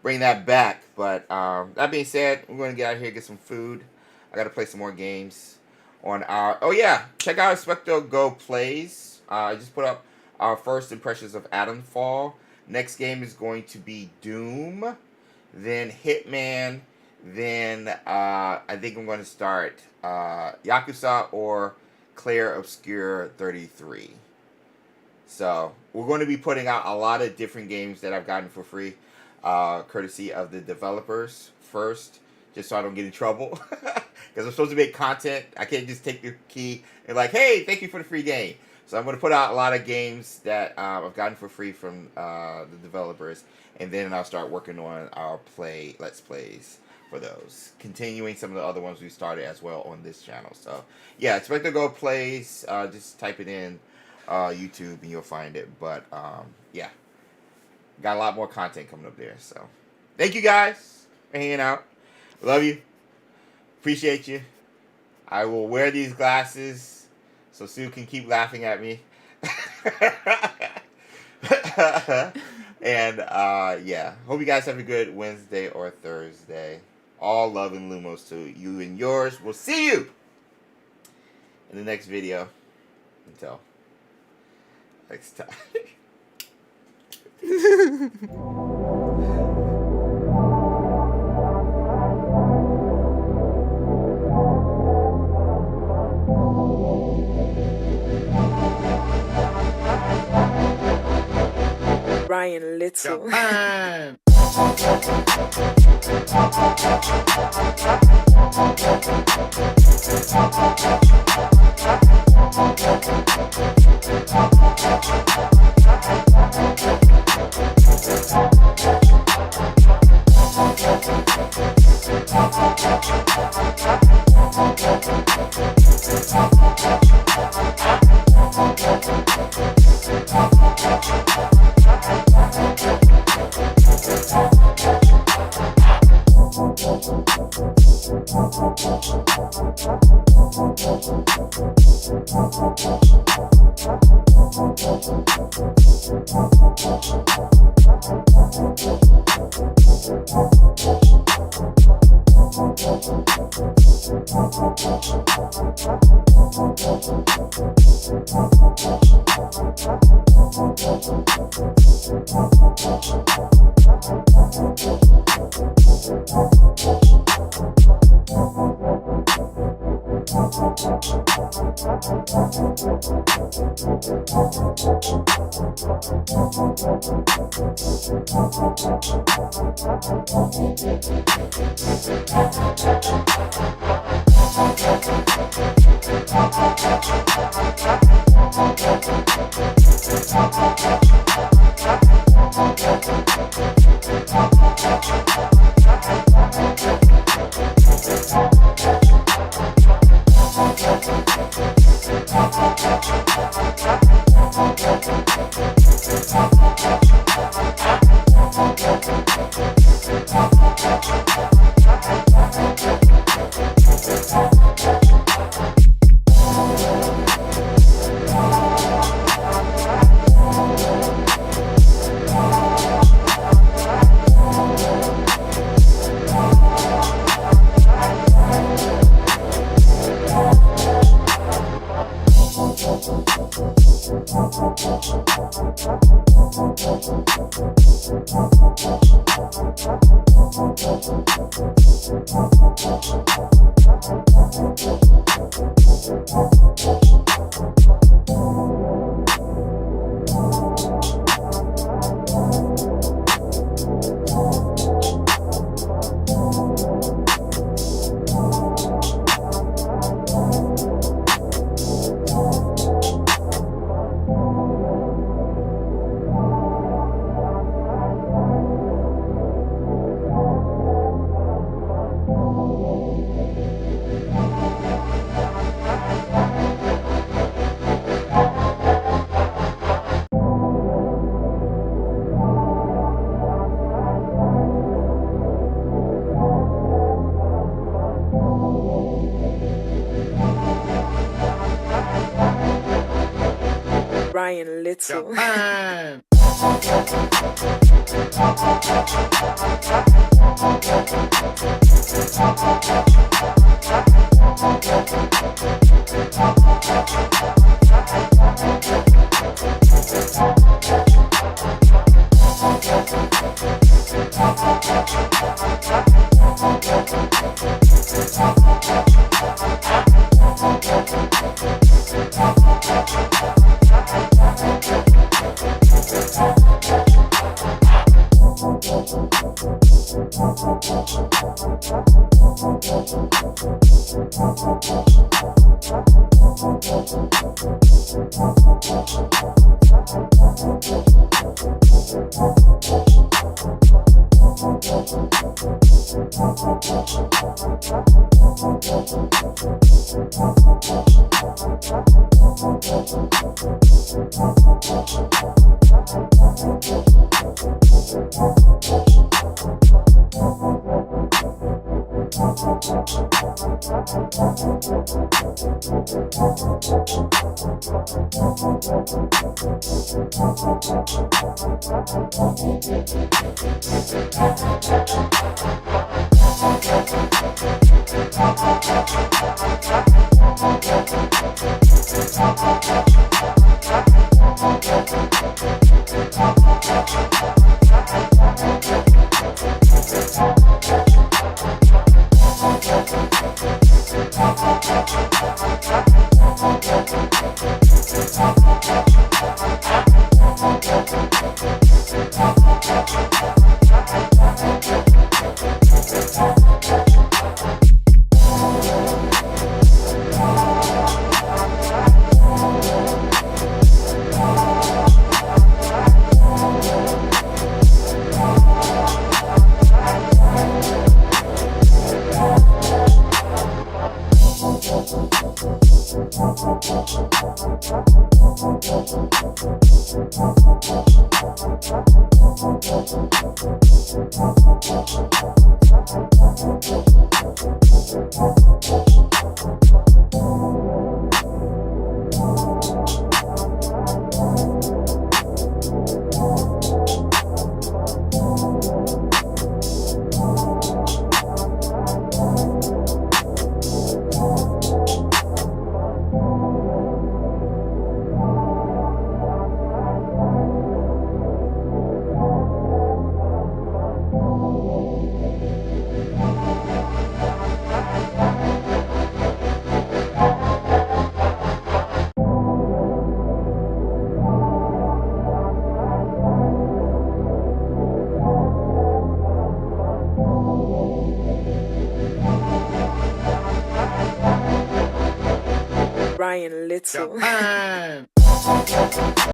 bring that back. But that being said, we're going to get out here, get some food. I got to play some more games on our... Oh, yeah. Check out XpectoGO Plays. I just put up our first impressions of Atomfall. Next game is going to be Doom. Then Hitman. Then I think I'm going to start Yakuza or Claire Obscure 33. So we're going to be putting out a lot of different games that I've gotten for free, courtesy of the developers first, just so I don't get in trouble. Because I'm supposed to make content. I can't just take the key and like, hey, thank you for the free game. So I'm going to put out a lot of games that I've gotten for free from the developers. And then I'll start working on our Let's Plays for those. Continuing some of the other ones we started as well on this channel. So, yeah, XpectoGO Plays. Just type it in YouTube and you'll find it. But, yeah. Got a lot more content coming up there. So, thank you guys for hanging out. Love you. Appreciate you. I will wear these glasses so Sue can keep laughing at me. And, yeah. Hope you guys have a good Wednesday or Thursday. All love and lumos to you and yours. We'll see you in the next video. Until next time. Ryan Little. Brian Little. Brian Little.